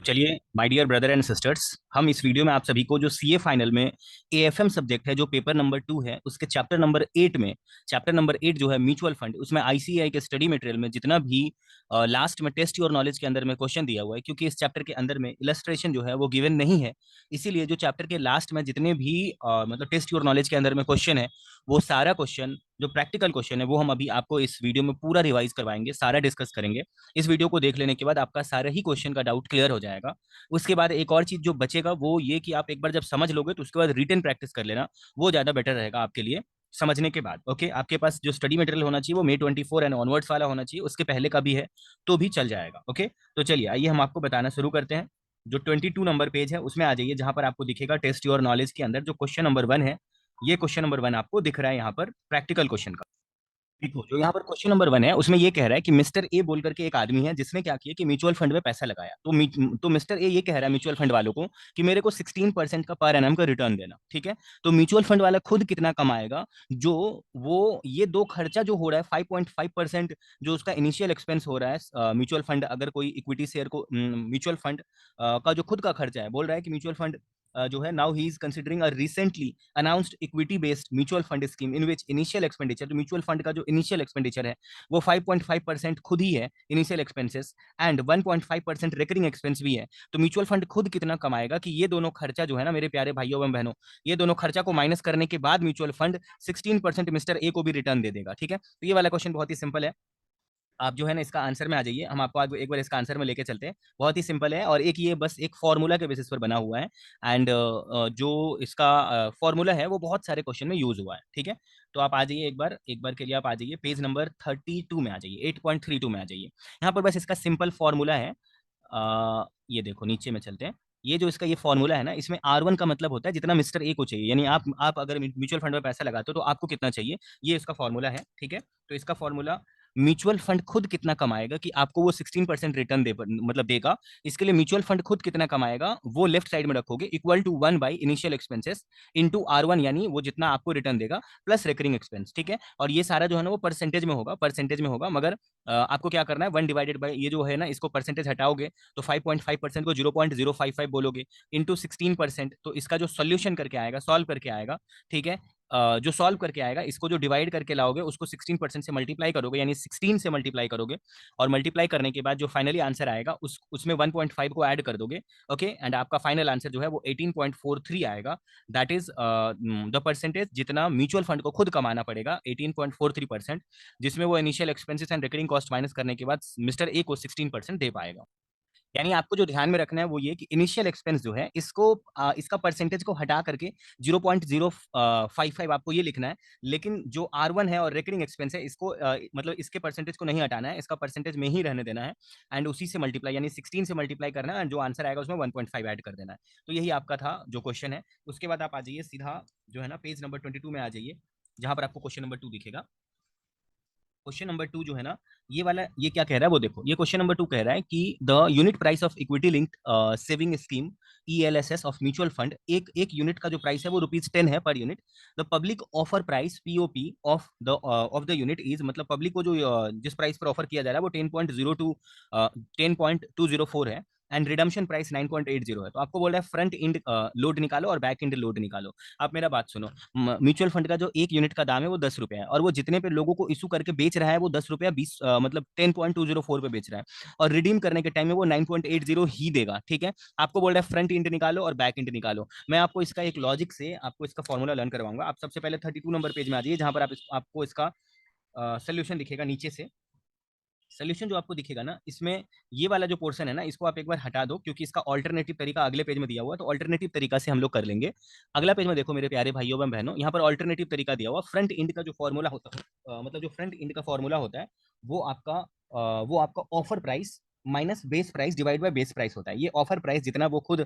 चलिए my dear brother and sisters, हम इस वीडियो में आप सभी को जो सीए फाइनल में एएफएम सब्जेक्ट है, जो पेपर नंबर 2 है, उसके चैप्टर नंबर 8 जो है म्यूचुअल फंड, उसमें आईसीएआई के स्टडी मटेरियल में जितना भी लास्ट में टेस्ट योर नॉलेज के अंदर में क्वेश्चन दिया हुआ है, क्योंकि इस चैप्टर के अंदर में इलस्ट्रेशन जो है वो गिवन नहीं है, इसीलिए जो चैप्टर के लास्ट में जितने भी मतलब टेस्ट योर नॉलेज के अंदर में क्वेश्चन है, वो सारा क्वेश्चन जो प्रैक्टिकल क्वेश्चन है वो हम अभी आपको इस वीडियो में पूरा रिवाइज करवाएंगे, सारा डिस्कस करेंगे। इस वीडियो को देख लेने के बाद आपका सारा ही क्वेश्चन का डाउट क्लियर हो जाएगा। उसके बाद एक और चीज जो बचेगा वो ये कि आप एक बार जब समझ लोगे तो उसके बाद रिटन प्रैक्टिस कर लेना, वो ज्यादा बेटर रहेगा आपके लिए समझने के बाद। ओके, आपके पास जो स्टडी मटेरियल होना चाहिए वो May 24 एंड ऑनवर्ड्स वाला होना चाहिए, उसके पहले का भी है तो भी चल जाएगा। ओके, तो चलिए आइए हम आपको बताना शुरू करते हैं। जो 22 नंबर पेज है उसमें आ जाइए, जहां पर आपको दिखेगा टेस्ट योर नॉलेज के अंदर जो क्वेश्चन नंबर 1 है, ये क्वेश्चन नंबर 1 आपको दिख रहा है यहाँ पर प्रैक्टिकल क्वेश्चन का। देखो, जो यहाँ पर क्वेश्चन नंबर 1 है उसमें ये कह रहा है कि मिस्टर ए बोल करके एक आदमी है जिसने क्या किया कि म्यूचुअल फंड में पैसा लगाया। तो मिस्टर ए ये कह रहा है म्यूचुअल फंड वालों को कि मेरे को 16% का पर एनम का रिटर्न देना। ठीक है, तो म्यूचुअल फंड वाला खुद कितना कमाएगा? जो वो ये दो खर्चा जो हो रहा है 5.5%, जो उसका इनिशियल एक्सपेंस हो रहा है, म्यूचुअल फंड अगर कोई इक्विटी शेयर को म्यूचुअल फंड का जो खुद का खर्चा है, बोल रहा है कि म्यूचुअल फंड जो है now he is considering a recently announced equity based mutual fund scheme in which initial expenditure, तो म्यूचुअल फंड का जो इनिशियल एक्सपेंडिचर है वो 5.5% खुद ही है initial expenses, and 1.5% recurring expense भी है। तो म्यूचुअल फंड खुद कितना कमाएगा कि ये दोनों खर्चा जो है ना मेरे प्यारे भाइयों एवं बहनों, ये दोनों खर्चा को माइनस करने के बाद म्यूचुअल फंड 16% मिस्टर ए को भी रिटर्न दे देगा। ठीक है, तो ये वाला क्वेश्चन बहुत ही सिंपल है। आप जो है ना इसका आंसर में आ जाइए, हम आपको एक बार इसका आंसर में लेके चलते हैं। बहुत ही सिंपल है और एक ये बस एक फॉर्मूला के बेसिस पर बना हुआ है, एंड जो इसका फॉर्मूला है वो बहुत सारे क्वेश्चन में यूज हुआ है। ठीक है, तो आप आ जाइए एक बार के लिए आप आ जाइए पेज नंबर 32 में आ जाइए, 8.32 में आ जाइए। यहाँ पर बस इसका सिंपल फॉर्मूला है। ये देखो नीचे में चलते हैं। ये जो इसका ये फॉर्मूला है ना, इसमें R1 का मतलब होता है जितना मिस्टर ए को चाहिए, यानी आप अगर म्यूचुअल फंड में पैसा लगाते हो तो आपको कितना चाहिए, ये इसका फॉर्मूला है। ठीक है, तो इसका फॉर्मूला म्यूचुअल फंड खुद कितना कमाएगा कि आपको वो 16% रिटर्न दे मतलब देगा, इसके लिए म्यूचुअल फंड खुद कितना कमाएगा वो लेफ्ट साइड में रखोगे, इक्वल टू 1/इनिशियल एक्सपेंसेस इंटू R1, यानी वो जितना आपको रिटर्न देगा प्लस रिकरिंग एक्सपेंस। ठीक है, और ये सारा जो है ना वो परसेंटेज में होगा, मगर आपको क्या करना है, 1/बाई ये जो है ना इसको परसेंटेज हटाओगे तो 5.5% को 0.055 बोलोगे इंटू 16%, तो इसका जो सोल्यूशन करके आएगा, सॉल्व करके आएगा। ठीक है, जो सॉल्व करके आएगा इसको जो डिवाइड करके लाओगे उसको 16% से मल्टीप्लाई करोगे, यानी 16 से मल्टीप्लाई करोगे, और मल्टीप्लाई करने के बाद जो फाइनली आंसर आएगा उसमें 1.5 को ऐड कर दोगे। ओके, एंड आपका फाइनल आंसर जो है वो 18.43 आएगा। दैट इज द परसेंटेज जितना म्यूचुअल फंड को खुद कमाना पड़ेगा, 18.43%, जिसमें वो initial expenses and recurring cost minus करने के बाद मिस्टर ए को 16% दे पाएगा। यानी आपको जो ध्यान में रखना है वो ये कि इनिशियल एक्सपेंस जो है इसको इसका परसेंटेज को हटा करके 0.055 आपको ये लिखना है, लेकिन जो R1 है और रिकरिंग एक्सपेंस है इसको मतलब इसके परसेंटेज को नहीं हटाना है, इसका परसेंटेज में ही रहने देना है, एंड उसी से मल्टीप्लाई यानी 16 से मल्टीप्लाई करना है, एंड जो आंसर आएगा उसमें 1.5 ऐड कर देना है। तो यही आपका था जो क्वेश्चन है। उसके बाद आप आ जाइए सीधा जो है ना पेज नंबर 22 में आ जाइए, जहां पर आपको क्वेश्चन नंबर 2 दिखेगा। क्वेश्चन नंबर 2 जो है ना, ये वाला ये क्या कह रहा है वो देखो, ये क्वेश्चन नंबर 2 कह रहा है कि the unit price of equity linked saving scheme ELSS of mutual fund, एक यूनिट का जो प्राइस है वो ₹10 है per unit. The public offer price POP of the unit is, मतलब पब्लिक को जो जिस प्राइस पर ऑफर किया जा रहा है वो 10.204 है, एंड रिडम्पशन प्राइस 9.80 है। तो आपको बोल रहा है फ्रंट इंड लोड निकालो और बैक इंड लोड निकालो। आप मेरा बात सुनो, म्यूचुअल फंड का जो एक यूनिट का दाम है वो 10 रुपए है, और वो जितने पे लोगों को इशू करके बेच रहा है वो 10 रुपया 20 मतलब 10.204 पे बेच रहा है, और रिडीम करने के टाइम में वो 9.80 ही देगा। ठीक है, आपको बोल रहा है फ्रंट इंड निकालो और बैक इंड निकालो। मैं आपको इसका एक लॉजिक से आपको इसका फॉर्मूला लर्न करवाऊंगा। आप सबसे पहले 32 नंबर पेज में आ जाइए, जहां पर आपको इसका सोल्यूशन दिखेगा नीचे से। सोल्यूशन जो आपको दिखेगा ना, इसमें ये वाला जो पोर्शन है ना इसको आप एक बार हटा दो, क्योंकि इसका ऑल्टरनेटिव तरीका अगले पेज में दिया हुआ है, तो ऑल्टरनेटिव तरीका से हम लोग कर लेंगे। अगला पेज में देखो मेरे प्यारे भाइयों एवं बहनों, यहाँ पर ऑल्टरनेटिव तरीका दिया हुआ, फ्रंट इंड का जो फॉर्मूला होता है, मतलब जो फ्रंट इंड का फॉर्मूला होता है वो आपका offer price minus base price divide by base price होता है। ये ऑफर प्राइस जितना वो खुद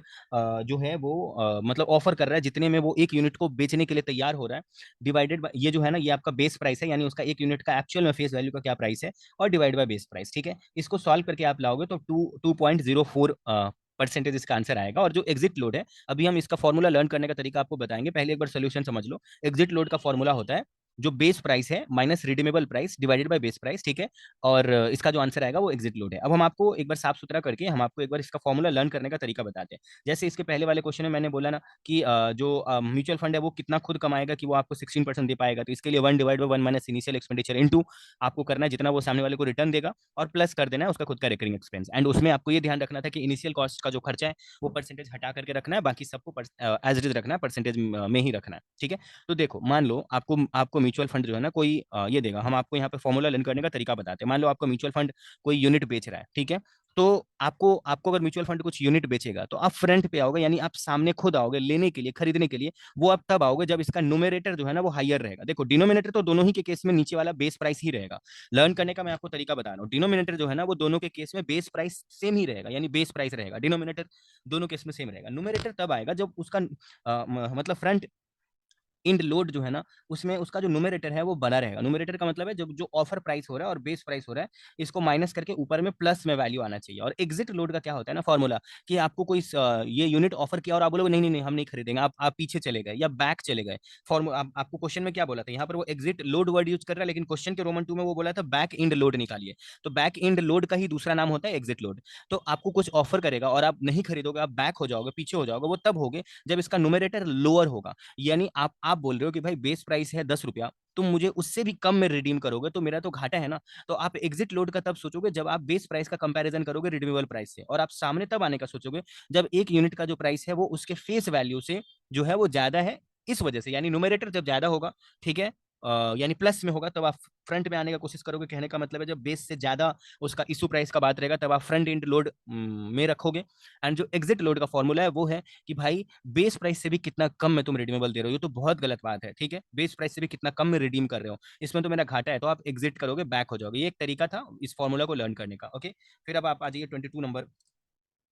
जो है वो मतलब ऑफर कर रहा है, जितने में वो एक यूनिट को बेचने के लिए तैयार हो रहा है, डिवाइडेड बाय ये जो है ना ये आपका बेस प्राइस है, यानी उसका एक यूनिट का एक्चुअल में फेस वैल्यू का क्या प्राइस है, और डिवाइड बाय बेस प्राइस। ठीक है, इसको सॉल्व करके आप लाओगे तो 2.04 परसेंटेज इसका आंसर आएगा। और जो एग्जिट लोड है, अभी हम इसका फॉर्मूला लर्न करने का तरीका आपको बताएंगे, पहले एक बार सोल्यूशन समझ लो। एग्जिट लोड का फॉर्मूला होता है जो बेस प्राइस है minus redeemable price divided by base price, ठीक है। और इसका जो आंसर आएगा वो एग्जिट लोड है। अब हम आपको एक बार साफ सुथरा करके हम आपको एक बार इसका फॉर्मूला लर्न करने का तरीका बताते हैं। जैसे इसके पहले वाले क्वेश्चन में मैंने बोला ना कि जो म्यूचुअल फंड है वो कितना खुद कमाएगा कि वो आपको 16% दे पाएगा, तो इसके लिए 1/1 माइनस इनिशियल एक्सपेंडिचर इनटू आपको करना है जितना वो सामने वाले को रिटर्न देगा और प्लस कर देना है उसका खुद का रिकरिंग एक्सपेंस। एंड उसमें आपको ये ध्यान रखना था कि इनिशियल कॉस्ट का जो खर्चा है वो परसेंटेज हटा करके रखना है, बाकी सबको एज इट इज रखना है, परसेंटेज में ही रखना है, ठीक है। तो देखो मान लो आपको आपको म्यूचुअल फंड जो है ना कोई ये देगा, हम आपको यहाँ पे फॉर्मूला लर्न करने का तरीका बताते हैं। मान लो आपको म्यूचुअल फंड कोई यूनिट बेच रहा है, ठीक है। तो आपको आपको अगर म्यूचुअल फंड कुछ यूनिट बेचेगा तो आप फ्रंट पे आओगे, यानी आप सामने खुद आओगे लेने के लिए, खरीदने के लिए। वो आप तब आओगे जब इसका न्यूमरेटर जो है ना वो हायर रहेगा। देखो डिनोमिनेटर तो दोनों ही के केस में नीचे वाला बेस प्राइस ही रहेगा। लर्न करने का मैं आपको तरीका बता रहा हूँ। डिनोमिनेटर जो है ना वो दोनों के केस में बेस प्राइस सेम ही रहेगा, यानी बेस प्राइस रहेगा। डिनोमिनेटर दोनों केस में सेम रहेगा। न्यूमरेटर तब आएगा जब उसका मतलब फ्रंट इंड लोड जो है ना उसमें उसका जो न्यूमरेटर है वो बना रहेगा। न्यूमरेटर का मतलब है जब जो ऑफर प्राइस हो रहा है और बेस प्राइस हो रहा है इसको माइनस करके ऊपर में प्लस में वैल्यू आना चाहिए। और एग्जिट लोड का क्या होता है ना फॉर्मूला, कि आपको कोई ये यूनिट ऑफर किया और आप बोलोगे नहीं नहीं नहीं हम नहीं खरीदेंगे, आप पीछे चले गए या बैक चले गए। फॉर्मूला आपको क्वेश्चन में क्या बोला था, यहाँ पर वो एग्जिट लोड वर्ड यूज कर रहा है, लेकिन क्वेश्चन के रोमन 2 में वो बोला था बैक इंड लोड निकालिए। तो बैक इंड लोड का ही दूसरा नाम होता है एग्जिट लोड। तो आपको कुछ ऑफर करेगा और आप नहीं खरीदोगे, आप बैक हो जाओगे, पीछे हो जाओगे, वो तब होगे जब इसका न्यूमरेटर लोअर होगा। यानी आप बोल रहे हो कि भाई बेस प्राइस है 10 रुपया, तुम मुझे उससे भी कम में रिडीम करोगे तो मेरा तो घाटा है ना। तो आप एग्जिट लोड का तब सोचोगे जब आप बेस प्राइस का कंपैरिजन करोगे रिडीमेबल प्राइस से, और आप सामने तब आने का सोचोगे जब एक यूनिट का जो प्राइस है वो उसके फेस वैल्यू से जो है वो ज्यादा है। इस वजह से यानी न्यूमरेटर जब ज्यादा होगा, ठीक है, यानी प्लस में होगा, तब आप फ्रंट में आने का कोशिश करोगे। कहने का मतलब है जब बेस से ज्यादा उसका इशू प्राइस का बात रहेगा तब आप फ्रंट एंड लोड में रखोगे। एंड जो एग्जिट लोड का फॉर्मूला है वो है कि भाई बेस प्राइस से भी कितना कम में तुम रिडीमेबल दे रहे हो। ये तो बहुत गलत बात है, ठीक है। बेस प्राइस से भी कितना कम में रिडीम कर रहे हो, इसमें तो मेरा घाटा है, तो आप एग्जिट करोगे, बैक हो जाओगे। ये एक तरीका था इस फॉर्मूला को लर्न करने का, ओके। फिर अब आप आ जाइए 22 नंबर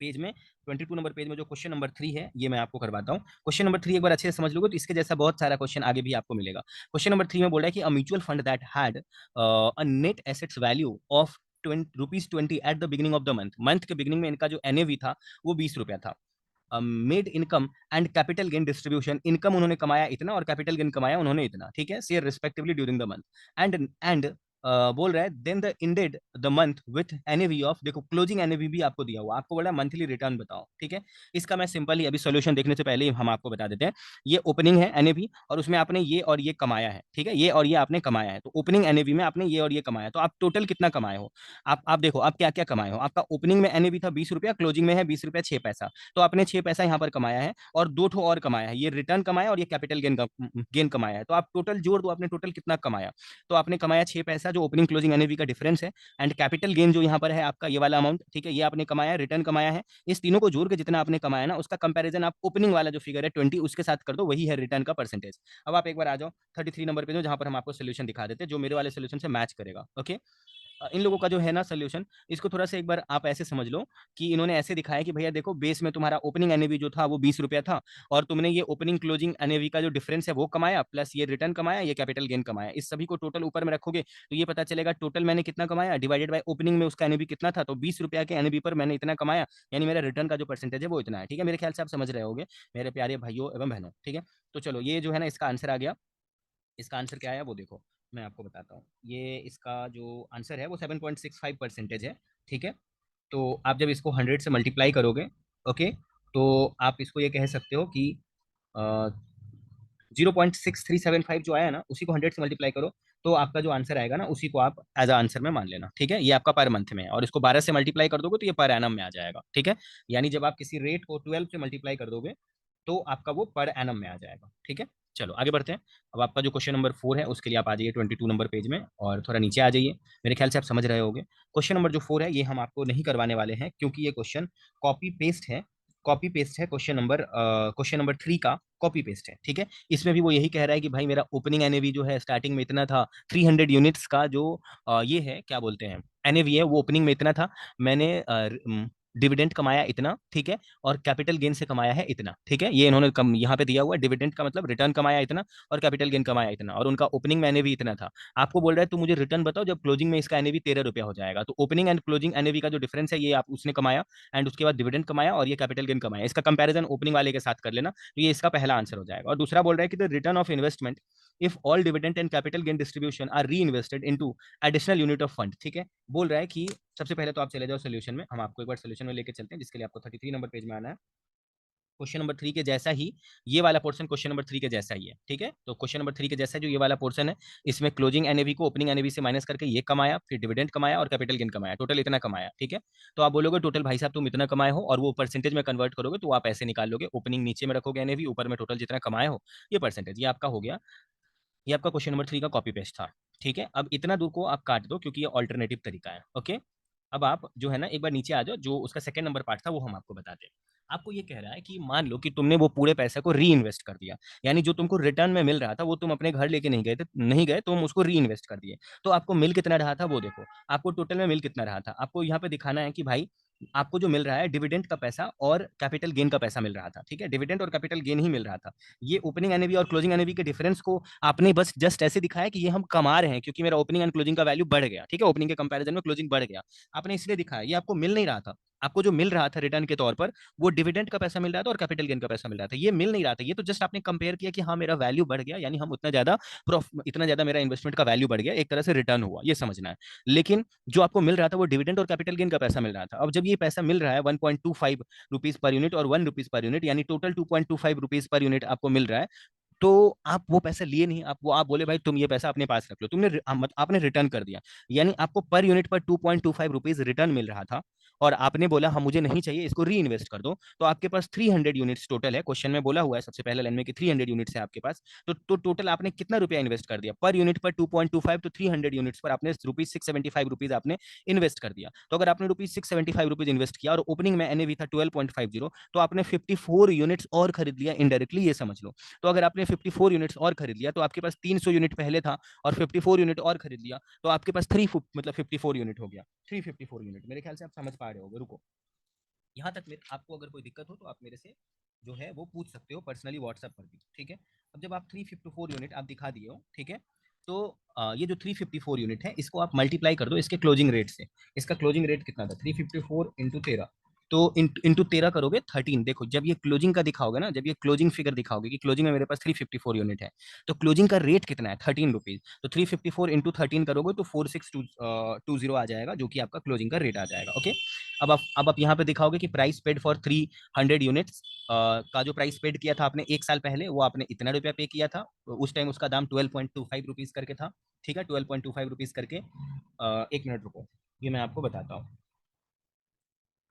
पेज में। 22 नंबर पेज में जो क्वेश्चन नंबर 3 है ये मैं आपको करवाता हूँ। क्वेश्चन नंबर 3 एक बार अच्छे से समझ लोगे तो इसके जैसा बहुत सारा क्वेश्चन आगे भी आपको मिलेगा। क्वेश्चन नंबर 3 में बोल रहा है कि a mutual fund that had a net assets value of ₹20 at the beginning of the month. Month के बिगिनिंग में इनका जो एनएवी था वो 20 रुपया था। Made income and capital gain distribution, income उन्होंने कमाया इतना और कैपिटल गेन कमाया उन्होंने इतना, ठीक है, share respectively during the month. And बोल रहा है then the ended the month with NAV of, देखो क्लोजिंग एनएवी भी आपको दिया हुआ, आपको बोला मंथली रिटर्न बताओ, ठीक है। इसका मैं सिंपल ही अभी सोल्यूशन देखने से पहले ही हम आपको बता देते हैं। ये ओपनिंग है एनएवी और उसमें आपने ये और ये कमाया है, ठीक है, ये और ये आपने कमाया है। तो ओपनिंग एनएवी में आपने ये और ये कमाया, तो आप टोटल कितना कमाए हो। आप देखो आप क्या क्या कमाए हो। आपका ओपनिंग में एनएवी था 20 रुपया, क्लोजिंग में है 20 रुपया 6 पैसा, तो आपने 6 पैसा यहाँ पर कमाया है और 2 ठो और कमाया है, ये रिटर्न कमाया और ये कैपिटल गेन कमाया है। तो आप टोटल जोड़ दो, आपने टोटल कितना कमाया। तो आपने कमाया 6 पैसा जो ओपनिंग क्लोजिंग एनएवी का डिफरेंस है, एंड कैपिटल गेन जो यहाँ पर है आपका ये वाला अमाउंट, ठीक है, ये आपने कमाया है, रिटर्न कमाया है। इस तीनों को जोड़ के जितना आपने कमाया ना उसका कंपेरिजन आप ओपनिंग वाला जो फिगर है 20 उसके साथ कर दो, वही है रिटर्न का परसेंटेज। अब आप एक बार आ जाओ 33 नंबर पे जहां पर हम आपको सोल्यूशन दिखा देते हैं जो मेरे वाले सोल्यूशन से मैच करेगा, ओके। इन लोगों का जो है ना सोल्यूशन, इसको थोड़ा सा एक बार आप ऐसे समझ लो कि इन्होंने ऐसे दिखाया कि भैया देखो बेस में तुम्हारा ओपनिंग एनएवी जो था वो 20 रुपया था, और तुमने ये ओपनिंग क्लोजिंग एनएवी का जो डिफरेंस है वो कमाया, प्लस ये रिटर्न कमाया, ये कैपिटल गेन कमाया। इस सभी को टोटल ऊपर में रखोगे तो ये पता चलेगा टोटल मैंने कितना कमाया डिवाइडेड बाय ओपनिंग में उसका एनएवी कितना था, तो 20 रुपया के एनएवी पर मैंने इतना कमाया, यानी मेरा रिटर्न का जो परसेंटेज है वो इतना है, ठीक है। मेरे ख्याल से आप समझ रहे होगे मेरे प्यारे भाइयों एवं बहनों, ठीक है। तो चलो ये जो है ना इसका आंसर आ गया। इसका आंसर क्या आया वो देखो, मैं आपको बताता हूँ। ये इसका जो आंसर है वो 7.65% है, ठीक है। तो आप जब इसको 100 से मल्टीप्लाई करोगे, ओके, तो आप इसको ये कह सकते हो कि 0.6375 जो आया ना उसी को 100 से मल्टीप्लाई करो, तो आपका जो आंसर आएगा ना उसी को आप एज आंसर में मान लेना, ठीक है। ये आपका पर मंथ में है, और इसको 12 से मल्टीप्लाई कर दोगे तो ये पर एनम में आ जाएगा, ठीक है। यानी जब आप किसी रेट को 12 से मल्टीप्लाई कर दोगे तो आपका वो पर एनम में आ जाएगा, ठीक है। चलो आगे बढ़ते हैं। अब आपका जो क्वेश्चन नंबर 4 है उसके लिए आप आ जाइए 22 नंबर पेज में और थोड़ा नीचे आ जाइए। मेरे ख्याल से आप समझ रहे होगे। क्वेश्चन नंबर जो 4 है ये हम आपको नहीं करवाने वाले हैं क्योंकि ये क्वेश्चन कॉपी पेस्ट है। कॉपी पेस्ट है क्वेश्चन नंबर 3 का कॉपी पेस्ट है, ठीक है। इसमें भी वो यही कह रहा है कि भाई मेरा ओपनिंग एनएवी जो है स्टार्टिंग में इतना था, 300 यूनिट्स का जो ये है क्या बोलते हैं एनएवी है वो ओपनिंग में इतना था, मैंने डिविडेंड कमाया इतना, ठीक है, और कैपिटल गेन से कमाया है इतना, ठीक है। ये इन्होंने यहाँ पे दिया हुआ है, डिविडेंड का मतलब रिटर्न कमाया इतना और कैपिटल गेन कमाया इतना, और उनका ओपनिंग में एनएवी इतना था। आपको बोल रहा है तो मुझे रिटर्न बताओ जब क्लोजिंग में इसका एनएवी 13 रुपया हो जाएगा। तो ओपनिंग एंड क्लोजिंग एनएवी का जो डिफरेंस है ये आप उसने कमाया, एंड उसके बाद डिविडेंड कमाया और ये कैपिटल गेन कमाया, इसका कंपैरिजन ओपनिंग वाले के साथ कर लेना, तो ये इसका पहला आंसर हो जाएगा। और दूसरा बोल रहा है कि the return of investment if all dividend and capital gain distribution are reinvested into additional unit of fund. ठीक है, बोल रहा है कि सबसे पहले तो आप चले जाओ सोल्यूशन में, हम आपको एक बार सोल्यूशन में लेके चलते हैं, जिसके लिए आपको 33 नंबर पेज में आना है। क्वेश्चन नंबर 3 के जैसा ही ये वाला पोर्शन क्वेश्चन नंबर 3 के जैसा ही है। ठीक है, तो क्वेश्चन नंबर 3 के जैसा जो ये वाला पोर्शन है, इसमें क्लोजिंग एनएवी को ओपनिंग एनएवी से माइनस करके ये कमाया, फिर डिविडेंड कमाया और कैपिटल गेन कमाया, टोटल इतना कमाया। ठीक है, तो आप बोलोगे टोटल भाई साहब तुम इतना कमाए हो, और वो परसेंटेज में कन्वर्ट करोगे तो आप ऐसे निकाल लोगे, ओपनिंग नीचे में रखोगे एनएवी, ऊपर में टोटल जितना कमाए हो ये परसेंटेज, ये आपका हो गया। ये आपका क्वेश्चन नंबर 3 का कॉपी पेस्ट था। ठीक है, अब इतना दूर को आप काट दो क्योंकि ये ऑल्टरनेटिव तरीका है। ओके, अब आप जो है ना एक बार नीचे आ जाओ, जो उसका सेकंड नंबर पार्ट था वो हम आपको बताते हैं। आपको ये कह रहा है कि मान लो कि तुमने वो पूरे पैसे को री इन्वेस्ट कर दिया, यानी जो तुमको रिटर्न में मिल रहा था वो तुम अपने घर लेके नहीं गए थे, नहीं गए, तुम उसको री इन्वेस्ट कर दिए। तो आपको मिल कितना रहा था वो देखो, आपको टोटल में मिल कितना रहा था, आपको यहाँ पे दिखाना है कि भाई आपको जो मिल रहा है डिविडेंड का पैसा और कैपिटल गेन का पैसा मिल रहा था। ठीक है, डिविडेंड और कैपिटल गेन ही मिल रहा था। ये ओपनिंग एनएवी और क्लोजिंग एनएवी के डिफरेंस को आपने बस जस्ट ऐसे दिखाया कि ये हम कमा रहे हैं क्योंकि मेरा ओपनिंग एंड क्लोजिंग का वैल्यू बढ़ गया। ठीक है, ओपनिंग के कंपैरिजन में क्लोजिंग बढ़ गया, आपने इसलिए दिखाया। ये आपको मिल नहीं रहा था, आपको जो मिल रहा था रिटर्न के तौर पर वो डिविडेंड का पैसा मिल रहा था और कैपिटल गेन का पैसा मिल रहा था, ये मिल नहीं रहा था। ये तो जस्ट आपने कंपेयर किया कि हाँ मेरा वैल्यू बढ़ गया, यानी हम इतना ज्यादा मेरा इन्वेस्टमेंट का वैल्यू बढ़ गया, एक तरह से रिटर्न हुआ, ये समझना है। लेकिन जो आपको मिल रहा था वो डिविडेंड और कैपिटल गेन का पैसा मिल रहा था। अब जब ये पैसा मिल रहा है 1.25 रुपीज पर यूनिट और 1 रुपीज पर यूनिट, यानी टोटल 2.25 रुपीज पर यूनिट आपको मिल रहा है, तो आप वो पैसा लिए नहीं, आप बोले भाई तुम ये पैसा अपने पास रख लो, आपने रिटर्न कर दिया, यानी आपको पर यूनिट पर 2.25 रुपीज रिटर्न मिल रहा था और आपने बोला हम मुझे नहीं चाहिए, इसको री इन्वेस्ट कर दो। तो आपके पास 300 यूनिट्स टोटल है, क्वेश्चन में बोला हुआ है सबसे पहले लाइन में कि 300 यूनिट्स है आपके पास। तो टोटल आपने कितना रुपया इन्वेस्ट कर दिया पर यूनिट पर 2.25, तो 300 यूनिट्स पर आपने रुपीज 675 आपने इन्वेस्ट कर दिया। तो अगर आपने रुपीज 675 इन्वेस्ट किया और ओपनिंग में एनएवी था 12.50, तो आपने 54 यूनिट्स और खरीद लिया इनडायरेक्टली, ये समझ लो। तो अगर आपने 54 यूनिट्स और खरीद लिया तो आपके पास 300 यूनिट पहले था और 54 यूनिट और खरीद लिया, तो आपके पास मतलब 54 यूनिट हो गया, 354 यूनिट। मेरे ख्याल से आप समझ पा रहे हो। रुको, यहाँ तक आपको अगर कोई दिक्कत हो तो आप मेरे से जो है वो पूछ सकते हो पर्सनली व्हाट्सएप पर भी। ठीक है, अब जब आप 354 यूनिट आप दिखा दिए हो, ठीक है, तो ये जो 354 यूनिट है इसको आप मल्टीप्लाई कर दो इसके क्लोजिंग रेट से। इसका क्लोजिंग रेट कितना था, 354 इंटू 13, तो इंटू 13 करोगे 13। देखो जब ये क्लोजिंग का दिखाओगे ना, जब ये क्लोजिंग फिगर दिखाओगे कि क्लोजिंग में मेरे पास 354 यूनिट है, तो क्लोजिंग का रेट कितना है, 13 रुपीज। तो 354 इंटू 13 करोगे तो 4620 आ जाएगा, जो कि आपका क्लोजिंग का रेट आ जाएगा। ओके, अब आप यहाँ पे दिखाओगे कि प्राइस पेड फॉर 300 यूनिट्स का जो प्राइस पेड किया था आपने एक साल पहले, वो आपने इतना रुपया पे किया था, उस टाइम उसका दाम 12.25 रुपीज करके था। ठीक है, 12.25 रुपीज करके। एक मिनट रुको, ये मैं आपको बताता हूँ।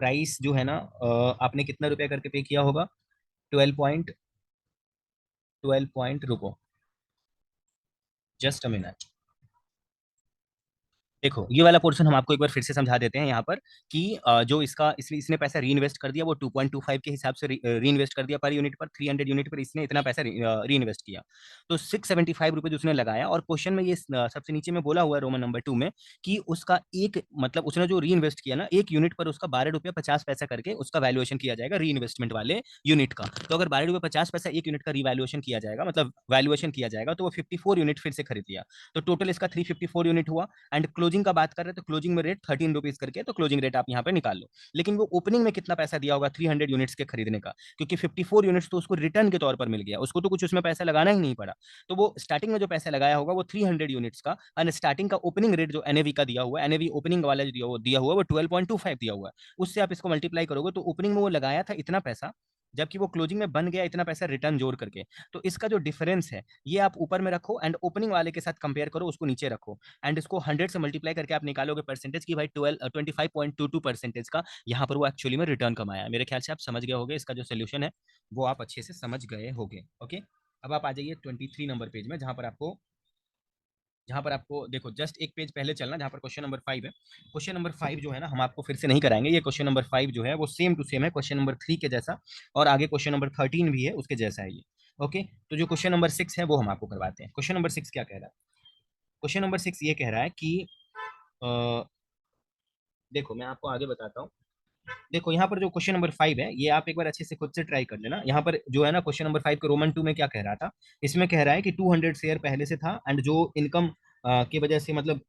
प्राइस जो है ना आपने कितना रुपया करके पे किया होगा, 12 पॉइंट रुको, जस्ट अ मिनट। देखो ये वाला पोर्शन हम आपको एक बार फिर से समझा देते हैं यहाँ पर कि जो इसने पैसा री इन्वेस्ट कर दिया वो 2.25 के हिसाब से री इन्वेस्ट कर दिया पर यूनिट पर, 300 यूनिट पर इसने इतना पैसा री इन्वेस्ट किया, तो 675 रुपीज उसने लगाया। और क्वेश्चन में ये सबसे नीचे में बोला हुआ है रोमन नंबर 2 में कि उसका एक मतलब उसने जो री इन्वेस्ट किया ना एक यूनिट पर उसका 12 रुपया 50 पैसा करके उसका वैल्यूएशन किया जाएगा री इन्वेस्टमेंट वाले यूनिट का। तो अगर 12 रुपया 50 पैसा एक यूनिट का रिवैल्यूएशन किया जाएगा, मतलब वैल्यूएशन किया जाएगा, तो वो 54 यूनिट फिर से खरीद लिया, तो टोटल इसका 354 यूनिट हुआ। एंड क्लोजिंग का बात कर रहे हैं तो क्लोजिंग में रेट 13 रुपीज करके, तो क्लोजिंग रेट आप यहाँ पे निकाल लो। लेकिन वो ओपनिंग में कितना पैसा दिया होगा 300 यूनिट्स के खरीदने का, क्योंकि 54 यूनिट्स तो उसको रिटर्न के तौर पर मिल गया, उसको तो कुछ उसमें पैसा लगाना ही नहीं पड़ा। तो वो स्टार्टिंग में जो पैसा लगाया होगा वो 300 यूनिट्स का, एंड स्टार्टिंग का ओपनिंग रेट जो एनएवी का दिया हुआ है, एनएवी ओपनिंग वाला जो दिया हुआ है वो 12.25 दिया हुआ है, उससे आप इसको मल्टीप्लाई करोगे तो ओपनिंग में वो लगाया था इतना पैसा, जबकि वो क्लोजिंग में बन गया इतना पैसा रिटर्न जोड़ करके। तो इसका जो डिफरेंस है ये आप ऊपर में रखो एंड ओपनिंग वाले के साथ कंपेयर करो, उसको नीचे रखो, एंड इसको 100 से मल्टीप्लाई करके आप निकालोगे परसेंटेज की भाई 25.22% का यहाँ पर वो एक्चुअली में रिटर्न कमाया। मेरे ख्याल से आप समझ गए होगे, इसका जो सोल्यूशन है वो आप अच्छे से समझ गए होगे। ओके, अब आप आ जाइए 23 नंबर पेज में, जहाँ पर आपको देखो जस्ट एक पेज पहले चलना, जहाँ पर क्वेश्चन नंबर 5 है। क्वेश्चन नंबर 5 जो है ना हम आपको फिर से नहीं कराएंगे, ये क्वेश्चन नंबर 5 जो है वो सेम टू सेम है क्वेश्चन नंबर 3 के जैसा, और आगे क्वेश्चन नंबर 13 भी है उसके जैसा है ये। ओके, तो जो क्वेश्चन नंबर 6 है वो हम आपको करवाते हैं। क्वेश्चन नंबर 6 क्या कह रहा है, क्वेश्चन नंबर 6 ये कह रहा है कि अ, देखो मैं आपको आगे बताता हूँ। देखो यहाँ पर जो क्वेश्चन नंबर 5 है ये आप एक बार अच्छे से खुद से ट्राई कर लेना। यहाँ पर जो है ना क्वेश्चन नंबर 5 के रोमन 2 में क्या कह रहा था, इसमें कह रहा है कि 200 शेयर पहले से था, एंड जो इनकम की वजह से मतलब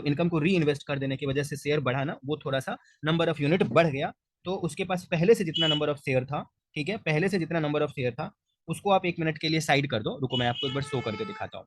इनकम को री इन्वेस्ट कर देने की वजह से शेयर बढ़ा ना, वो थोड़ा सा नंबर ऑफ यूनिट बढ़ गया, तो उसके पास पहले से जितना नंबर ऑफ शेयर था, ठीक है, पहले से जितना नंबर ऑफ शेयर था उसको आप 1 मिनट के लिए साइड कर दो, रुको मैं आपको एक बार शो करके दिखाता हूँ।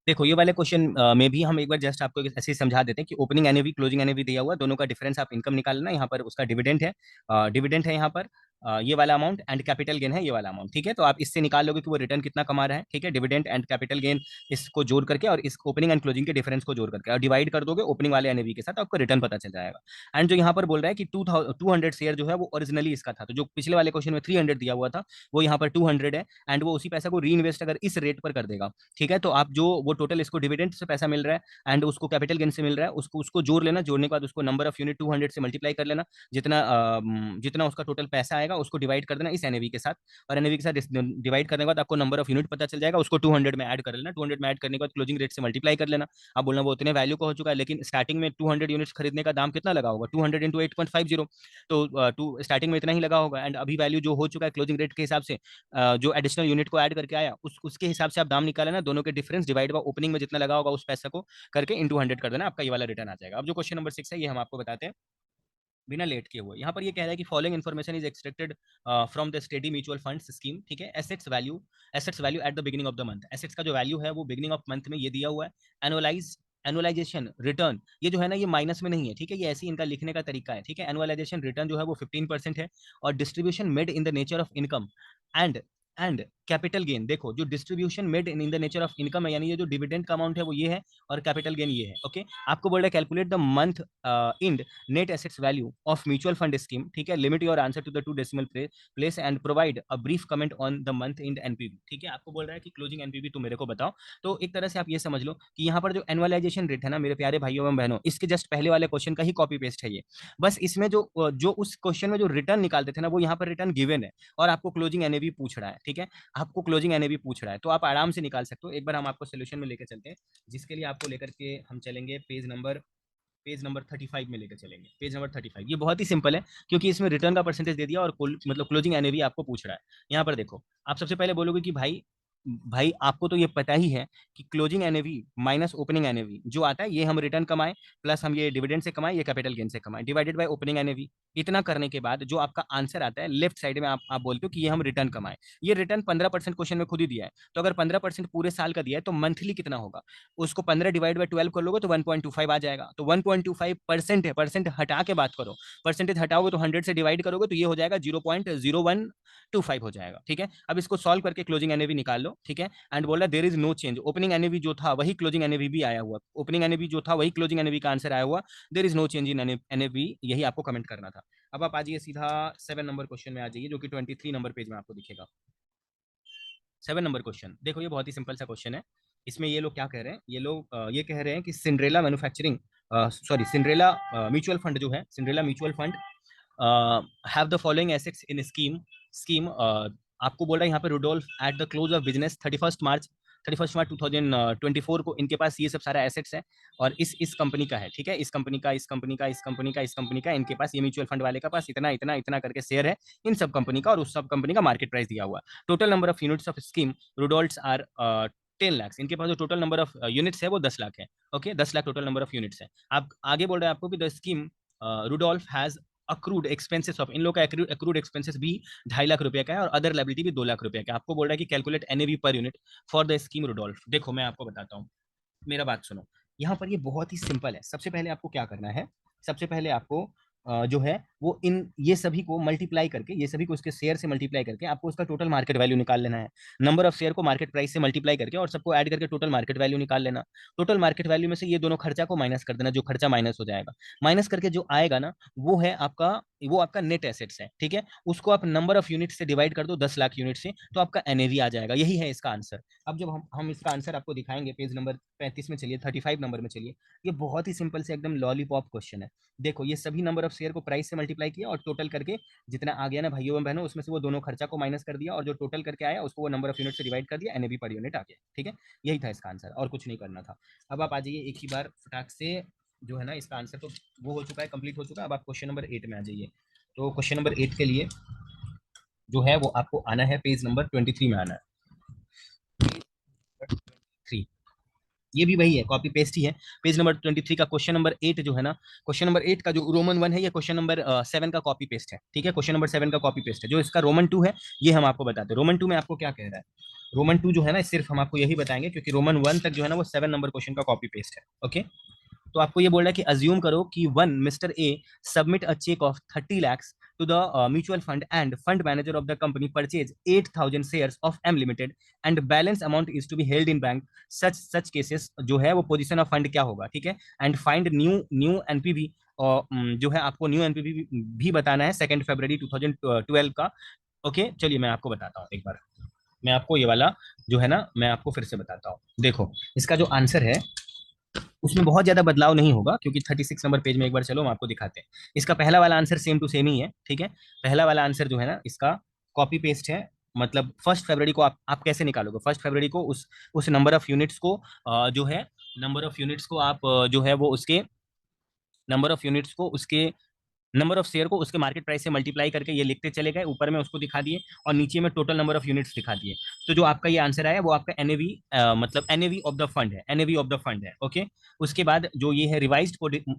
देखो ये वाले क्वेश्चन में भी हम एक बार जस्ट आपको ऐसे ही समझा देते हैं कि ओपनिंग एनएवी क्लोजिंग एनएवी दिया हुआ, दोनों का डिफरेंस आप इनकम निकालना, यहाँ पर उसका डिविडेंड है यहाँ पर ये वाला अमाउंट, एंड कैपिटल गेन है ये वाला अमाउंट, ठीक है। तो आप इससे निकाल लोगे कि वो रिटर्न कितना कमा रहा है, ठीक है। डिविडेंड एंड कैपिटल गेन इसको जोड़ करके और इस ओपनिंग एंड क्लोजिंग के डिफरेंस को जोड़ करके और डिवाइड कर दोगे ओपनिंग वाले एनएवी के साथ, आपको रिटर्न पता चल जाएगा। एंड जो यहाँ पर बोल रहा है कि 200 शेयर जो है वो ओरिजिनली इसका था, तो जो पिछले वाले क्वेश्चन में 300 दिया हुआ था वो यहाँ पर 200 है, एंड वो उसी पैसा को री इन्वेस्ट अगर इस रेट पर कर देगा, ठीक है। तो आप जो वो टोटल इसको डिविडेंड से पैसा मिल रहा है एंड उसको कैपिटल गेन से मिल रहा है, उसको उसको जोड़ लेना, जोड़ने के बाद उसको नंबर ऑफ यूनिट 200 से मल्टीप्लाई कर लेना, जितना उसका टोटल पैसा आएगा उसको डिवाइड कर देना इस एनएवी के साथ, और एनएवी के साथ डिवाइड करने के बाद आपको नंबर ऑफ यूनिट पता चल जाएगा, उसको 200 में ऐड कर लेना, 200 में ऐड करने के बाद क्लोजिंग रेट से मल्टीप्लाई कर लेना। आप बोलना वो उतने वैल्यू का हो चुका है, लेकिन स्टार्टिंग में 200 यूनिट्स खरीदने का दाम कितना लगा होगा, 200 इंटू 8.50, तो स्टार्टिंग में इतना ही लगा होगा, एंड अभी वैल्यू जो हो चुका है क्लोजिंग रेट के हिसाब से जो एडिशनल यूनिट को ऐड करके आया उसके हिसाब से आप दाम निकाले ना, दोनों के डिफरेंस डिवाइड बाय ओपनिंग में जितना लगा होगा उस पैसा को करके इंटू 100 कर देना, आपका ये वाला रिटर्न आ जाएगा। अब जो क्वेश्चन नंबर 6 है ये हम आपको बताते हैं बिना लेट किए हुए। यहाँ पर ये कह रहा है कि following information is extracted from the steady mutual funds scheme, ठीक है। Assets value at the beginning of the month, assets का जो वैल्यू है वो बिगिनिंग ऑफ मंथ में ये दिया हुआ है। एनुअलाइज एनुअलाइजेशन रिटर्न ये जो है ना ये माइनस में नहीं है, ठीक है, ये ऐसे ही इनका लिखने का तरीका है, ठीक है। एनुअलाइजेशन रिटर्न जो है वो 15% है, और distribution made in the nature of income and capital gain, देखो जो distribution made in the nature of income है, यानी ये जो डिविडेंड का अमाउंट है वो ये है, और कैपिटल गेन ये है, ओके। आपको बोल रहा है calculate the month end net assets value of mutual fund scheme, ठीक है। Limit your answer to the 2 decimal place and provide a brief comment on the month end NPV, ठीक है। आपको बोल रहा है कि क्लोजिंग एनपीवी तुम मेरे को बताओ। तो एक तरह से आप ये समझ लो कि यहाँ पर जो एनुअलाइजेशन रेट है ना मेरे प्यारे भाइयों एवं बहनों, इसके जस्ट पहले वाले क्वेश्चन का ही कॉपी पेस्ट है ये। बस इसमें जो जो उस क्वेश्चन में जो रिटर्न निकालते थे ना वो यहाँ पर रिटर्न गिवन है, और आपको क्लोजिंग एनएवी पूछ रहा है, ठीक है। आपको क्लोजिंग एनएवी पूछ रहा है, तो आप आराम से निकाल सकते हो। एक बार हम आपको सोल्यूशन में लेकर चलते हैं, जिसके लिए आपको लेकर के हम चलेंगे पेज नंबर 35 में लेकर चलेंगे। पेज नंबर 35 ये बहुत ही सिंपल है, क्योंकि इसमें रिटर्न का परसेंटेज दे दिया और मतलब क्लोजिंग एनएवी आपको पूछ रहा है। यहाँ पर देखो, आप सबसे पहले बोलोगे कि भाई भाई आपको तो ये पता ही है कि closing NAV minus opening NAV जो आता है ये हम रिटर्न कमाएं, प्लस हम ये डिविडेंड से कमाएं, ये कैपिटल गेन से कमाएं, डिवाइडेड बाय ओपनिंग एनएवी। इतना करने के बाद जो आपका आंसर आता है लेफ्ट साइड में आप बोलते हो कि ये हम रिटर्न कमाएं। ये रिटर्न 15% क्वेश्चन में खुद ही दिया है, तो अगर 15% पूरे साल का दिया है तो मंथली कितना होगा, उसको 15 डिवाइड बाय 12 कर लोगे तो 1.25 आ जाएगा। तो 1.25% है, परसेंट हटा के बात करो, परसेंटेज हटाओगे तो 100 से डिवाइड करोगे तो ये हो जाएगा 0.0125 हो जाएगा, ठीक है। अब इसको सॉल्व करके क्लोजिंग एनएवी निकाल लो, ठीक है। एंड बोला there is no change, opening NAV जो था वही क्लोजिंग एनएवी भी आया हुआ, ओपनिंग एनएवी जो था वही क्लोजिंग एनएवी का आंसर आया हुआ, there is no change in NAV, यही आपको कमेंट करना था। अब आप आ जाइए सीधा 7 नंबर क्वेश्चन में आ जाइए, जो कि 23 नंबर पेज में आपको दिखेगा। 7 नंबर क्वेश्चन देखो, ये बहुत ही सिंपल सा क्वेश्चन है। इसमें ये लोग क्या कह रहे हैं, ये लोग ये कह रहे हैं कि Cinderella manufacturing Cinderella mutual fund जो है, Cinderella mutual fund have the following assets in scheme आपको बोल रहा है यहाँ पे Rudolph at the close of business 31 March 2024 को इनके पास ये सब सारा एसेट्स है, और इस कंपनी का है, ठीक है। इस कंपनी का इनके पास, ये म्यूचुअल फंड वाले के पास इतना इतना इतना करके शेयर है इन सब कंपनी का, और उस सब कंपनी का मार्केट प्राइस दिया हुआ है। Total number of units of scheme Rudolph's are 10 lakh, इनके पास जो टोटल नंबर ऑफ यूनिट्स है वो 10 लाख है, okay. 10 lakh total number of units है। आप आगे बोल रहे हैं आपको कि the scheme Rudolph has accrued expenses of, इन लोग का अक्रूड एक्सपेंसेस भी 2.5 लाख रुपए का है, और अदर लाइबिलिटी भी 2 लाख रुपए का। आपको बोल रहा है कि calculate NAV per unit for the scheme Rudolph. देखो मैं आपको बताता हूँ, मेरा बात सुनो। यहाँ पर ये बहुत ही सिंपल है। सबसे पहले आपको क्या करना है, सबसे पहले आपको जो है वो इन ये सभी को मल्टीप्लाई करके, ये सभी को इसके शेयर से मल्टीप्लाई करके आपको उसका टोटल मार्केट वैल्यू निकाल लेना है। नंबर ऑफ शेयर को मार्केट प्राइस से मल्टीप्लाई करके और सबको ऐड करके टोटल मार्केट वैल्यू निकाल लेना। टोटल मार्केट वैल्यू में से ये दोनों खर्चा को माइनस कर देना, जो खर्चा माइनस हो जाएगा, माइनस करके जो आएगा ना वो आपका नेट एसेट्स है, ठीक है। उसको आप नंबर ऑफ यूनिट से डिवाइड कर दो 10 लाख यूनिट से, तो आपका एनएवी आ जाएगा। यही है इसका आंसर। अब जब हम इसका आंसर आपको दिखाएंगे, पेज नंबर 35 में चलिए, 35 नंबर में चलिए। ये बहुत ही सिंपल से एकदम लॉलीपॉप क्वेश्चन है। देखो ये सभी नंबर ऑफ शेयर को प्राइस से मल्टीप्लाई किया और टोटल करके जितना आ गया ना भाइयों और बहनों, उसमें से वो दोनों खर्चा को माइनस कर दिया, और जो टोटल करके आया उसको वो नंबर ऑफ यूनिट से डिवाइड कर दिया, एनएवी पर यूनिट आ गया, ठीक है। यही था इसका आंसर, और कुछ नहीं करना था। अब आप आ जाइए एक ही बार फटाक से, जो है ना इसका आंसर तो वो हो चुका है, कंप्लीट हो चुका है। अब आप क्वेश्चन नंबर 8 में आ जाइए। तो क्वेश्चन नंबर 8 के लिए जो है वो आपको आना है पेज नंबर 23 में आना है, 23। ये भी वही है, कॉपी पेस्ट ही है। पेज नंबर 23 का क्वेश्चन नंबर 8 जो है ना, क्वेश्चन नंबर 8 का जो रोमन 1 है, ये क्वेश्चन नंबर 7 का कॉपी पेस्ट है। ठीक है, क्वेश्चन नंबर 7 का कॉपी पेस्ट है। जो इसका रोमन 2 है, ये हम आपको बताते हैं। रोमन 2 में आपको क्या कह रहा है, रोमन 2 जो है ना, सिर्फ हम आपको यही बताएंगे, क्योंकि रोमन 1 तक जो है ना वो 7 नंबर क्वेश्चन का कॉपी पेस्ट है। ओके, तो आपको ये बोल रहा है कि अज्यूम करो कि one mister A submit a cheque of 30 lakhs to the mutual fund and fund manager of the company purchase 8,000 shares of M Limited and balance amount is to be held in bank. Such cases जो है वो position of fund क्या होगा, ठीक है, and find new NPV, और जो है आपको न्यू एनपीवी भी बताना है 2 फरवरी 2012 का। ओके, चलिए मैं आपको बताता हूँ एक बार, मैं आपको ये वाला जो है ना, मैं आपको फिर से बताता हूँ। देखो, इसका जो आंसर है उसमें बहुत ज्यादा बदलाव नहीं होगा, क्योंकि 36 नंबर पेज में एक बार चलो हम आपको दिखाते हैं। इसका पहला वाला आंसर सेम टू सेम ही है। ठीक है, पहला वाला आंसर जो है ना इसका कॉपी पेस्ट है। मतलब 1 फरवरी को आप कैसे निकालोगे, 1 फरवरी को उस नंबर ऑफ यूनिट्स को जो है नंबर ऑफ यूनिट्स को आप जो है वो उसके नंबर ऑफ यूनिट्स को उसके नंबर ऑफ शेयर को उसके मार्केट प्राइस से मल्टीप्लाई करके ये लिखते चले गए, ऊपर में उसको दिखा दिए और नीचे में टोटल नंबर ऑफ यूनिट्स दिखा दिए। तो जो आपका ये आंसर आया वो आपका एनएवी, मतलब एनएवी ऑफ द फंड है, एनएवी ऑफ द फंड है। ओके, उसके बाद जो ये है रिवाइज्ड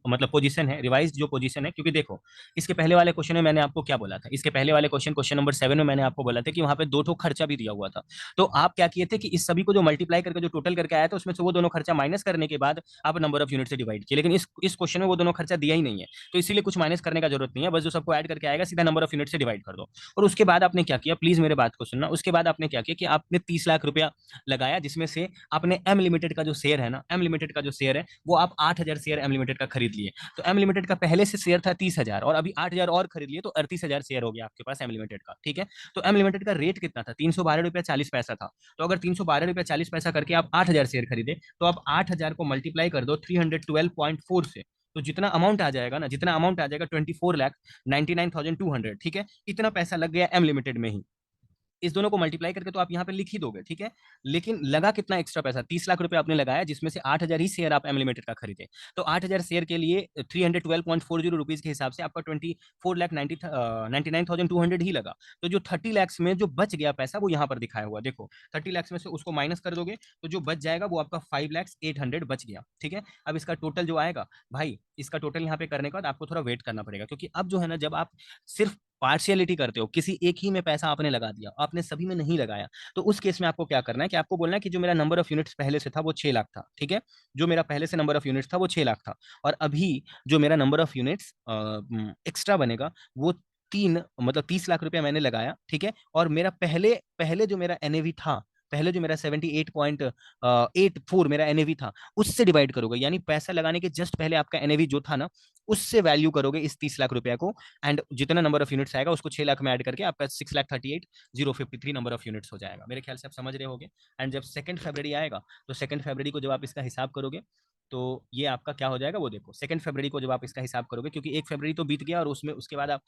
मतलब पोजीशन है, रिवाइज्ड जो पोजीशन है, क्योंकि देखो इसके पहले वाले क्वेश्चन में मैंने आपको क्या बोला था, इसके पहले वाले क्वेश्चन नंबर 7 में मैंने आपको बोला था कि वहां पे दो ठो खर्चा भी दिया हुआ था। तो आप क्या किए थे कि इस सभी को जो मल्टीप्लाई करके जो टोटल करके आया था उसमें से वो दोनों खर्चा माइनस करने के बाद आप नंबर ऑफ यूनिट से डिवाइड किए, लेकिन इस क्वेश्चन में वो दोनों खर्चा दिया ही नहीं है, तो इसीलिए कुछ माइनस करने का जरूरत नहीं है, बस जो सबको ऐड करके आएगा सीधा नंबर ऑफ यूनिट से डिवाइड कर दो। और उसके बाद आपने क्या किया, प्लीज मेरे बात को सुनना, उसके बाद आपने क्या किया कि आपने 30 लाख रुपया लगाया, जिसमें से आपने एम लिमिटेड का जो शेयर है ना, एम लिमिटेड का जो शेयर है वो आप 8,000 शेयर एम लिमिटेड का खरीद लिए। तो एम लिमिटेड का पहले से शेयर था 30,000 और अभी 8,000 और खरीद लिए, तो 38,000 शेयर हो गया आपके पास एम लिमिटेड का। ठीक है, तो एम लिमिटेड का रेट कितना था, 312 रुपया 40 पैसा था। तो अगर 312 रुपया 40 पैसा करके आप 8,000 शेयर खरीदे, तो आप 8,000 को मल्टीप्लाई कर दो 312.4 से, तो जितना अमाउंट आ जाएगा ना, जितना अमाउंट आ जाएगा 24,99,200। ठीक है, इतना पैसा लग गया एम लिमिटेड में ही। इस दोनों को मल्टीप्लाई करके तो आप यहाँ पे लिख ही दोगे। ठीक है, लेकिन लगा कितना एक्स्ट्रा पैसा, 30 लाख रुपए आपने लगाया, जिसमें से 8,000 ही शेयर आप एम लिमिटेड का खरीदे। तो 8,000 शेयर के लिए 312.40 रुपीज के हिसाब से आपका 24,99,200 ही लगा। तो जो 30 लैक्स में जो बच गया पैसा वो यहाँ पर दिखाया हुआ, देखो 30 लैक्स में से उसको माइनस कर दोगे तो जो बच जाएगा वो आपका 5,08,000 बच गया। ठीक है, अब इसका टोटल जो आएगा भाई, इसका टोटल यहाँ पे करने के बाद आपको थोड़ा वेट करना पड़ेगा, क्योंकि अब जो है ना, जब आप सिर्फ पार्शियलिटी करते हो, किसी एक ही में पैसा आपने लगा दिया, आपने सभी में नहीं लगाया, तो उस केस में आपको क्या करना है कि आपको बोलना है कि जो मेरा नंबर ऑफ यूनिट्स पहले से था वो 6 लाख था। ठीक है, जो मेरा पहले से नंबर ऑफ यूनिट्स था वो 6 लाख था, और अभी जो मेरा नंबर ऑफ यूनिट्स एक्स्ट्रा बनेगा वो तीन, मतलब 30 लाख रुपया मैंने लगाया। ठीक है, और मेरा पहले पहले जो मेरा एनएवी था, पहले जो मेरा 78.84 मेरा एनएवी था, उससे डिवाइड करोगे, यानी पैसा लगाने के जस्ट पहले आपका एनएवी जो था ना, उससे वैल्यू करोगे इस 30 लाख रुपया को, एंड जितना नंबर ऑफ यूनिट्स आएगा उसको 6 लाख में ऐड करके आपका 6,38,053 नंबर ऑफ यूनिट्स हो जाएगा। मेरे ख्याल से आप समझ रहे होगे। एंड जब 2 फरवरी आएगा, तो 2 फरवरी को जब आप इसका हिसाब करोगे तो ये आपका क्या हो जाएगा, वो देखो 2 फरवरी को जब आप इसका हिसाब करोगे, क्योंकि 1 फरवरी तो बीत गया और उसमें उसके बाद आप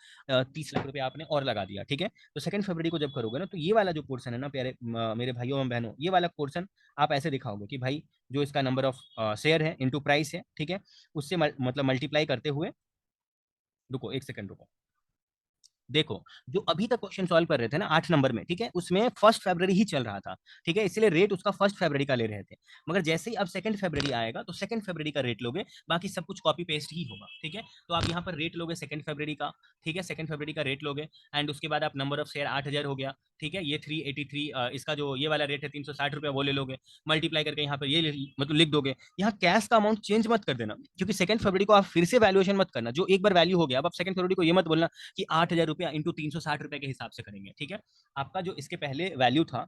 30 लाख रुपया आपने और लगा दिया। ठीक है, तो 2 फरवरी को जब करोगे ना, तो ये वाला जो पोर्सन है ना प्यारे मेरे भाइयों और बहनों, ये वाला पोर्सन आप ऐसे दिखाओगे कि भाई जो इसका नंबर ऑफ शेयर है इंटू प्राइस है, ठीक है, उससे मतलब मल्टीप्लाई करते हुए, रुको एक सेकंड रुको, देखो जो अभी तक क्वेश्चन सॉल्व कर रहे थे ना 8 नंबर में, ठीक है, उसमें 1 फरवरी ही चल रहा था। ठीक है, इसलिए रेट उसका 1 फरवरी का ले रहे थे, मगर जैसे ही अब 2 फरवरी आएगा तो 2 फरवरी का रेट लोगे, बाकी सब कुछ कॉपी पेस्ट ही होगा। ठीक है, तो आप यहाँ पर रेट लोगे 2 फरवरी का। ठीक है, 2 फरवरी का रेट लोगे, एंड उसके बाद आप नंबर ऑफ शेयर 8,000 हो गया। ठीक है, ये 383, इसका जो ये वाला रेट है 360 रुपया, वो ले लोगे, मल्टीप्लाई करके यहाँ पर ये मतलब लिख दोगे। यहाँ कैश का अमाउंट चेंज मत कर देना, क्योंकि 2 फरवरी को आप फिर से वैल्यूएशन मत करना, जो एक बार वैल्यू हो गया, अब आप 2 फरवरी को ये मत बोलना कि 8,000 रुपया इंटू 360 रुपए के हिसाब से करेंगे। ठीक है, आपका जो इसके पहले वैल्यू था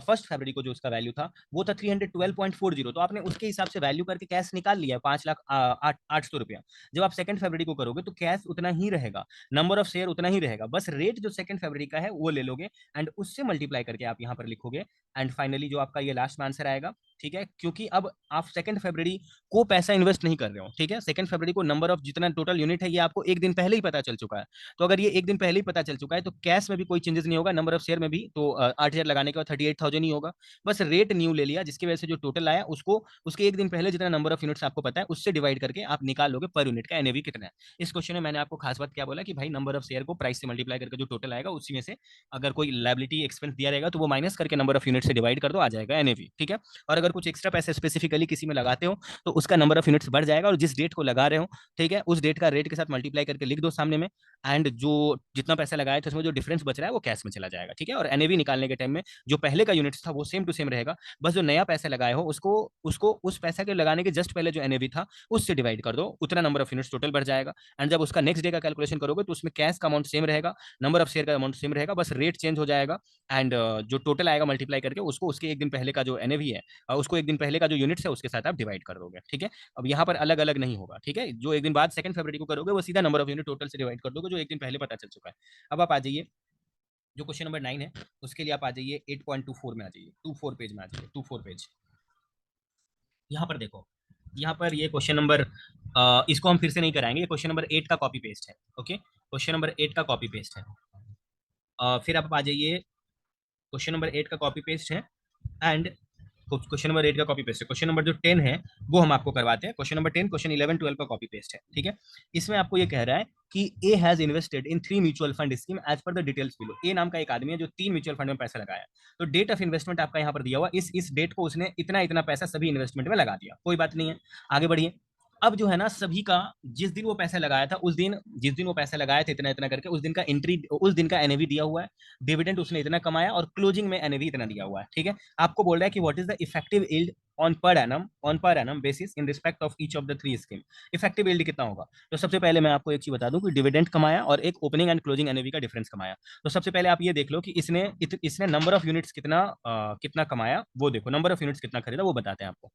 1 फरवरी को जो उसका वैल्यू था वो था 312.40, तो आपने उसके हिसाब से वैल्यू करके कैश निकाल लिया 5,08,800 रुपया। जब आप 2 फरवरी को करोगे तो कैश उतना ही रहेगा, नंबर ऑफ शेयर उतना ही रहेगा, बस रेट जो 2 फरवरी का है वो ले लोगे एंड उससे मल्टीप्लाई करके आप यहाँ पर लिखोगे। एंड फाइनली जो आपका ये लास्ट में आंसर आएगा। ठीक है, क्योंकि अब आप 2 फरवरी को पैसा इन्वेस्ट नहीं कर रहे हो। ठीक है, 2 फरवरी को नंबर ऑफ जितना टोटल यूनिट है ये आपको एक दिन पहले ही पता चल चुका है, तो अगर ये एक दिन पहले ही पता चल चुका है तो कैश में भी कोई चेंजेस नहीं होगा, नंबर ऑफ शेयर में भी तो 8,000 लगाने के बाद 38,000 ही होगा, बस रेट न्यू ले लिया, जिसकी वजह से जो टोटल आया उसको उसके एक दिन पहले जितना नंबर ऑफ यूनिट्स आपको पता है उससे डिवाइड करके आप निकाल लोगे पर यूनिट का एनएवी कितना है। इस क्वेश्चन में मैंने आपको खास बात क्या बोला कि भाई नंबर ऑफ शेयर को प्राइस से मल्टीप्लाई करके जो टोटल आएगा उसी में से अगर कोई लायबिलिटी एक्सपेंस दिया रहेगा तो वो माइनस करके नंबर ऑफ यूनिट से डिवाइड कर दो, आ जाएगा एनएवी। ठीक है, और अगर अगर कुछ एक्स्ट्रा पैसे स्पेसिफिकली किसी में लगाते हो तो उसका नंबर ऑफ यूनिट्स बढ़ जाएगा, और जिस डेट को लगा रहे हो, ठीक है, उस डेट का रेट के साथ मल्टीप्लाई करके लिख दो सामने में, एंड जो जितना पैसा लगाया था उसमें जो डिफरेंस बच रहा है वो कैश में चला जाएगा, ठीक है। और एनएवी निकालने के टाइम में जो पहले का यूनिट्स था वो सेम टू सेम रहेगा, बस जो नया पैसा लगाए हो उसको उसको उस पैसा के लगाने के जस्ट पहले जो एनएवी था उससे डिवाइड कर दो, उतना नंबर ऑफ यूनिट्स टोटल बढ़ जाएगा। एंड जब उसका नेक्स्ट डे का कैलकुलेशन करोगे तो उसमें कैश का अमाउंट सेम रहेगा, नंबर ऑफ शेयर का अमाउंट सेम रहेगा, बस रेट चेंज हो जाएगा। एंड जो टोटल आएगा मल्टीप्लाई करके उसको उसके एक दिन पहले का जो एनएवी है, उसको एक दिन पहले का जो यूनिट्स है उसके साथ आप डिवाइड कर दोगे, ठीक है। अब यहाँ पर अलग अलग नहीं होगा, ठीक है, जो एक दिन बाद 2 फरवरी को करोगे वो सीधा नंबर ऑफ यूनिट टोटल से डिवाइड कर दोगे जो एक दिन पहले पता चल चुका है। अब आप आ जाइए जो क्वेश्चन नंबर 9 है उसके लिए आप आ जाइए 8.24 में आ जाइए, 24 पेज में आ जाइए, 24 पेज। यहाँ पर देखो, यहाँ पर ये क्वेश्चन नंबर, इसको हम फिर से नहीं कराएंगे, ये क्वेश्चन नंबर 8 का कॉपी पेस्ट है, ओके, क्वेश्चन नंबर 8 का कॉपी पेस्ट है। फिर आप आ जाइए, क्वेश्चन नंबर 8 का कॉपी पेस्ट है, एंड क्वेश्चन नंबर 8 का कॉपी पेस्ट है। क्वेश्चन नंबर जो 10 है वो हम आपको करवाते हैं, क्वेश्चन नंबर 10, क्वेश्चन 11 12 का कॉपी पेस्ट है, ठीक है। इसमें आपको ये कह रहा है कि A has invested in 3 mutual fund scheme as per the details below. A नाम का एक आदमी है जो 3 म्यूचुअल फंड में पैसा लगाया, तो डेट ऑफ इन्वेस्टमेंट आपका यहाँ पर दिया हुआ, इस डेट को उसने इतना इतना पैसा सभी इन्वेस्टमेंट में लगा दिया, कोई बात नहीं है, आगे बढ़िए। अब जो है ना सभी का, जिस दिन वो पैसा लगाया था उस दिन, जिस दिन वो पैसा लगाया था इतना इतना करके, उस दिन का एंट्री, उस दिन का एनएवी दिया हुआ है, डिविडेंड उसने इतना कमाया और क्लोजिंग में एनएवी इतना दिया हुआ है, ठीक है। आपको बोल रहा है कि what is the effective yield on per annum basis in respect of each of the 3 scheme. Effective yield कितना होगा? तो सबसे पहले मैं आपको एक चीज बता दूं कि डिविडेंड कमाया और एक ओपनिंग एंड क्लोजिंग एनएवी का डिफरेंस कमाया। तो सबसे पहले आप ये देख लो कि इसने नंबर ऑफ यूनिट्स कितना कमाया, वो देखो, नंबर ऑफ यूनिट्स कितना खरीदा वो बताते हैं आपको।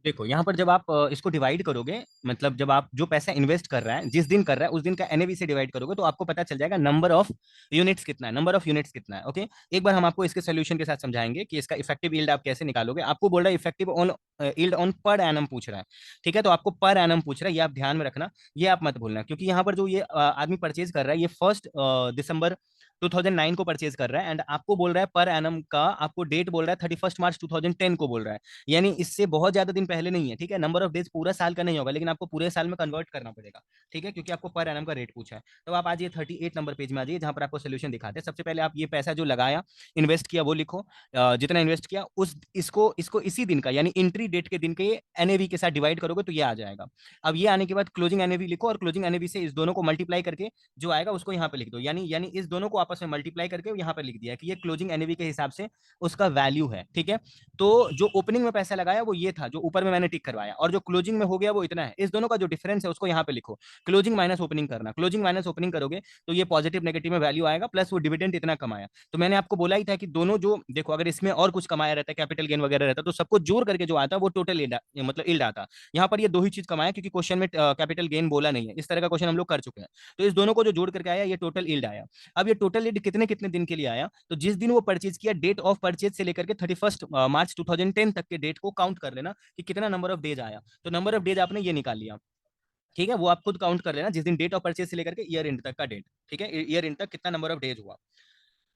देखो यहाँ पर जब आप इसको डिवाइड करोगे, मतलब जब आप जो पैसा इन्वेस्ट कर रहा है जिस दिन कर रहा है उस दिन का एनएवी से डिवाइड करोगे तो आपको पता चल जाएगा नंबर ऑफ यूनिट्स कितना है, नंबर ऑफ यूनिट्स कितना है, ओके। एक बार हम आपको इसके सोल्यूशन के साथ समझाएंगे कि इसका इफेक्टिव यील्ड आप कैसे निकालोगे। आपको बोल रहा है effective on yield on per annum पूछ रहा है, ठीक है, तो आपको पर एनम पूछ रहा है, ये आप ध्यान में रखना, ये आप मत भूलना, क्योंकि यहाँ पर जो ये आदमी परचेज कर रहा है ये 1 दिसंबर 2009 को परचेज कर रहा है, एंड आपको बोल रहा है पर एनम का, आपको डेट बोल रहा है 31 मार्च 2010 को बोल रहा है, यानी इससे बहुत ज्यादा दिन पहले नहीं है, ठीक है। नंबर ऑफ डेज पूरा साल का नहीं होगा, लेकिन आपको पूरे साल में कन्वर्ट करना पड़ेगा, ठीक है, क्योंकि आपको पर एनम का रेट पूछा है। तो आप आज ये 38 नंबर पेज में आ जाइए जहां पर आपको सोल्यूशन दिखाते हैं। सबसे पहले आप ये पैसा जो लगाया, इन्वेस्ट किया, वो लिखो, जितना इन्वेस्ट किया उस इसको इसको इसी दिन का यानी एंट्री डेट के दिन के एनएवी के साथ डिवाइड करोगे तो ये आ जाएगा। अब ये आने के बाद क्लोजिंग एनएवी लिखो, और क्लोजिंग एनएवी से इस दोनों को मल्टीप्लाई करके जो आएगा उसको यहाँ पे लिख दो, यानी यानी इस दोनों को आपस में मल्टीप्लाई करके यहाँ पे लिख दिया कि ये क्लोजिंग एनएवी के हिसाब से उसका वैल्यू है, ठीक है। तो जो ओपनिंग में पैसा लगाया वो ये था जो ऊपर में मैंने टिक करवाया, और जो क्लोजिंग में हो गया वो इतना है। इस दोनों का जो डिफरेंस है उसको यहाँ पे लिखो, क्लोजिंग माइनस ओपनिंग करना, क्लोजिंग माइनस ओपनिंग करोगे तो ये पॉजिटिव नेगेटिव में वैल्यू आएगा, प्लस वो डिविडेंड इतना कमाया। तो मैंने आपको बोला ही था कि दोनों जो देखो, अगर इसमें और कुछ कमाया रहता है, कैपिटल गेन वगैरह रहता, तो सबको जोड़ करके जो आता वो टोटल मतलब इल्ड आता। यहाँ पर ये दो ही चीज कमाया क्योंकि क्वेश्चन में कैपिटल गेन बोला नहीं है, इस तरह का क्वेश्चन हम लोग कर चुके हैं। तो इस दोनों को जो जोड़ करके आया ये टोटल इल्ड आया। अब ये टोटल इल्ड कितने कितने दिन के लिए आया, तो जिस दिन वो परचेज किया, डेट ऑफ परचेज से लेकर के 31 मार्च 2010 तक के डेट को काउंट कर लेना कि कितना नंबर ऑफ डेज आया। तो नंबर ऑफ डेज आपने ये निकाल लिया, ठीक है, वो आप खुद काउंट कर लेना, जिस दिन डेट ऑफ परचेज से लेकर के ईयर एंड तक का डेट, ठीक है, ईयर एंड तक कितना नंबर ऑफ डेज हुआ।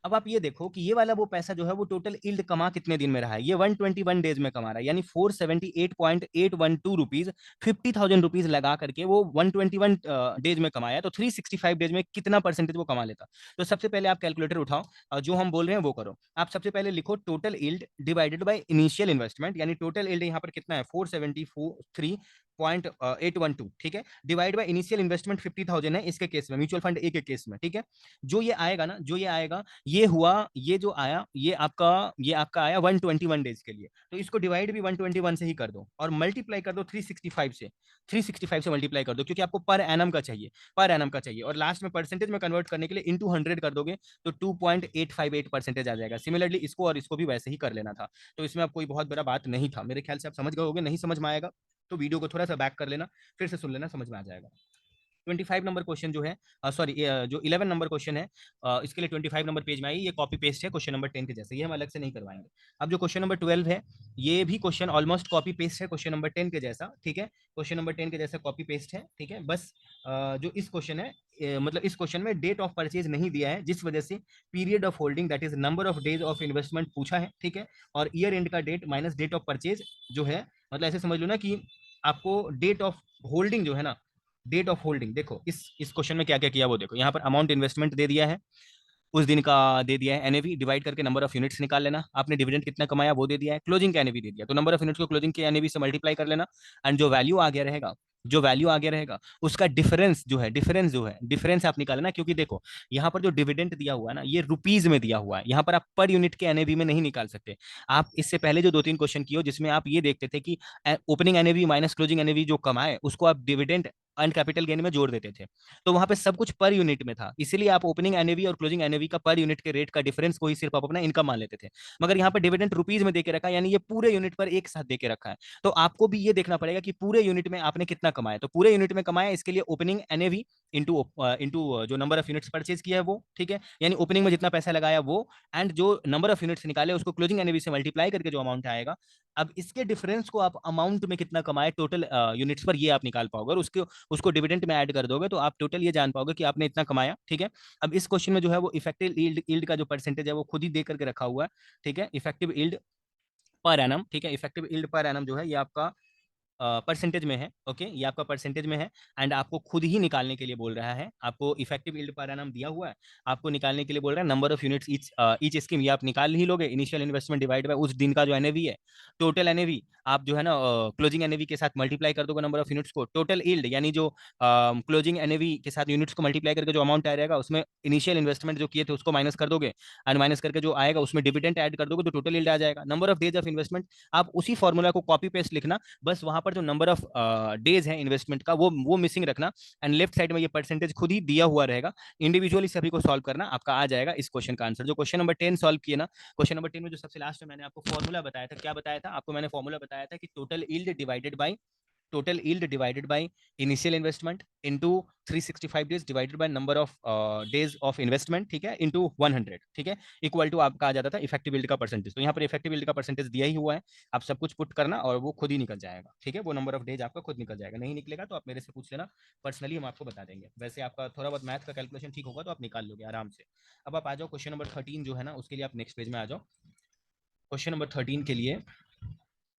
अब आप ये देखो कि ये वाला वो पैसा जो है वो टोटल यील्ड कमा कितने दिन में रहा है, ये 121 डेज में कमा रहा है, यानी 478.812 रुपीज, 50,000 रुपीज लगा करके वो 121 डेज में कमाया, तो 365 डेज में कितना परसेंटेज वो कमा लेता। तो सबसे पहले आप कैलकुलेटर उठाओ और जो हम बोल रहे हैं वो करो। आप सबसे पहले लिखो total yield divided by initial investment, यानी टोटल यील्ड यहाँ पर कितना है 473.812, ठीक है, डिवाइड बाय इनिशियल इन्वेस्टमेंट 50,000 है इसके केस में, म्यूचुअल फंड ए के केस में, ठीक है। जो ये आएगा ना, जो ये आएगा, ये हुआ, ये जो आया ये आपका आया 121 डेज के लिए, तो इसको डिवाइड भी 121 से ही कर दो और मल्टीप्लाई कर दो 365 से, 365 से मल्टीप्लाई कर दो, क्योंकि आपको पर एनम का चाहिए, पर एनम का चाहिए, और लास्ट में परसेंटेज में कन्वर्ट करने के लिए इनटू 100 कर दोगे तो 2.858% आ जाएगा। सिमिलरली इसको और इसको भी वैसे ही कर लेना था, तो इसमें अब कोई बहुत बड़ा बात नहीं था, मेरे ख्याल से आप समझ गए होगे। नहीं समझ में आएगा तो वीडियो को थोड़ा सा बैक कर लेना, फिर से सुन लेना, समझ में आ जाएगा। 25 नंबर क्वेश्चन जो है, सॉरी, जो 11 नंबर क्वेश्चन है, इसके लिए 25 नंबर पेज में आई, ये कॉपी पेस्ट है क्वेश्चन नंबर 10 के जैसे, ये हम अलग से नहीं करवाएंगे। अब जो क्वेश्चन नंबर 12 है, ये भी क्वेश्चन ऑलमोस्ट कॉपी पेस्ट है क्वेश्चन नंबर 10 के जैसा, ठीक है, क्वेश्चन नंबर 10 के जैसा कॉपी पेस्ट है, ठीक है। बस जो इस क्वेश्चन है, मतलब इस क्वेश्चन में डेट ऑफ परचेज नहीं दिया है, जिस वजह से period of holding that is number of days of investment पूछा है, ठीक है, और ईयर एंड का date minus date of purchase जो है, मतलब ऐसे समझ लो ना कि आपको डेट ऑफ होल्डिंग जो है ना, डेट ऑफ होल्डिंग, देखो इस क्वेश्चन में क्या क्या किया वो देखो, यहाँ पर अमाउंट इन्वेस्टमेंट दे दिया है, उस दिन का दे दिया है एनएवी, डिवाइड करके नंबर ऑफ यूनिट्स निकाल लेना, आपने डिविडेंड कितना कमाया वो दे दिया है, क्लोजिंग का एनएवी दे दिया, तो नंबर ऑफ यूनिट्स को क्लोजिंग के एनएवी से मल्टीप्लाई कर लेना, एंड जो वैल्यू आ गया रहेगा, जो वैल्यू आगे रहेगा उसका डिफरेंस आप निकालना, क्योंकि देखो यहाँ पर जो डिविडेंड दिया हुआ है ना ये रुपीज में दिया हुआ है, यहाँ पर आप पर यूनिट के एनएवी में नहीं निकाल सकते। आप इससे पहले जो 2-3 क्वेश्चन किए जिसमें आप ये देखते थे कि opening NAV minus closing NAV जो कमाए उसको आप डिविडेंड एंड कैपिटल गेन में जोड़ देते थे, तो वहां पे सब कुछ पर यूनिट में था, इसीलिए आप ओपनिंग एनएवी और क्लोजिंग एनएवी का पर यूनिट के रेट का डिफरेंस को ही सिर्फ आप अपना इनकम मान लेते थे। मगर यहाँ पर डिविडेंड रुपीज में देके रखा है, यानी ये पूरे यूनिट पर एक साथ देके रखा है, तो आपको भी ये देखना पड़ेगा कि पूरे यूनिट में आपने कितना कमाया, तो पूरे यूनिट में कमाया, इसके लिए ओपनिंग एनएवी इंटू इंटू जो नंबर ऑफ यूनिट्स परचेज किया है वो, ठीक है, यानी ओपनिंग में जितना पैसा लगाया वो, एंड जो नंबर ऑफ यूनिट्स निकाले उसको क्लोजिंग एनएवी से मल्टीप्लाई करके जो अमाउंट आएगा, अब इसके डिफरेंस को आप अमाउंट में कितना कमाए टोटल यूनिट्स पर, ये आप निकाल पाओगे, और उसको डिविडेंड में ऐड कर दोगे तो आप टोटल ये जान पाओगे कि आपने इतना कमाया, ठीक है। अब इस क्वेश्चन में जो है वो इफेक्टिव यील्ड का जो परसेंटेज है वो खुद ही दे करके रखा हुआ है, ठीक है, इफेक्टिव यील्ड पर एनम, ठीक है, इफेक्टिव यील्ड पर एनम जो है ये आपका परसेंटेज में है, ओके, ये आपका परसेंटेज में है, एंड आपको खुद ही निकालने के लिए बोल रहा है, आपको इफेक्टिव यील्ड पर एनम दिया हुआ है, आपको निकालने के लिए बोल रहा है number of units each scheme, ये आप निकाल ही लोगे, इनिशियल इन्वेस्टमेंट डिवाइड बाय उस दिन का जो एनएवी है, टोटल एनएवी आप जो है ना क्लोजिंग एनएवी के साथ मल्टीप्लाई कर दोगे नंबर ऑफ यूनिट्स को, टोटल यील्ड यानी जो क्लोजिंग एनएवी के साथ यूनिट्स को मल्टीप्लाई करके जो अमाउंट आ जाएगा उसमें इनिशियल इन्वेस्टमेंट जो किए थे उसको माइनस कर दोगे, एंड माइनस करके जो आएगा उसमें डिविडेंड ऐड कर दोगे तो टोटल यील्ड आ जाएगा, number of days of investment, आप उसी फॉर्मूला को कॉपी पेस्ट लिखना, बस वहां पर जो नंबर ऑफ डेज है इन्वेस्टमेंट का वो मिसिंग रखना, एंड लेफ्ट साइड में ये परसेंटेज खुद ही दिया हुआ रहेगा, इंडिविजुअली सभी को सॉल्व करना, आपका आ जाएगा इस क्वेश्चन का आंसर। जो क्वेश्चन नंबर 10 सॉल्व किए ना, क्वेश्चन नंबर 10 में जो सबसे लास्ट में मैंने आपको फॉर्मूला बताया था, क्या बताया था आपको, मैंने फॉर्मूला बताया था कि total yield divided by initial investment into 365 days divided by number of days of investment, ठीक है, into 100, ठीक है, इक्वल टू आपका आ जाता था इफेक्टिव यील्ड का परसेंटेज, तो यहाँ पर इफेक्टिव यील्ड का परसेंटेज दिया ही हुआ है, आप सब कुछ पुट करना और वो खुद ही निकल जाएगा, ठीक है, वो नंबर ऑफ डेज आपका खुद निकल जाएगा, नहीं निकलेगा तो आप मेरे से पूछ लेना, पर्सनली हम आपको बता देंगे, वैसे आपका थोड़ा बहुत मैथ का कैलकुलेशन ठीक होगा तो आप निकाल लोगे आराम से। अब आप आ जाओ क्वेश्चन नंबर 13 जो है ना उसके लिए आप नेक्स्ट पेज में आ जाओ, क्वेश्चन नंबर 13 के लिए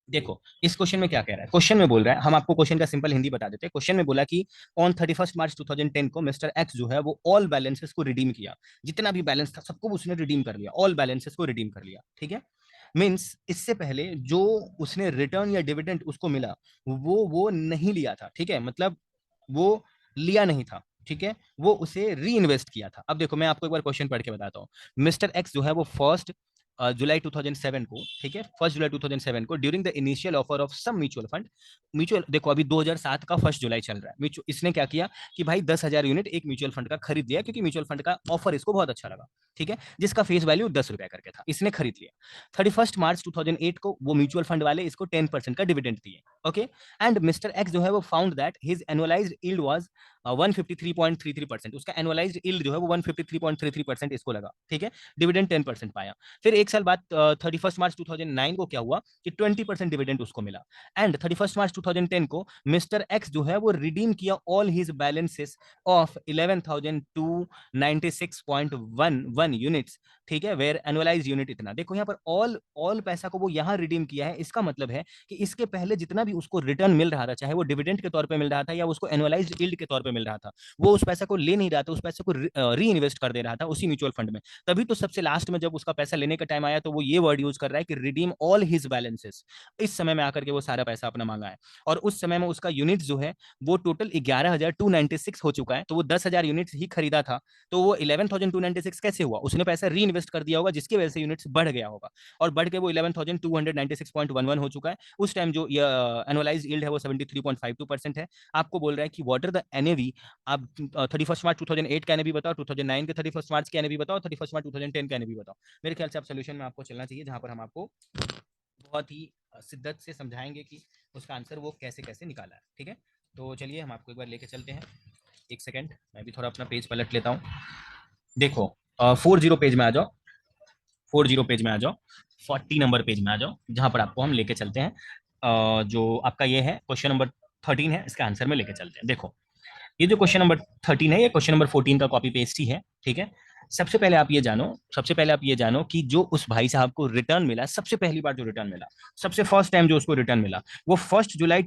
देखो इस क्वेश्चन में क्या कह रहा है, क्वेश्चन में बोल रहा है, हम आपको क्वेश्चन का सिंपल हिंदी बता देते हैं, क्वेश्चन में बोला कि ऑन 31 मार्च 2010 को मिस्टर एक्स जो है वो ऑल बैलेंसेस को रिडीम किया, जितना भी बैलेंस था सबको उसने रिडीम कर लिया, ऑल बैलेंसेस को रिडीम कर लिया, ठीक है, मींस इससे पहले जो उसने रिटर्न या डिविडेंड उसको मिला वो नहीं लिया था, ठीक है, मतलब वो लिया नहीं था, ठीक है, वो उसे री इन्वेस्ट किया था। अब देखो मैं आपको एक बार क्वेश्चन पढ़ के बताता हूँ, मिस्टर एक्स जो है वो फर्स्ट जुलाई 2007 को, ठीक है, 1 जुलाई 2007 को during the initial offer of some mutual fund, mutual देखो अभी 2007 का 1 जुलाई चल रहा है, इसने क्या किया कि भाई 10,000 यूनिट एक म्यूचुअल फंड का खरीद लिया, क्योंकि म्यूचुअल फंड का ऑफर इसको बहुत अच्छा लगा, ठीक है, जिसका फेस वैल्यू 10 रुपया करके था, इसने खरीद लिया। 31 मार्च 2008 को वो म्यूचुअल फंड वाले इसको 10% का डिविडेंड दिए, ओके, एंड मिस्टर एक्स जो है वो found that his annualised yield was 153.33%, उसका एनुअलाइज्ड यील्ड जो है वो 153.33% इसको लगा, ठीक है, डिविडेंड 10% पाया। फिर एक साल बाद 31 मार्च 2009 को क्या हुआ कि 20% डिविडेंड उसको मिला, एंड 31 मार्च 2010 को मिस्टर एक्स जो है वो रिडीम किया all his balances of 11,296.11 units, ठीक है, वेयर एनुअलाइज्ड यूनिट इतना, देखो यहाँ पर ऑल पैसा को वो यहाँ रिडीम किया है, इसका मतलब है कि इसके पहले जितना भी उसको रिटर्न मिल रहा था, चाहे वो डिविडेंड के तौर पे मिल रहा था या उसको एनुअलाइज्ड यील्ड के तौर पे मिल रहा था, वो उस पैसा को ले नहीं रहा था, उस पैसे को री इन्वेस्ट कर दे रहा था उसी म्यूचुअल फंड में, तभी तो सबसे लास्ट में जब उसका पैसा लेने का टाइम आया तो वो ये वर्ड यूज कर रहा है कि रिडीम ऑल हिज बैलेंसेस, इस समय में आकर के वो सारा पैसा अपना मांगा है, और उस समय में उसका यूनिट जो है वो टोटल 11,296 हो चुका है, तो वो 10,000 यूनिट्स ही खरीदा था, तो वो 11,296 कैसे हुआ, उसने पैसा री इन्वेस्ट कर दिया होगा जिसकी वजह से यूनिट्स बढ़ गया होगा, और बढ़ के वो 11,296.11 हो चुका है, उस टाइम जो एनुअलाइज्ड यील्ड है वो 73.52% है। आपको बोल रहा है कि व्हाट आर द एनएवी, आप 31 मार्च 2008 का एनएवी बताओ, 2009 के 31 मार्च के एनएवी बताओ, 31 मार्च 2010 का एनएवी बताओ। मेरे ख्याल से आप सोल्यूशन में आपको चलना चाहिए, जहां पर हम आपको बहुत ही शिद्दत से समझाएंगे कि उसका आंसर वो कैसे कैसे निकाला है, ठीक है। तो चलिए हम आपको एक बार लेके चलते हैं, एक सेकेंड मैं भी थोड़ा अपना पेज पलट लेता हूँ। देखो 40 पेज में आ जाओ, 40 पेज में आ जाओ, 40 नंबर पेज में आ जाओ, जहां पर आपको हम लेके चलते हैं जो आपका ये है क्वेश्चन नंबर 13 है, इसका आंसर में लेके चलते हैं। देखो ये जो क्वेश्चन नंबर 13 है ये क्वेश्चन नंबर 14 का कॉपी पेस्ट ही है, ठीक है। सबसे पहले आप ये जानो कि जो उस भाई साहब को रिटर्न मिला, सबसे पहली बार जो रिटर्न मिला, सबसे फर्स्ट टाइम जो उसको रिटर्न मिला, वो फर्स्ट जुलाई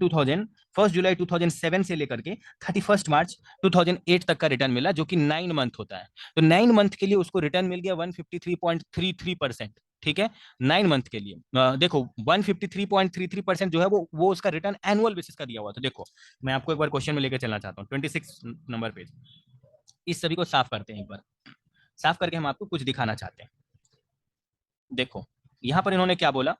2007 से लेकर के 31 मार्च 2008 तक का रिटर्न मिला, जो कि 9 मंथ होता है। तो 9 मंथ के लिए उसको रिटर्न मिल गया 153.33%। ठीक है, 9 मंथ के लिए देखो 153.33% जो है वो उसका रिटर्न एनुअल बेसिस का दिया हुआ था। देखो मैं आपको एक बार क्वेश्चन में लेकर चलना चाहता हूँ, 26 नंबर पेज। इस सभी को साफ करते हैं एक बार, साफ करके हम आपको कुछ दिखाना चाहते हैं। देखो यहां पर इन्होंने क्या बोला,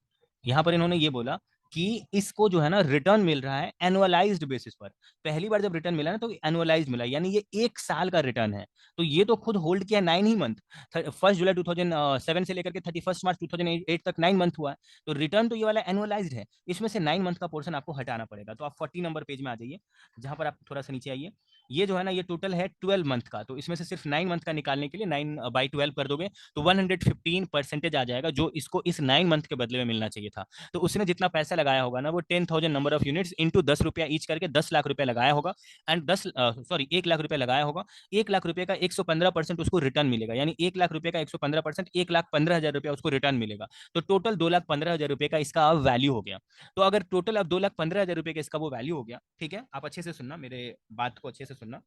यहां पर इन्होंने ये बोला कि इसको जो है ना रिटर्न मिल रहा है एनुअलाइज्ड बेसिस पर। पहली बार जब रिटर्न मिला ना तो एनुअलाइज्ड मिला, यानी ये 1 साल का रिटर्न है। तो ये तो खुद होल्ड किया 9 ही मंथ, 1 जुलाई 2007 से लेकर के 31 मार्च 2008 तक 9 मंथ हुआ है। तो रिटर्न तो ये वाला एनुअलाइज्ड है, इसमें से 9 मंथ का पोर्शन आपको हटाना पड़ेगा। तो आप 40 नंबर पेज में आ जाइए, जहां पर आप थोड़ा सा नीचे आइए। ये जो है ना ये टोटल है 12 मंथ का, तो इसमें से सिर्फ 9 मंथ का निकालने के लिए 9/12 कर दोगे तो 115% आ जाएगा, जो इसको इस 9 मंथ के बदले में मिलना चाहिए था। तो उसने जितना पैसा लगाया होगा ना वो 10,000 नंबर ऑफ यूनिट्स इंटू 10 रुपया ईच करके 10 लाख रुपया लगाया होगा। एंड 1 लाख रुपया लगाया होगा। 1 लाख रुपए का 115% उसको रिटर्न मिलेगा, यानी 1 लाख रुपए का 115%, 1,15,000 रुपया उसको रिटर्न मिलेगा। तो टोटल 2,15,000 रुपए का इसका अब वैल्यू हो गया। तो अगर टोटल अब 2,15,000 रुपए का इसका वो वैल्यू हो गया, ठीक है, आप अच्छे से सुनना, मेरे बात को अच्छे से सुनना।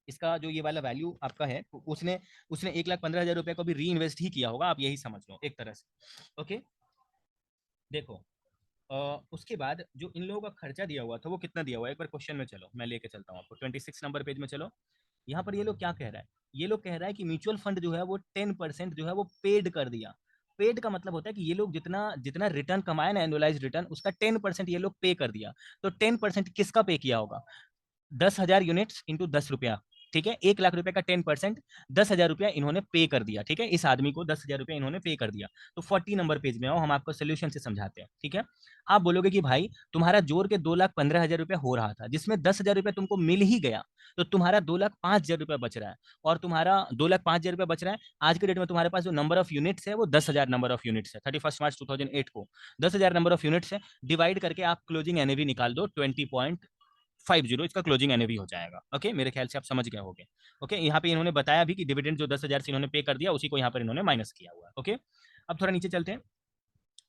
इसका जो ये वाला वैल्यू आपका है, उसने उसने 1,15,000 रुपए को भी री इन्वेस्ट ही किया होगा, आप यही समझ लो एक तरह से। ओके, देखो उसके बाद जो इन लोगों का खर्चा दिया हुआ था वो कितना दिया हुआ है, एक बार क्वेश्चन में चलो, मैं लेके चलता हूँ आपको 26 नंबर पेज में। चलो यहाँ पर ये लोग क्या कह रहा है, ये लोग कह रहा है कि म्यूचुअल फंड जो है वो 10% जो है वो पेड कर दिया। पेड का मतलब होता है कि ये लोग जितना जितना रिटर्न कमाया ना, एनुअलाइज रिटर्न, उसका 10% ये लोग पे कर दिया। तो 10% किसका पे किया होगा, 10,000 यूनिट्स इंटू 10 रुपया। ठीक है, 1 लाख रुपए का 10%, 10,000 रुपया इन्होंने पे कर दिया। ठीक है, इस आदमी को 10,000 रुपया इन्होंने पे कर दिया। तो 40 नंबर पेज में आओ, हम आपको सोल्यूशन से समझाते हैं। ठीक है, आप बोलोगे कि भाई तुम्हारा जोड़ के 2,15,000 रुपया हो रहा था, जिसमें 10,000 रुपया तुमको मिल ही गया, तो तुम्हारा 2,05,000 रुपया बच रहा है। और तुम्हारा 2,05,000 रुपया बच रहा है, आज के डेट में तुम्हारे पास जो नंबर ऑफ यूनिट्स है वो 10,000 नंबर ऑफ यूनिट्स है। 31 मार्च 2008 को 10,000 नंबर ऑफ यूनिट्स है, डिवाइड करके आप क्लोजिंग एनएवी निकाल दो 20.50, इसका क्लोजिंग एनएवी हो जाएगा। ओके, मेरे ख्याल से आप समझ गए होंगे। ओके, यहाँ पे इन्होंने बताया भी कि डिविडेंड जो 10,000 से इन्होंने पे कर दिया, उसी को यहाँ पर इन्होंने माइनस किया हुआ है। ओके, अब थोड़ा नीचे चलते हैं।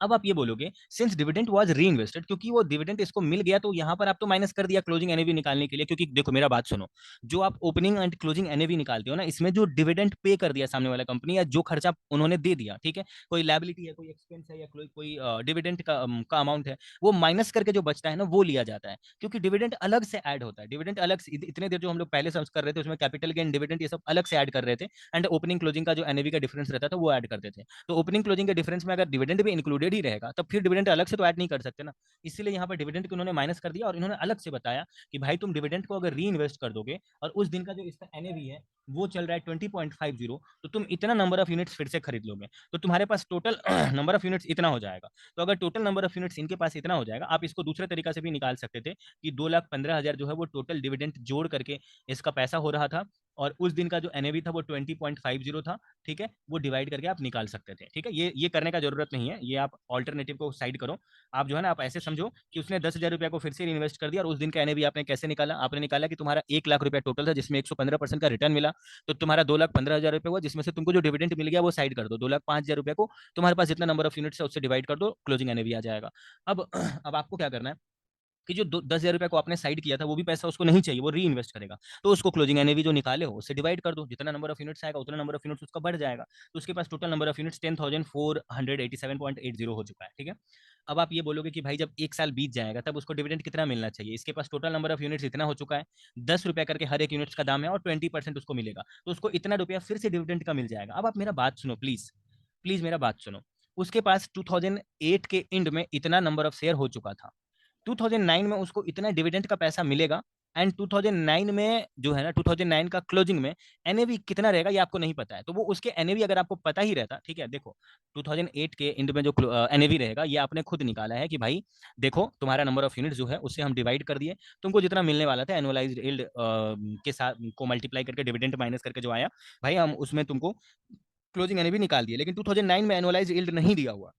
अब आप ये बोलोगे सिंस डिविडेंड वाज री इन्वेस्टेड, क्योंकि वो डिविडेंड इसको मिल गया, तो यहां पर आप तो माइनस कर दिया क्लोजिंग एनएवी निकालने के लिए। क्योंकि देखो मेरा बात सुनो, जो आप ओपनिंग एंड क्लोजिंग एनएवी निकालते हो ना, इसमें जो डिविडेंड पे कर दिया सामने वाला कंपनी, या जो खर्चा उन्होंने दे दिया, ठीक है, कोई लायबिलिटी है, कोई एक्सपेंस है, या कोई डिविडेंड का अमाउंट है, वो माइनस करके जो बचता है ना वो लिया जाता है। क्योंकि डिविडेंड अलग से ऐड होता है, डिविडेंड अलग से, इतने देर जो हम लोग पहले समझ कर रहे थे उसमें कैपिटल गेन डिविडेंड ये सब अलग से ऐड कर रहे थे, एंड ओपनिंग क्लोजिंग का जो एनएवी का डिफरेंस रहता था वो ऐड करते थे। तो ओपनिंग क्लोजिंग के डिफरेंस में अगर डिविडेंड भी इंक्लूडेड ही रहेगा, तब फिर डिविडेंड अलग से तो ऐड नहीं कर सकते ना। इसीलिए यहाँ पर डिविडेंड को उन्होंने माइनस कर दिया, और इन्होंने अलग से बताया कि भाई तुम डिविडेंड को अगर री इन्वेस्ट कर दोगे, और उस दिन का जो इसका एनएवी है वो चल रहा है 20.50, तो तुम इतना नंबर ऑफ यूनिट्स फिर से खरीद लोगे, तो तुम्हारे पास टोटल नंबर ऑफ यूनिट्स इतना हो जाएगा। तो अगर टोटल नंबर ऑफ यूनिट्स इनके पास इतना हो जाएगा, आप इसको दूसरे तरीका से भी निकाल सकते थे कि 2,15,000 जो है वो टोटल डिविडेंड जोड़ करके इसका पैसा हो रहा था, और उस दिन का जो एनएवी था वो 20.50 था। ठीक है, वो डिवाइड करके आप निकाल सकते थे। ठीक है, ये करने का जरूरत नहीं है, ये आप ऑल्टरनेटिव को साइड करो। आप जो है ना आप ऐसे समझो कि उसने 10,000 रुपया को फिर से इन्वेस्ट कर दिया, और उस दिन का एनएवी आपने कैसे निकाला, आपने निकाला कि तुम्हारा 1 लाख रुपया टोटल था, जिसमें 115% का रिटर्न मिला, तो तुम्हारा 2,15,000 रुपया हुआ, जिसमें से तुमको जो डिविडेंड मिल गया वो साइड कर दो, 2,05,000 रुपया को तुम्हारे पास जितना नंबर ऑफ यूनिट्स है उससे डिवाइड कर दो, क्लोजिंग एनएवी आ जाएगा। अब अब आपको क्या करना है कि जो 10,000 रुपया को आपने साइड किया था वो भी पैसा उसको नहीं चाहिए, वो री इन्वेस्ट करेगा, तो उसको क्लोजिंग एनएवी जो निकाले हो उससे डिवाइड कर दो, जितना नंबर ऑफ यूनिट्स आएगा उतना नंबर ऑफ यूनिट्स उसका बढ़ जाएगा। तो उसके पास टोटल नंबर ऑफ यूनिट्स 10,487.80 हो चुका है। ठीक है, अब आप ये बोलोगे कि भाई जब 1 साल बीत जाएगा तब उसको डिविडेंड कितना मिलना चाहिए, इसके पास टोटल नंबर ऑफ यूनिट्स इतना हो चुका है, 10 रुपया करके हर एक यूनिट्स का दाम है, और 20% उसको मिलेगा, तो उसको इतना रुपया फिर से डिविडेंड का मिल जाएगा। अब आप मेरा बात सुनो प्लीज, प्लीज मेरा बात सुनो। उसके पास 2008 के एंड में इतना नंबर ऑफ शेयर हो चुका था, 2009 में उसको इतना डिविडेंड का पैसा मिलेगा, एंड 2009 में जो है ना 2009 का क्लोजिंग में एनएवी कितना रहेगा ये आपको नहीं पता है। तो वो उसके एनएवी अगर आपको पता ही रहता, ठीक है, देखो 2008 के एंड में जो एनएवी रहेगा ये आपने खुद निकाला है कि भाई देखो तुम्हारा नंबर ऑफ यूनिट जो है उससे हम डिवाइड कर दिए, तुमको जितना मिलने वाला था एनुअलाइज्ड यील्ड के साथ को मल्टीप्लाई करके डिविडेंड माइनस करके जो आया, भाई हम उसमें तुमको क्लोजिंग एनएवी निकाल दिए, लेकिन 2009 में एनुअलाइज्ड यील्ड नहीं दिया हुआ,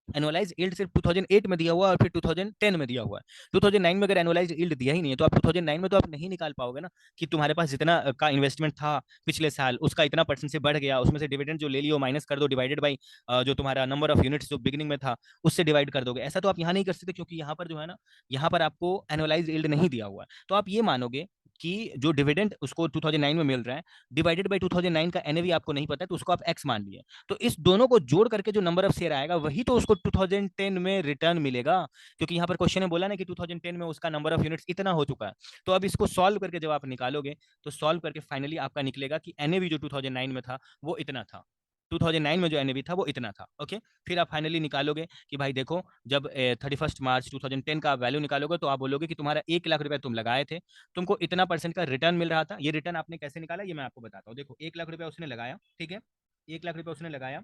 एनुअलाइज यील्ड सिर्फ 2008 में दिया हुआ और फिर 2010 में दिया हुआ है। 2009 में अगर एनुअलाइज यील्ड दिया ही नहीं है तो आप 2009 में तो आप नहीं निकाल पाओगे ना कि तुम्हारे पास जितना का इन्वेस्टमेंट था पिछले साल उसका इतना परसेंट से बढ़ गया, उसमें से डिविडेंड जो ले लियो माइनस कर दो, डिवाइडेड बाई जो तुम्हारा नंबर ऑफ यूनिट्स जो बिगिनिंग में था उससे डिवाइड कर दोगे। ऐसा तो आप यहाँ नहीं कर सकते क्योंकि यहाँ पर जो है ना, यहाँ पर आपको एनुअलाइज यील्ड नहीं दिया हुआ है। तो आप ये मानोगे कि जो डिविडेंड उसको 2009 में मिल रहा है डिवाइडेड बाई 2009 का एनएवी आपको नहीं पता है तो उसको आप एक्स मान लिए, तो इस दोनों को जोड़ करके जो नंबर ऑफ शेयर आएगा वही तो उसको 2010 में रिटर्न मिलेगा, क्योंकि यहाँ पर क्वेश्चन ने बोला ना कि 2010 में उसका नंबर ऑफ यूनिट्स इतना हो चुका है। तो अब इसको सॉल्व करके जब आप निकालोगे तो सॉल्व करके फाइनली आपका निकलेगा कि एनएवी जो 2009 में था वो इतना था, 2009 में जो एनएवी था वो इतना था। ओके, फिर आप फाइनली निकालोगे कि भाई देखो जब 31 मार्च 2010 का वैल्यू निकालोगे तो आप बोलोगे कि तुम्हारा 1 लाख रुपए तुम लगाए थे, तुमको इतना परसेंट का रिटर्न मिल रहा था। ये रिटर्न आपने कैसे निकाला ये मैं आपको बताता हूँ। देखो 1 लाख रुपए उसने लगाया, ठीक है, 1 लाख रुपए उसने लगाया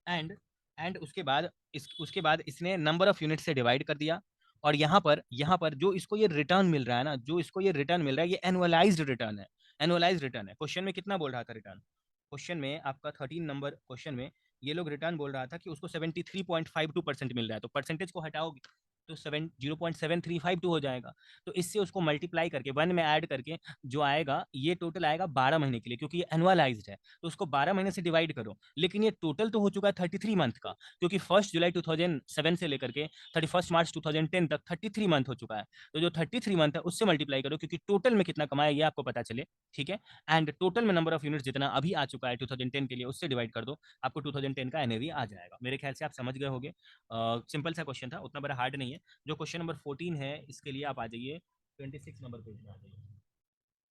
एंड उसके बाद उसके बाद इसने नंबर ऑफ यूनिट से डिवाइड कर दिया। और यहाँ पर जो इसको ये रिटर्न मिल रहा है ना, जो इसको ये रिटर्न मिल रहा है ये एनुअलाइज्ड रिटर्न है। एनुअलाइज्ड रिटर्न है। क्वेश्चन में कितना बोल रहा था रिटर्न? क्वेश्चन में आपका 13 नंबर क्वेश्चन में ये लोग रिटर्न बोल रहा था कि उसको 73.52% मिल रहा है, तो परसेंटेज को हटाओगे तो 0.7352 हो जाएगा। तो इससे उसको मल्टीप्लाई करके 1 में ऐड करके जो आएगा ये टोटल आएगा 12 महीने के लिए, क्योंकि ये एनुअलाइज्ड है तो उसको 12 महीने से डिवाइड करो। लेकिन ये टोटल तो हो चुका है 33 मंथ का, क्योंकि 1 जुलाई 2007 से लेकर के 31 मार्च 2010 तक 33 मंथ हो चुका है। तो जो 33 मंथ है उससे मल्टीप्लाई करो क्योंकि टोटल में कितना कमाया ये आपको पता चले, ठीक है। एंड टोटल में नंबर ऑफ यूनिट जितना अभी आ चुका है 2010 के लिए उससे डिवाइड कर दो, आपको 2010 का एनएवी आ जाएगा। मेरे ख्याल से आप समझ गए होंगे। सिंपल सा क्वेश्चन था, उतना बड़ा हार्ड नहीं है। जो क्वेश्चन नंबर 14 है इसके लिए आप आ जाइए 26 नंबर पेज में आ जाइए।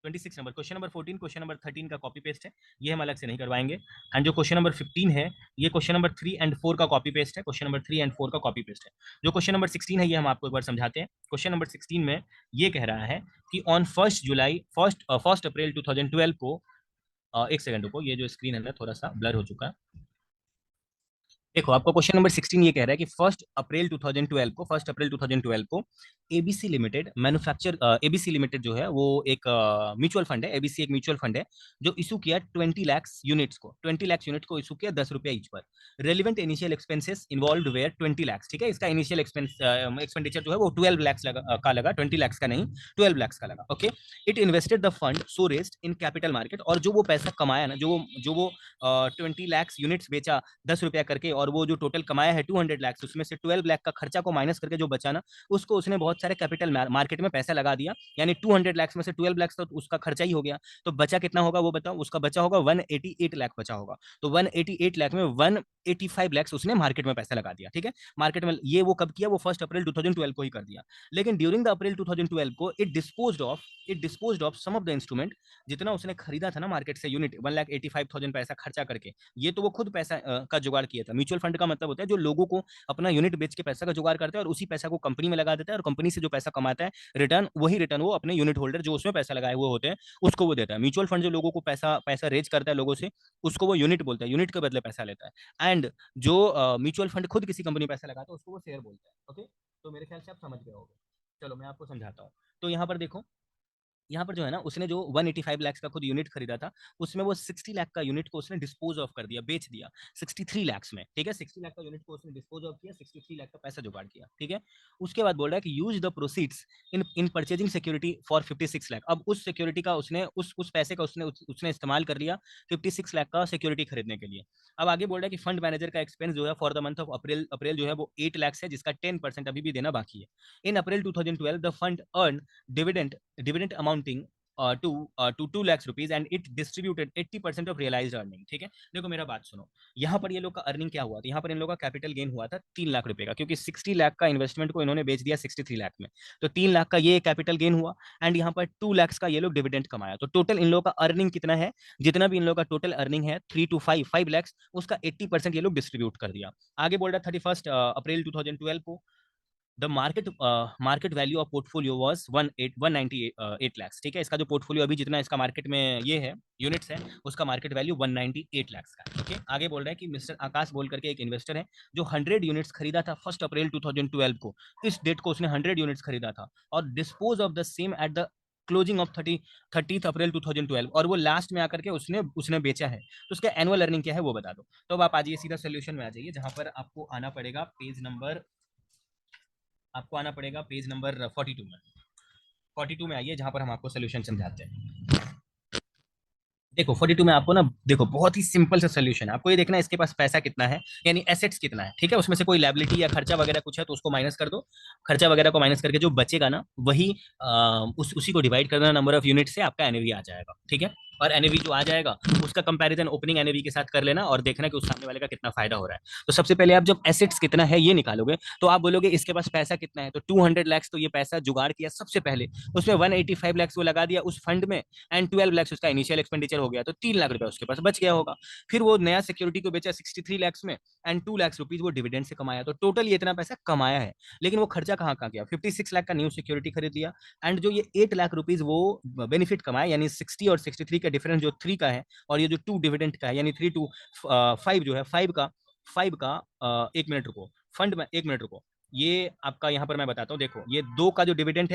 26 number question number 14 question number 13 का कॉपी पेस्ट है, ये हम अलग से नहीं करवाएंगे। एंड जो क्वेश्चन नंबर 15 है ये क्वेश्चन नंबर 3 एंड 4 का कॉपी पेस्ट है। क्वेश्चन नंबर 3 एंड 4 का कॉपी पेस्ट है। जो क्वेश्चन नंबर 16 है ये हम आपको एक बार समझाते हैं। क्वेश्चन नंबर 16 में ये कह रहा है कि ऑन 1 अप्रैल 2012 को एक सेकंड रुको, ये जो स्क्रीन है ना थोड़ा सा ब्लर हो चुका है। देखो आपको क्वेश्चन नंबर 16 ये कह रहा है कि 1 अप्रैल 2012 को ABC limited manufacture ABC limited जो है वो एक म्यूचुअल फंड है। एबीसी एक म्यूचुअल फंड है जो इशू किया 20 लाख यूनिट्स को इशू किया 10 रुपया ईच पर। Relevant initial expenses involved were 20 lakh, ठीक है। इसका इनिशियल एक्सपेंडिचर जो है वो 12 लाख का लगा, 20 लाख का नहीं 12 लाख का लगा। Okay, it invested the fund so raised in capital market, और जो वो पैसा कमाया ना, जो वो 20 लाख यूनिट्स बेचा 10 रुपया करके, और वो जो टोटल कमाया है 200 लाख, उसमें से 12 लाख का खर्चा को माइनस करके जो बचा ना उसको उसने बहुत सारे कैपिटल मार्केट में पैसा लगा दिया। यानी 200 लाख में से 12 लाख तो उसका खर्चा ही हो गया। तो बचा कितना होगा वो बताओ? उसका बचा होगा 188 लाख बचा होगा। तो 188 लाख में 185 लाख उसने मार्केट में पैसा लगा दिया, ठीक है। मार्केट में ये वो कब किया? वो 1 अप्रैल 2012 को ही कर दिया। लेकिन ड्यूरिंग द अप्रैल 2012 को it disposed of some of the instrument, जितना उसने खरीदा था ना मार्केट से यूनिट 1,85,000 पैसा खर्चा करके, ये तो वो खुद पैसा का जुगाड़ किया था। म्यूचुअल फंड का मतलब होता है जो लोगों को अपना यूनिट बेच के पैसा का जुगाड़ करता है और उसी पैसा को कंपनी में लगा देता है, और कंपनी से जो पैसा कमाता है रिटर्न, वही रिटर्न वो अपने यूनिट होल्डर जो उसमें पैसा लगाए हुए होते हैं उसको वो देता है। म्यूचुअल फंड जो लोगों को पैसा पैसा रेज करता है लोगों से, उसको वो यूनिट बोलता है, यूनिट के बदले पैसा लेता है। एंड जो म्यूचुअल फंड खुद किसी कंपनी में पैसा लगाता है उसको वो शेयर बोलता है। ओके, तो मेरे ख्याल से आप समझ गए होंगे। चलो मैं आपको समझाता हूँ। तो यहाँ पर देखो, यहाँ पर जो है ना उसने जो 185 लाख का खुद यूनिट खरीदा था उसमें वो 60 लाख का यूनिट को उसने डिस्पोज ऑफ कर दिया, बेच दिया 63 लाख में, ठीक है। 60 लाख का यूनिट को उसने डिस्पोज ऑफ किया, 63 लाख का पैसा जुगाड़ किया, ठीक है। उसके बाद बोल रहा है कि use the proceeds in purchasing security for 56 lakh. अब उस सिक्योरिटी का उसने उस पैसे का उसने इस्तेमाल कर लिया 56 लाख का सिक्योरिटी खरीदने के लिए। अब आगे बोल रहा है कि फंड मैनेजर का एक्सपेंस जो है for the month of April जो है वो 8 लाख है, जिसका 10% अभी भी देना बाकी है। इन अप्रैल 2012 the fund earn dividend amounting to 2 lakhs rupees and it distributed 80% of realized earning, ठीक है। देखो मेरा बात सुनो, यहाँ पर ये लोग का अर्निंग क्या हुआ था? यहाँ पर इन लोगों का कैपिटल गेन हुआ था 3 लाख रुपए का, क्योंकि 60 लाख का इन्वेस्टमेंट को इन्होंने बेच दिया 63 लाख में, तो 3 लाख का ये कैपिटल गेन हुआ। एंड यहाँ पर 2 लाख का ये लोग डिविडेंड कमाया। तो टोटल इन लोगों का अर्निंग कितना है? जितना भी इन लोगों का टोटल अर्निंग है 3 to 5 लाख, उसका 80% ये लोग डिस्ट्रीब्यूट कर दिया। आगे बोल रहा 31 अप्रैल 2012 को the market value of portfolio was 198 lakh, ठीक है। इसका जो पोर्टफोलियो अभी जितना इसका मार्केट में ये है यूनिट्स है उसका मार्केट वैल्यू 198 लाख का, ठीक है। आगे बोल रहा है कि मिस्टर आकाश बोल करके एक इन्वेस्टर है जो 100 यूनिट्स खरीदा था 1 अप्रैल 2012 को। इस डेट को उसने 100 यूनिट्स खरीदा था और dispose of the same at the closing of 30 अप्रैल 2012 और वो लास्ट में आकर के उसने उसने बेचा है, तो उसका एनुअल अर्निंग क्या है वो बता दो। तो अब आप आ जाइए सीधा सोल्यूशन में आ जाइए, जहां पर आपको आना पड़ेगा पेज नंबर 42 में। 42 में आइए, जहां पर हम आपको सोल्यूशन समझाते हैं। देखो 42 में आपको ना, देखो बहुत ही सिंपल सा सोल्यूशन है। आपको ये देखना है इसके पास पैसा कितना है, यानी एसेट्स कितना है, ठीक है। उसमें से कोई लायबिलिटी या खर्चा वगैरह कुछ है तो उसको माइनस कर दो। खर्चा वगैरह को माइनस करके जो बचेगा ना, वही उसी को डिवाइड करना नंबर ऑफ यूनिट से, आपका एनएवी आ जाएगा, ठीक है। और एनएवी जो आ जाएगा उसका कंपैरिजन ओपनिंग एनएवी के साथ कर लेना और देखना कि उस सामने वाले का कितना फायदा हो रहा है। तो सबसे पहले आप जब एसेट्स कितना है ये निकालोगे, तो आप बोलोगे इसके पास पैसा कितना है, तो 200 लैक्स तो ये पैसा जुगाड़ किया सबसे पहले, उसमें 185 लैक्स वो लगा दिया उस फंड में, एंड 12 लाख उसका इनिशियल एक्सपेंडिचर हो गया, तो 3 लाख रुपया उसके पास बच गया होगा। फिर वो नया सिक्योरिटी को बेचा 63 लैक्स में, एंड 2 लाख रुपीज वो डिविडेंड से कमाया, तो टोटल ये इतना पैसा कमाया है। लेकिन वो खर्चा कहाँ कहाँ गया, 56 लाख का न्यू सिक्योरिटी खरीद लिया, एंड जो ये 8 लाख रुपीज वो बेनिफिट कमाया, यानी 60 और 63 का डिफरेंस जो 3 का है, और ये जो 2 डिविडेंड का है, यानी 3 to 5 जो है, 5 का 1 मिनट रुको, फंड में 1 मिनट रुको, ये आपका यहाँ पर मैं बताता हूँ। देखो ये 2 का जो डिविडेंड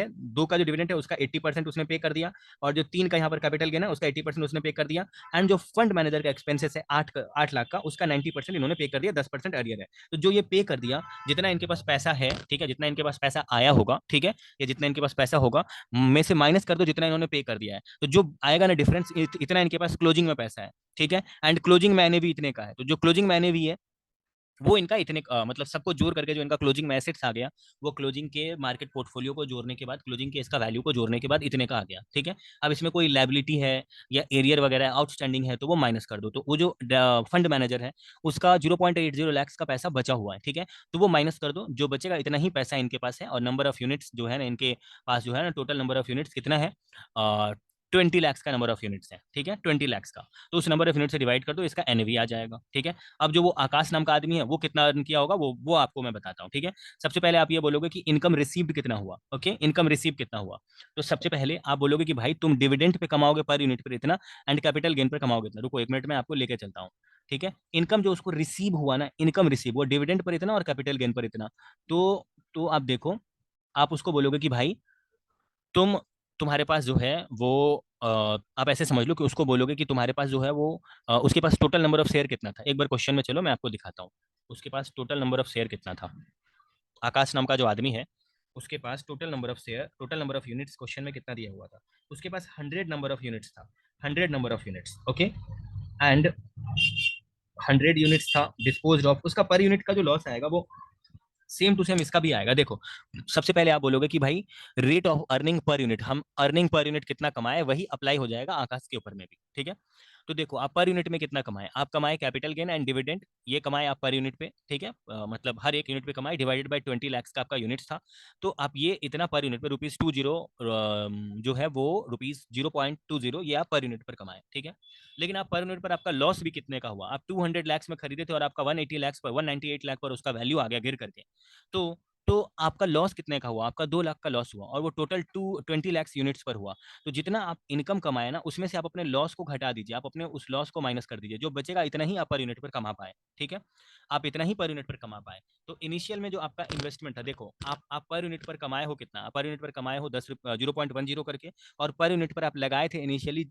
है उसका 80% उसने पे कर दिया, और जो 3 का यहाँ पर कैपिटल गेन है उसका 80% उसने पे कर दिया, एंड जो फंड मैनेजर का एक्सपेंसेस है 8 लाख का, उसका 90% इन्होंने पे कर दिया, 10% अरियर है। तो जो ये पे कर दिया, जितना इनके पास पैसा है, ठीक है, जितना इनके पास पैसा आया होगा, ठीक है, या जितना इनके पास पैसा होगा में से माइनस कर दो जितना इन्होंने पे कर दिया है, तो जो आएगा ना डिफरेंस, इतना इनके पास क्लोजिंग में पैसा है, ठीक है। एंड क्लोजिंग में भी इतने का है, तो जो क्लोजिंग में भी है वो इनका इतने मतलब सबको जोड़ करके जो इनका क्लोजिंग में एसेट्स आ गया, वो क्लोजिंग के मार्केट पोर्टफोलियो को जोड़ने के बाद, क्लोजिंग के इसका वैल्यू को जोड़ने के बाद इतने का आ गया, ठीक है। अब इसमें कोई लायबिलिटी है या एरियर वगैरह आउटस्टैंडिंग है तो वो माइनस कर दो, तो वो जो फंड मैनेजर है उसका 0.80 लैक्स का पैसा बचा हुआ है, ठीक है, तो वो माइनस कर दो, जो बचेगा इतना ही पैसा इनके पास है। और नंबर ऑफ यूनिट्स जो है ना इनके पास, जो है ना टोटल नंबर ऑफ यूनिट्स कितना है, 20 लाख का नंबर ऑफ यूनिट्स है, ठीक है, 20 लाख का, तो उस नंबर ऑफ यूनिट से डिवाइड कर दो, इसका एनवी आ जाएगा, ठीक है। अब जो वो आकाश नाम का आदमी है वो कितना अर्न किया होगा, वो आपको मैं बताता हूँ, ठीक है। सबसे पहले आप ये बोलोगे कि इनकम रिसीव्ड कितना हुआ, ओके, इनकम रिसीव कितना हुआ। तो सबसे पहले आप बोलोगे कि भाई तुम डिविडेंड पे कमाओगे पर यूनिट पर इतना, एंड कैपिटल गेन पर कमाओगे इतना। रुको 1 मिनट में आपको लेके चलता हूँ, ठीक है। इनकम जो उसको रिसीव हुआ ना, इनकम रिसीव वो डिविडेंड पर इतना और कैपिटल गेन पर इतना, तो आप देखो, आप उसको बोलोगे कि भाई तुम तुम्हारे पास जो है वो आप ऐसे समझ लो कि उसको बोलोगे कि तुम्हारे पास जो है वो उसके पास टोटल नंबर ऑफ शेयर कितना था। एक बार क्वेश्चन में चलो मैं आपको दिखाता हूँ, उसके पास टोटल नंबर ऑफ शेयर कितना था। आकाश नाम का जो आदमी है उसके पास total number of share, total number of units question में कितना दिया हुआ था, उसके पास 100 नंबर ऑफ यूनिट्स था, 100 number of units, okay. And 100 units था डिस्पोज ऑफ, उसका पर यूनिट का जो लॉस आएगा वो सेम टू सेम इसका भी आएगा। देखो सबसे पहले आप बोलोगे कि भाई rate of earning per unit, हम अर्निंग पर यूनिट कितना कमाए वही अप्लाई हो जाएगा आकाश के ऊपर में भी, ठीक है। तो देखो आप पर यूनिट में कितना कमाए, आप कमाए कैपिटल गेन एंड डिविडेंड, ये कमाए आप पर यूनिट पे, ठीक है, मतलब हर एक यूनिट पे कमाए, डिवाइडेड बाय 20 लाख का आपका यूनिट था। तो आप ये इतना पर यूनिट पे ₹20 जो है वो ₹0.20 ये आप पर यूनिट पर कमाए, ठीक है। लेकिन आप पर यूनिट पर आपका लॉस भी कितने का हुआ, आप 200 लैक्स में खरीदे थे और आपका 180 लैक्स पर 198 लाख पर उसका वैल्यू आ गया गिर करके, तो तो आपका लॉस कितने का हुआ, आपका 2 लाख का लॉस हुआ, और वो टोटल 20 लाख यूनिट्स पर हुआ। तो जितना आप इनकम कमाए ना उसमें से आप अपने लॉस को घटा दीजिए, आप अपने उस लॉस को माइनस कर दीजिए, जो बचेगा इतना ही आप पर यूनिट पर कमा पाए, ठीक है, आप इतना ही पर यूनिट पर कमा पाए। तो इनिशियल में जो आपका इन्वेस्टमेंट था, देखो आप पर यूनिट पर कमाए हो कितना, आप पर यूनिट पर कमाए हो 0.10 करके, और पर यूनिट पर आप लगाए थे इनिशियली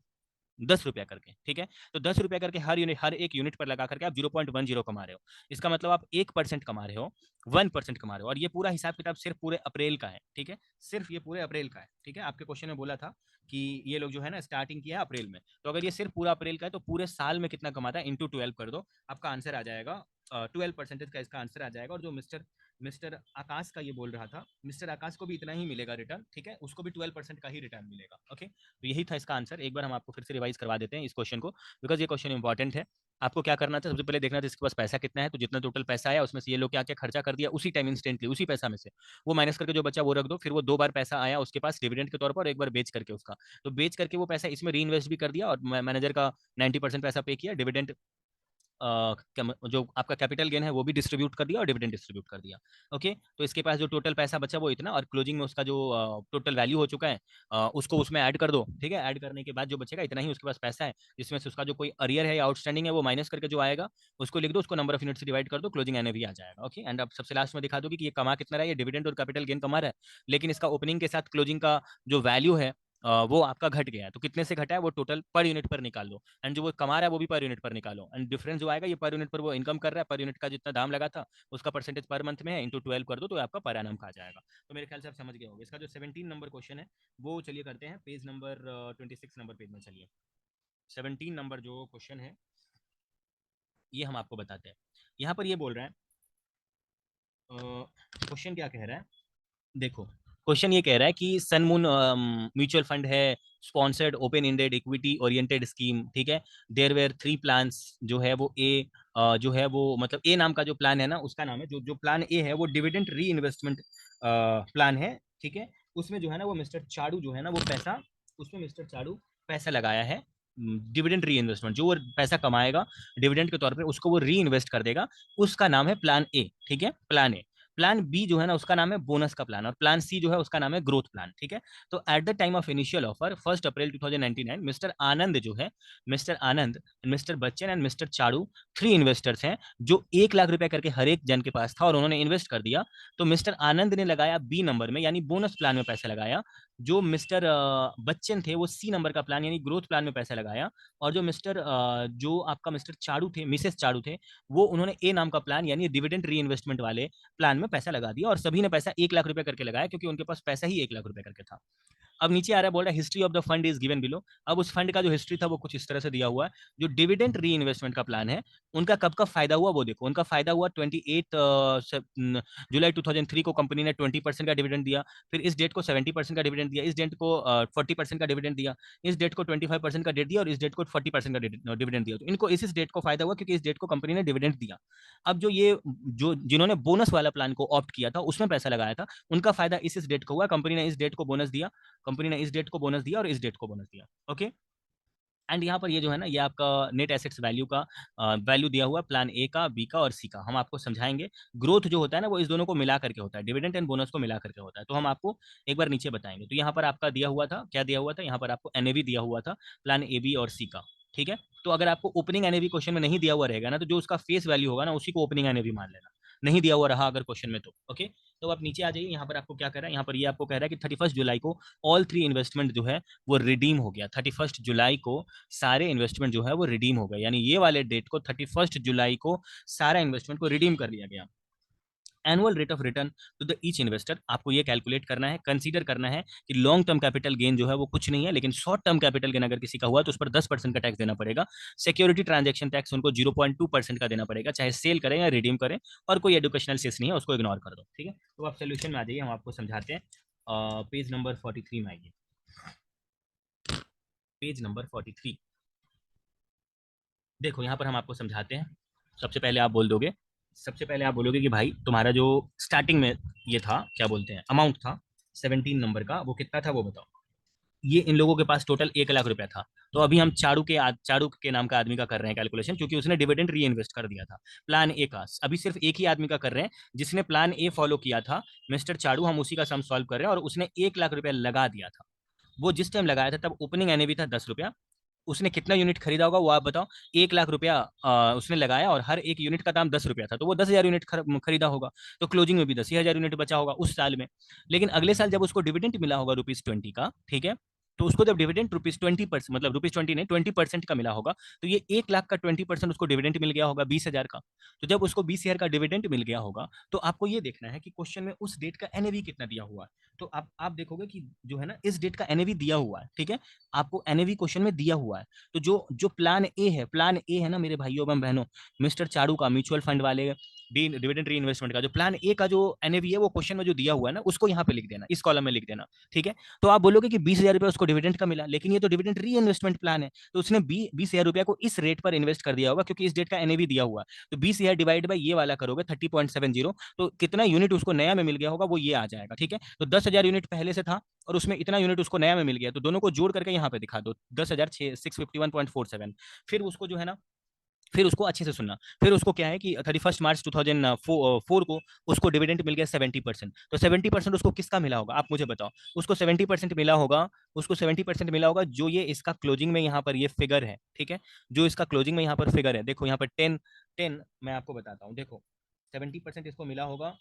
10 रुपया करके, ठीक है। तो 10 रुपया करके हर एक यूनिट पर लगा करके आप 0.10 कमा रहे हो, इसका मतलब आप 1% कमा रहे हो, 1% कमा रहे हो। और ये पूरा हिसाब किताब सिर्फ पूरे अप्रैल का है, ठीक है, सिर्फ ये पूरे अप्रैल का है, ठीक है। आपके क्वेश्चन में बोला था कि ये लोग जो है ना स्टार्टिंग किया है अप्रैल में, तो अगर ये सिर्फ पूरा अप्रैल का है तो पूरे साल में कितना कमाता है, इंटू 12 कर दो, आपका आंसर आ जाएगा 12% का इसका आंसर आ जाएगा। और जो मिस्टर मिस्टर आकाश का ये बोल रहा था, मिस्टर आकाश को भी इतना ही मिलेगा रिटर्न, ठीक है, उसको भी 12% का ही रिटर्न मिलेगा, ओके। तो यही था इसका आंसर। एक बार हम आपको फिर से रिवाइज करवा देते हैं इस क्वेश्चन को, बिकॉज ये क्वेश्चन इंपॉर्टेंट है। आपको क्या करना था, सबसे पहले देखना था इसके पास पैसा कितना है, तो जितना टोटल पैसा आया उसमें से ये लोग क्या क्या खर्चा कर दिया उसी टाइम इंस्टेंटली, उसी पैसा में से वो माइनस करके जो बच्चा वो रख दो। फिर वो 2 बार पैसा आया उसके पास डिविडेंड के तौर पर, और एक बार बेच करके उसका, तो बेच करके वो पैसा इसमें री इन्वेस्ट भी कर दिया, और मैनेजर का 90% पैसा पे किया, डिविडेंड जो आपका कैपिटल गेन है वो भी डिस्ट्रीब्यूट कर दिया और डिविडेंड डिस्ट्रीब्यूट कर दिया, ओके। तो इसके पास जो टोटल पैसा बचा वो इतना, और क्लोजिंग में उसका जो टोटल वैल्यू हो चुका है उसको उसमें ऐड कर दो, ठीक है। ऐड करने के बाद जो बचेगा इतना ही उसके पास पैसा है, जिसमें से उसका जो कोई अरियर है या आउटस्टैंडिंग है वो माइनस करके जो आएगा उसको लिख दो, उसको नंबर ऑफ यूनिट से डिवाइड कर दो, क्लोजिंग एनएवी आ जाएगा, ओके। एंड अब सबसे लास्ट में दिखा दोगे कि ये कमा कितना रहा है, ये डिविडेंड और कैपिटल गेन कमा रहा है, लेकिन इसका ओपनिंग के साथ क्लोजिंग का जो वैल्यू है वो आपका घट गया है। तो कितने से घटा है वो टोटल पर यूनिट पर निकाल लो, एंड जो वो कमा रहा है वो भी पर यूनिट पर निकालो, एंड डिफरेंस जो आएगा ये पर यूनिट पर वो इनकम कर रहा है, पर यूनिट का जितना दाम लगा था उसका परसेंटेज पर मंथ में है, इंटू 12 कर दो तो आपका पर एनम का आ जाएगा। तो मेरे ख्याल से आप समझ गए होंगे। इसका जो 17 नंबर क्वेश्चन है वो चलिए करते हैं पेज नंबर 26 नंबर पेज में। चलिए 17 नंबर जो क्वेश्चन है ये हम आपको बताते हैं। यहाँ पर ये बोल रहा है, क्वेश्चन क्या कह रहा है, देखो क्वेश्चन ये कह रहा है कि सनमून म्यूचुअल फंड है, sponsored open ended equity oriented scheme, ठीक है। देयर वेर 3 प्लान्स, जो है वो ए जो है वो मतलब ए नाम का जो प्लान है ना उसका नाम है, जो जो प्लान ए है वो डिविडेंड री इन्वेस्टमेंट प्लान है, ठीक है। उसमें जो है ना वो मिस्टर चाड़ू जो है ना वो पैसा, उसमें मिस्टर चाड़ू पैसा लगाया है, डिविडेंड री इन्वेस्टमेंट, जो वो पैसा कमाएगा डिविडेंड के तौर पे उसको वो री इन्वेस्ट कर देगा, उसका नाम है प्लान ए, ठीक है, प्लान ए। प्लान बी जो है ना उसका नाम है बोनस का प्लान, और प्लान सी जो है उसका नाम है ग्रोथ प्लान, ठीक है। तो at the time of initial offer 1 April 2099 Mr Anand जो है, Mr Anand, Mr Bachchan and Mr Chadu 3 investors हैं जो 1 लाख रुपए करके हर एक जन के पास था और उन्होंने इन्वेस्ट कर दिया। तो मिस्टर आनंद ने लगाया बी नंबर में यानी बोनस प्लान में पैसा लगाया, जो मिस्टर बच्चन थे वो सी नंबर का प्लान यानी ग्रोथ प्लान में पैसा लगाया, और जो मिस्टर जो आपका मिस्टर चाड़ू थे, मिसेस चाड़ू थे, वो उन्होंने ए नाम का प्लान यानी डिविडेंड री इन्वेस्टमेंट वाले प्लान में पैसा लगा दिया, और सभी ने पैसा 1 लाख रुपए करके लगाया क्योंकि उनके पास पैसा ही 1 लाख रुपए करके था। अब नीचे आ रहा है, बोल रहा है history of the fund is given below. अब उस फंड का जो हिस्ट्री था वो कुछ इस तरह से दिया हुआ है। जो डिविडेंड री इन्वेस्टमेंट का प्लान है उनका कब का फायदा हुआ वो देखो। उनका फायदा हुआ 28 जुलाई 2003 को कंपनी ने 20% का डिविडेंड दिया, फिर इस डेट को 70% का डिविडेंड दिया, इस डेट को 40% का डिविडेंड दिया, इस डेट को 25% का डेट दिया, और इस डेट को 40% का डिविडेंड दिया। तो इनको इस डेट को फायदा हुआ क्योंकि इस डेट को कंपनी ने डिविडेंड दिया। अब जो ये जो जिन्होंने बोनस वाला प्लान को ऑप्ट किया था उसमें पैसा लगाया था, उनका फायदा इस डेट को हुआ, कंपनी ने इस डेट को बोनस दिया, कंपनी ने इस डेट को बोनस दिया और इस डेट को बोनस दिया, ओके। एंड यहाँ पर ये जो है ना ये आपका नेट एसेट्स वैल्यू का वैल्यू दिया हुआ प्लान ए का, बी का और सी का, हम आपको समझाएंगे। ग्रोथ जो होता है ना वो इस दोनों को मिला करके होता है, डिविडेंड एंड बोनस को मिला करके होता है, तो हम आपको एक बार नीचे बताएंगे। तो यहाँ पर आपका दिया हुआ था, क्या दिया हुआ था, यहाँ पर आपको एनएवी दिया हुआ था प्लान ए बी और सी का, ठीक है। तो अगर आपको ओपनिंग एनएवी क्वेश्चन में नहीं दिया हुआ रहेगा ना तो जो उसका फेस वैल्यू होगा ना उसी को ओपनिंग एनएवी मान लेना, नहीं दिया हुआ रहा अगर क्वेश्चन में, तो ओके। तो आप नीचे आ जाइए, यहाँ पर आपको क्या कह रहा है, यहाँ पर ये आपको कह रहा है कि 31 जुलाई को ऑल 3 इन्वेस्टमेंट जो है वो रिडीम हो गया। 31 जुलाई को सारे इन्वेस्टमेंट जो है वो रिडीम हो गए, यानी ये वाले डेट को 31 जुलाई को सारा इन्वेस्टमेंट को रिडीम कर लिया गया। Annual rate of return to the each investor, आपको ये कैलकुलेट करना है, कंसीडर करना है कि लॉन्ग टर्म कैपिटल गेन जो है वो कुछ नहीं है, लेकिन शॉर्ट टर्म कैपिटल गेन अगर किसी का हुआ तो उस पर 10% का टैक्स देना पड़ेगा। सिक्योरिटी ट्रांजेक्शन टैक्स उनको 0.2% का देना पड़ेगा, चाहे सेल करें या रिडीम करें, और कोई एडुकेशनल सेस नहीं है, उसको इग्नोर कर दो, ठीक है। तो आप सोल्यूशन में आ जाइए, हम आपको समझाते हैं। पेज नंबर 43 में आइए, पेज नंबर 43। देखो यहाँ पर हम आपको समझाते हैं। सबसे पहले आप बोल दोगे, सबसे पहले आप बोलोगे कि भाई तुम्हारा जो स्टार्टिंग में ये था क्या बोलते हैं अमाउंट था 17 नंबर का, वो कितना था वो बताओ। ये इन लोगों के पास टोटल 1 लाख रुपया था। तो अभी हम चाड़ू के नाम का आदमी का कर रहे हैं कैलकुलेशन, क्योंकि उसने डिविडेंड री इन्वेस्ट कर दिया था प्लान ए का। अभी सिर्फ एक ही आदमी का कर रहे हैं जिसने प्लान ए फॉलो किया था, मिस्टर चाड़ू, हम उसी का सम सॉल्व कर रहे हैं, और उसने 1 लाख रुपया लगा दिया था। वो जिस टाइम लगाया था तब ओपनिंग एनएवी था 10 रुपया। उसने कितना यूनिट खरीदा होगा वो आप बताओ। 1 लाख रुपया उसने लगाया और हर एक यूनिट का दाम 10 रुपया था, तो वो 10,000 यूनिट खरीदा होगा, तो क्लोजिंग में भी 10,000 यूनिट बचा होगा उस साल में। लेकिन अगले साल जब उसको डिविडेंड मिला होगा ₹20 का, ठीक है, तो उसको जब डिविडेंड ₹20 मतलब ₹20 नहीं 20% का मिला होगा, तो ये 1 लाख का 20% उसको डिविडेंड मिल गया होगा 20,000 का। तो जब उसको 20,000 का डिविडेंड मिल गया होगा तो आपको ये देखना है कि क्वेश्चन में उस डेट का एनएवी कितना दिया हुआ है। तो आप देखोगे कि जो है ना इस डेट का एनएवी दिया हुआ है, ठीक है, आपको एनएवी क्वेश्चन में दिया हुआ है। तो जो जो प्लान ए है, प्लान ए है ना मेरे भाइयों एवं बहनों, मिस्टर चाड़ू का म्यूचुअल फंड वाले डिविडेंड री इन्वेस्टमेंट का जो प्लान ए का जो एनएवी है वो क्वेश्चन में जो दिया हुआ है ना उसको यहाँ पे लिख देना, इस कॉलम में लिख देना, ठीक है। तो आप बोलोगे कि 20,000 रुपया उसको डिविडेंड का मिला, लेकिन ये तो डिविडेंड री इन्वेस्टमेंट प्लान है, तो उसने 20,000 रुपया को इस रेट पर इन्वेस्ट कर दिया होगा क्योंकि इस डेट का एनएवी दिया हुआ है। तो 20,000 डिवाइड बाई ये वाला करोगे 30.70, तो कितना यूनिट उसको नया में मिल गया होगा वो ये आ जाएगा, ठीक है। तो 10,000 यूनिट पहले से था और उसमें इतना यूनिट उसको नया में मिल गया, तो दोनों को जोड़ करके यहाँ पे दिखा दो 10,651.47। फिर उसको जो है ना, फिर उसको अच्छे से सुनना, फिर उसको क्या है कि 31 मार्च 2004 को उसको डिविडेंड मिल गया 70%। तो 70% उसको किसका मिला होगा आप मुझे बताओ। उसको 70% मिला होगा, उसको 70% मिला होगा जो ये इसका क्लोजिंग में यहाँ पर ये फिगर है, ठीक है, जो इसका क्लोजिंग में यहाँ पर फिगर है, देखो यहाँ पर 10 मैं आपको बताता हूँ, देखो 70% इसको मिला होगा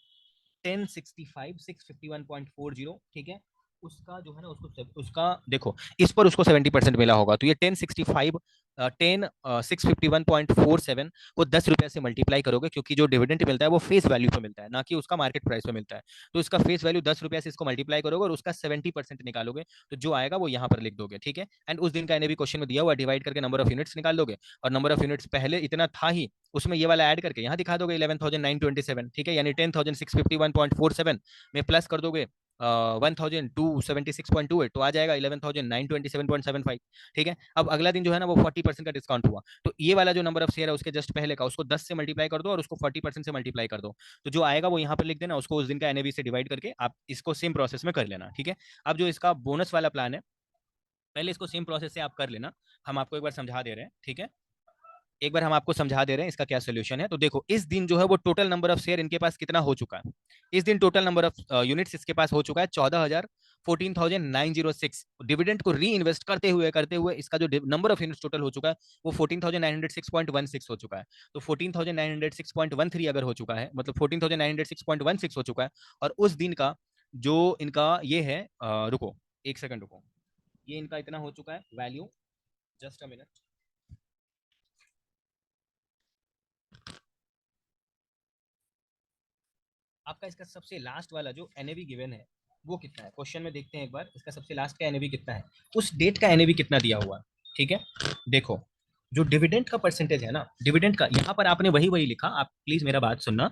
1065,651.40, ठीक है। उसका जो है ना उसका देखो इस पर उसको 70% मिला होगा, तो ये 651.47 को 10 रुपए से मल्टीप्लाई करोगे, क्योंकि जो डिविडेंड मिलता है वो फेस वैल्यू पे मिलता है, ना कि उसका मार्केट प्राइस पे मिलता है। तो इसका फेस वैल्यू 10 रुपए से इसको मल्टीप्लाई करोगे और उसका 70% निकालोगे, तो जो आएगा वो यहाँ पर लिख दोगे, ठीक है। एंड उस दिन का एनएवी क्वेश्चन में दिया हुआ, डिवाइड करके नंबर ऑफ यूनिट्स निकाल दोगे, और नंबर ऑफ यूनिट्स पहले इतना था ही, उसमें ये वाला ऐड करके यहाँ दिखा दोगे 11,927, ठीक है, यानी 10,651.47 में प्लस कर दोगे 1,276.28, तो आ जाएगा 11,927.75, ठीक है। अब अगला दिन जो है ना वो 40% का डिस्काउंट हुआ, तो ये वाला जो नंबर ऑफ शेयर है उसके जस्ट पहले का, उसको 10 से मल्टीप्लाई कर दो और उसको 40% से मल्टीप्लाई कर दो, तो जो आएगा वो यहाँ पर लिख देना, उसको उस दिन का एनएवी से डिवाइड करके आप इसको सेम प्रोसेस में कर लेना, ठीक है। अब जो इसका बोनस वाला प्लान है, पहले इसको सेम प्रोसेस से आप कर लेना, हम आपको एक बार समझा दे रहे हैं, ठीक है। एक बार हम आपको समझा दे रहे हैं इसका क्या सोल्यूशन है। तो देखो इस दिन जो है वो टोटल नंबर ऑफ शेयर इनके पास कितना हो चुका है, इस दिन टोटल नंबर ऑफ यूनिट्स इसके पास हो चुका है 14,906। डिविडेंड को री इन्वेस्ट करते हुए इसका जो नंबर ऑफ यूनिट्स टोटल हो चुका है वो 14,906.16 हो चुका है। तो 14,906.13 अगर हो चुका है, मतलब 14,906.16 हो चुका है, और उस दिन का जो इनका ये है रुको एक सेकंड रुको, ये इनका इतना हो चुका है वैल्यू, जस्ट अ मिनट। आपका इसका सबसे लास्ट वाला जो एनएवी गिवन है वो कितना है, क्वेश्चन में देखते हैं एक बार, इसका सबसे लास्ट का एनएवी कितना है, उस डेट का एनएवी कितना दिया हुआ है, ठीक है। देखो जो डिविडेंड का परसेंटेज है ना, डिविडेंड का यहाँ पर आपने वही वही लिखा, आप प्लीज मेरा बात सुनना,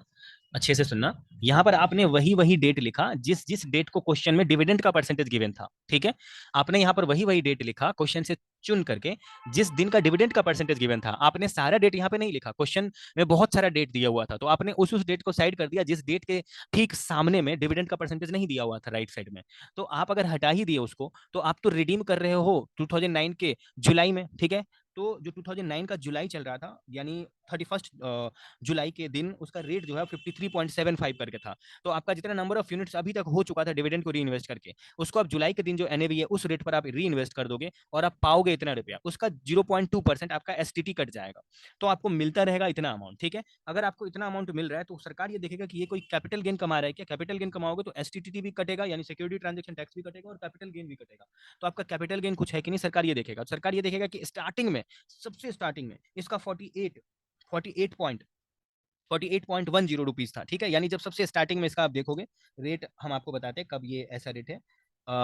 अच्छे से सुनना। यहाँ पर आपने वही वही डेट लिखा जिस जिस डेट को क्वेश्चन में डिविडेंड का परसेंटेज गिवन था, ठीक है। आपने यहाँ पर वही वही डेट लिखा क्वेश्चन से चुन करके, जिस दिन का डिविडेंड का परसेंटेज गिवन था। आपने सारा डेट यहाँ पे नहीं लिखा, क्वेश्चन में बहुत सारा डेट दिया हुआ था, तो आपने उस डेट को साइड कर दिया जिस डेट के ठीक सामने में डिविडेंड का परसेंटेज नहीं दिया हुआ था, राइट साइड में। तो आप अगर हटा ही दिए उसको, तो आप तो रिडीम कर रहे हो 2009 के जुलाई में, ठीक है। तो जो 2009 का जुलाई चल रहा था, यानी 31 जुलाई के दिन उसका रेट जो है 53.75 करके था। तो आपका जितना नंबर ऑफ यूनिट्स अभी तक हो चुका था डिविडेंड को री इन्वेस्ट करके, उसको आप जुलाई के दिन जो एनएवी है उस रेट पर आप री इन्वेस्ट कर दोगे, और आप पाओगे इतना रुपया, उसका 0.2% आपका एसटीटी कट जाएगा, तो आपको मिलता रहेगा इतना अमाउंट, ठीक है। अगर आपको इतना अमाउंट मिल रहा है तो सरकार ये देखेगा कि ये कोई कैपिटल गेन कमा रहा है क्या, कैपिटल गेन कमाओगे तो एसटीटी भी कटेगा, यानी सिक्योरिटी ट्रांजेक्शन टैक्स भी कटेगा और कैपिटल गेन भी कटेगा, तो आपका कैपिटल गेन कुछ है कि नहीं, सरकार ये देखेगा। सरकार ये देखेगा कि स्टार्टिंग में, सबसे स्टार्टिंग में इसका 48.10 रुपीज था, ठीक है। यानी जब सबसे स्टार्टिंग में इसका आप देखोगे रेट, हम आपको बताते हैं कब ये ऐसा रेट है।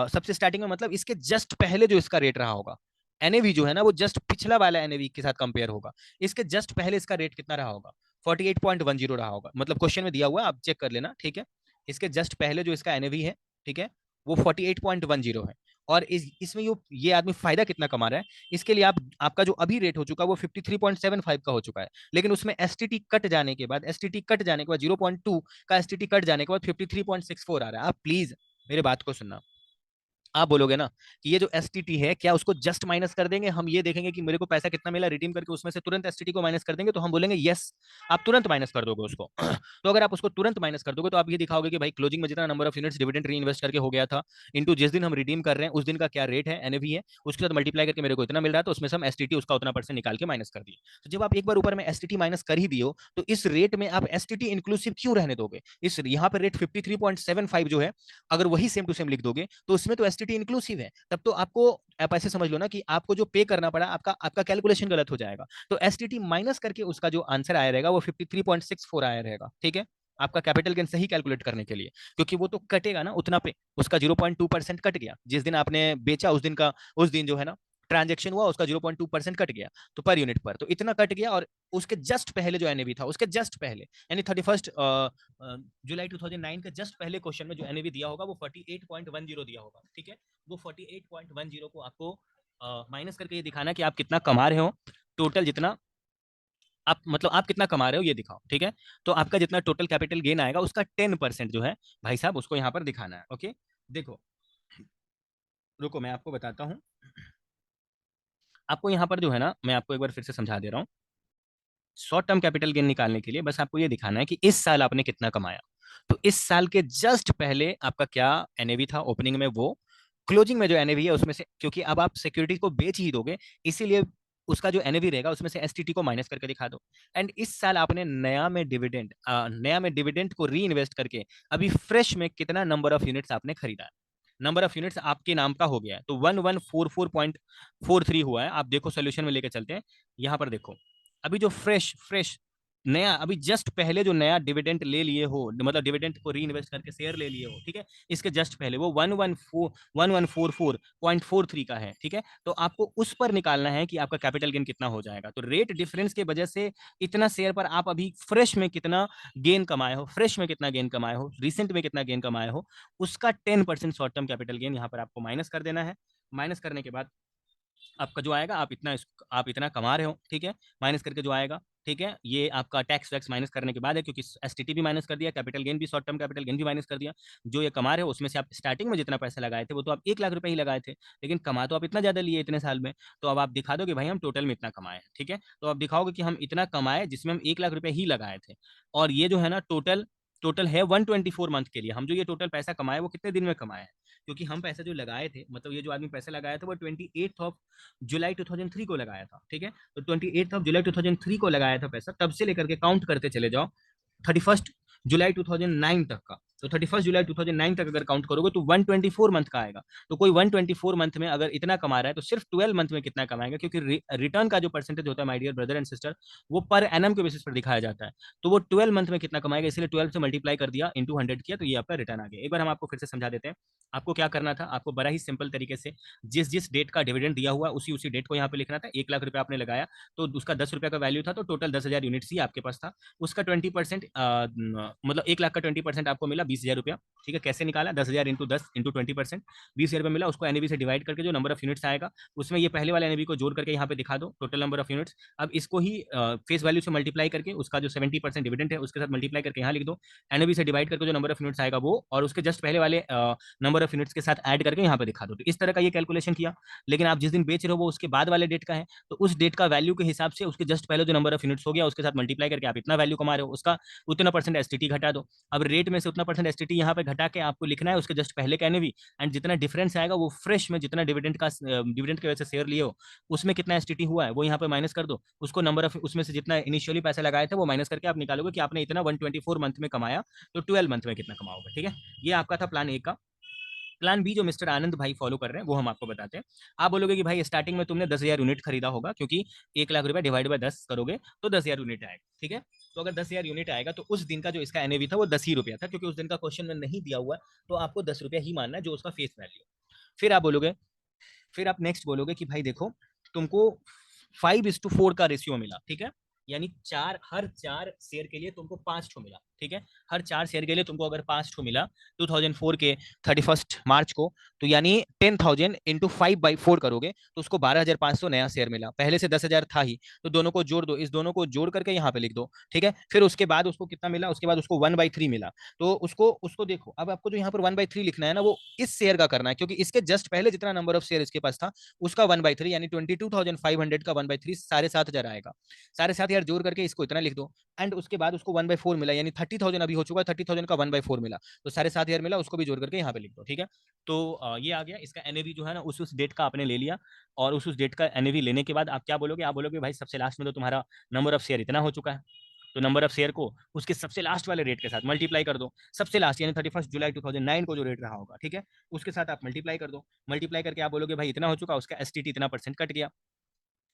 सबसे स्टार्टिंग में मतलब इसके जस्ट पहले जो इसका रेट रहा होगा, एनएवी जो है ना वो जस्ट पिछला वाला एनएवी के साथ कंपेयर होगा, इसके जस्ट पहले इसका रेट कितना रहा होगा, 48.10 रहा होगा, मतलब क्वेश्चन में दिया हुआ है, आप चेक कर लेना, ठीक है। इसके जस्ट पहले जो इसका एनएवी है, ठीक है, वो 48.10 है। और इसमें ये आदमी फायदा कितना कमा रहा है, इसके लिए आपका जो अभी रेट हो चुका है वो 53.75 का हो चुका है, लेकिन उसमें एसटीटी कट जाने के बाद, 0.2 का एसटीटी कट जाने के बाद 53.64 आ रहा है। आप प्लीज मेरे बात को सुनना, आप बोलोगे ना कि ये जो एसटीटी है क्या उसको जस्ट माइनस कर देंगे, हम ये देखेंगे कि मेरे को पैसा कितना मिला रिडीम करके उसमें से तुरंत एसटीटी को माइनस कर देंगे, तो हम बोलेंगे यस, आप तुरंत माइनस कर दोगे उसको। तो अगर आप उसको तुरंत माइनस कर दोगे तो आप ये दिखाओगे कि भाई क्लोजिंग में जितना नंबर ऑफ यूनिट्स डिविडेंड री इन्वेस्ट करके हो गया था, इंटू जिस दिन हम रिडीम कर रहे हैं उस दिन का क्या रेट है, एनएवी है, उसके साथ मल्टीप्लाई करके मेरे को इतना मिल रहा है, तो उसमें से हम एसटीटी उसका उतना परसेंट निकाल के माइनस कर दिए। तो जब आप एक बार ऊपर में एसटीटी माइनस कर ही दियो, तो इस रेट में आप एसटीटी इंक्लूसिव क्यों रहने दोगे, इस यहाँ पर रेट 53.75 जो है, अगर वही सेम टू सेम लिख दोगे तो उसमें तो एसटीटी इंक्लूसिव है, तब तो आपको, आप ऐसे समझ लो ना कि आपको जो पे करना पड़ा आपका आपका कैलकुलेशन गलत हो जाएगा, तो एसटीटी माइनस करके उसका जो आंसर आया रहेगा वो 53.64 आया रहेगा, ठीक है। आपका कैपिटल गेन सही कैलकुलेट करने के लिए, क्योंकि वो तो कटेगा ना उतना पे, उसका 0.2% कट गया, जिस दिन आपने बेचा उस दिन का, उस दिन जो है ना ट्रांजेक्शन हुआ उसका 0.2% कट गया, तो पर यूनिट पर तो इतना कट गया, और उसके जस्ट पहले जो एनएवी था उसके जस्ट पहले, यानी 31 जुलाई 2009 के जस्ट पहले क्वेश्चन में जो एनएवी दिया होगा वो 48.10 दिया होगा, ठीक है। वो 48.10 को आपको माइनस करके ये दिखाना कि आप कितना कमा रहे हो, टोटल जितना आप, मतलब आप कितना कमा रहे हो ये दिखाओ, ठीक है। तो आपका जितना टोटल कैपिटल गेन आएगा उसका 10% जो है भाई साहब उसको यहाँ पर दिखाना है, ओके। देखो रुको मैं आपको बताता हूँ, आपको यहाँ पर जो है ना मैं आपको एक बार फिर से समझा दे रहा हूँ। शॉर्ट टर्म कैपिटल गेन निकालने के लिए बस आपको ये दिखाना है कि इस साल आपने कितना कमाया, तो इस साल के जस्ट पहले आपका क्या एनएवी था ओपनिंग में, वो क्लोजिंग में जो एनएवी है उसमें से, क्योंकि अब आप सिक्योरिटी को बेच ही दोगे, इसीलिए उसका जो एनएवी रहेगा उसमें से एसटीटी को माइनस करके दिखा दो। एंड इस साल आपने नया में डिविडेंड को री इन्वेस्ट करके अभी फ्रेश में कितना नंबर ऑफ यूनिट्स आपने खरीदा है, नंबर ऑफ यूनिट्स आपके नाम का हो गया है, तो 1144.43 हुआ है। आप देखो सोल्यूशन में लेके चलते हैं, यहाँ पर देखो अभी जो फ्रेश फ्रेश नया अभी जस्ट पहले जो नया डिविडेंड ले लिए हो, मतलब डिविडेंड को री इन्वेस्ट करके शेयर ले लिए हो, ठीक है, इसके जस्ट पहले वो 1144.43 का है, ठीक है। तो आपको उस पर निकालना है कि आपका कैपिटल गेन कितना हो जाएगा। तो रेट डिफरेंस के वजह से इतना शेयर पर आप अभी फ्रेश में कितना गेन कमाए हो, फ्रेश में कितना गेन कमाए हो, रिसेंट में कितना गेन कमाए हो, उसका 10% शॉर्ट टर्म कैपिटल गेन यहाँ पर आपको माइनस कर देना है। माइनस करने के बाद आपका जो आएगा, आप इतना कमा रहे हो, ठीक है, माइनस करके जो आएगा, ठीक है, ये आपका टैक्स वैक्स माइनस करने के बाद है, क्योंकि एसटीटी भी माइनस कर दिया, कैपिटल गेन भी, शॉर्ट टर्म कैपिटल गेन भी माइनस कर दिया। जो ये कमा रहे हो उसमें से आप स्टार्टिंग में जितना पैसा लगाए थे वो तो आप 1 लाख रुपए ही लगाए थे, लेकिन कमा तो आप इतना ज्यादा लिए इतने साल में। तो अब आप दिखा दो कि भाई हम टोटल में इतना कमाए हैं, ठीक है। तो आप दिखाओगे कि हम इतना कमाए जिसमें हम 1 लाख रुपए ही लगाए थे, और ये जो है ना टोटल टोटल है 124 मंथ के लिए। हम जो ये टोटल पैसा कमाए वो कितने दिन में कमाए हैं, क्योंकि हम पैसा जो लगाए थे, मतलब ये जो आदमी पैसा लगाया था वो 28 जुलाई 2003 को लगाया था, ठीक है। तो 28 जुलाई 2003 को लगाया था पैसा, तब से लेकर के काउंट करते चले जाओ 31 जुलाई 2009 तक का। तो 31 जुलाई 2009 तक अगर काउंट करोगे तो 124 मंथ का आएगा। तो कोई 124 मंथ में अगर इतना कमा रहा है तो सिर्फ 12 मंथ में कितना कमाएगा, क्योंकि रिटर्न का जो परसेंटेज होता है my dear brother and sister, वो पर एनम के बेसिस पर दिखाया जाता है। तो वो 12 मंथ में कितना कमाएगा, इसलिए 12 से मल्टीप्लाई कर दिया, इंटू 100 किया, तो ये आपका रिटर्न आ गया। एक बार हम आपको फिर से समझा देते हैं। आपको क्या करना था, आपको बड़ा ही सिंपल तरीके से जिस जिस डेट का डिविडेंड दिया हुआ उसी उसी डेट को यहाँ पे लिखना था। 1 लाख रुपए आपने लगाया तो उसका 10 रुपए का वैल्यू था, तो टोटल 10,000 यूनिट्स ही आपके पास था। उसका 20%, मतलब 1 लाख का 20% आपको मिला 20,000 रुपया, ठीक है। कैसे निकाला, 10,000 इंटू 10 इंटू 20%, 20,000 रुपये मिला। उसको एनएवी से डिवाइड करके जो नंबर ऑफ यूनिट्स आएगा उसमें ये पहले वाले एनएवी को जोड़ करके यहाँ पे दिखा दो, टोटल नंबर ऑफ यूनिट्स। अब इसको ही फेस वैल्यू से मल्टीप्लाई करके उसका जो 70% डिविडेंड है उसके साथ मल्टीप्लाई करके यहाँ लिख दो, एनएवी से डिवाइड करके जो नंबर ऑफ यूनिट्स आएगा वो, और उसके जस्ट पहले वाले नंबर ऑफ यूनिट्स के साथ ऐड करके यहाँ पे दिखा दो। तो इस तरह का ये कैलकुलेशन किया। लेकिन आप जिस दिन बेच रहे हो वो उसके बाद वाले डेट का है, तो उस डेट का वैल्यू के हिसाब से उसके जस्ट पहले जो नंबर ऑफ यूनिट्स हो गया उसके साथ मल्टीप्लाई करके आप इतना वैल्यू कमा रहे हो, उसका उतना परसेंट एसटीटी घटा दो। अब रेट में से उतना परसेंट एसटीटी यहाँ पे घटा के आपको लिखना है उसके जस्ट पहले का एनएवी, एंड जितना डिफरेंस आएगा वो फ्रेश में जितना डिविडेंड की वजह से शेयर लिए हो उसमें कितना एसटीटी हुआ है वो यहाँ पे माइनस कर दो। उसको नंबर ऑफ उसमें से जितना इनिशियली पैसा लगाए थे वो माइनस करके आप निकालोगे कि आपने इतना 124 मंथ में कमाया, तो 12 मंथ में कितना कमाओगे, ठीक है। ये आपका था प्लान ए का। प्लान बी जो मिस्टर आनंद भाई फॉलो कर रहे हैं वो हम आपको बताते हैं। आप बोलोगे कि भाई स्टार्टिंग में तुमने 10,000 यूनिट खरीदा होगा, क्योंकि 1 लाख रुपए डिवाइड बाय 10 करोगे तो 10,000 यूनिट आएगा, ठीक है। तो अगर 10,000 यूनिट आएगा तो उस दिन का जो इसका एनएवी था वो 10 ही रुपया था, क्योंकि उस दिन का क्वेश्चन में नहीं दिया हुआ है, तो आपको 10 रुपया ही मानना है जो उसका फेस वैल्यू। फिर आप बोलोगे, फिर आप नेक्स्ट बोलोगे कि भाई देखो तुमको 5:4 का रेशियो मिला, ठीक है, यानी हर 4 शेयर के लिए तुमको 5 ठो मिला, ठीक है। हर 4 शेयर के लिए तुमको अगर 5 ठो मिला 2004 के 31 मार्च को, तो यानी 10,000 इंटू 5/4 करोगे तो उसको 12,500 नया शेयर मिला। पहले से 10,000 था ही, तो दोनों को जोड़ दो, इस दोनों को जोड़ करके यहाँ पे लिख दो, ठीक है। फिर उसके बाद उसको कितना मिला, उसके बाद उसको 1/3 मिला। तो उसको उसको देखो, अब आपको जो यहाँ पर 1/3 लिखना है ना वो इस शेयर का करना है, क्योंकि इसके जस्ट पहले जितना नंबर ऑफ शेयर इसके पास था उसका 1/3, यानी 22,500 का 1/3 7,500 आएगा। 7,500 जोड़ करके इसको इतना लिख दो, एंड उसके बाद उसको 1/4 मिला, यानी 30,000 अभी हो चुका है, 30,000 का 1/4 मिला, तो 7,500 मिला, उसको भी जोड़ करके यहाँ पे लिख दो, ठीक है। तो ये आ गया इसका एनएवी जो है ना, उस डेट का आपने ले लिया। और उस डेट का एनएवी लेने के बाद आप क्या बोलोगे, आप बोलोगे भाई सबसे लास्ट में तो तुम्हारा नंबर ऑफ शेयर इतना हो चुका है, तो नंबर ऑफ शेयर को उसके सबसे लास्ट वाले रेट के साथ मल्टीप्लाई कर दो। सबसे लास्ट यानी 31 जुलाई 2009 को जो रेट रहा होगा, ठीक है, उसके साथ आप मल्टीप्लाई कर दो। मल्टीप्लाई करके आप बोलोगे भाई इतना हो चुका, उसका एसटीटी इतना परसेंट कट गया।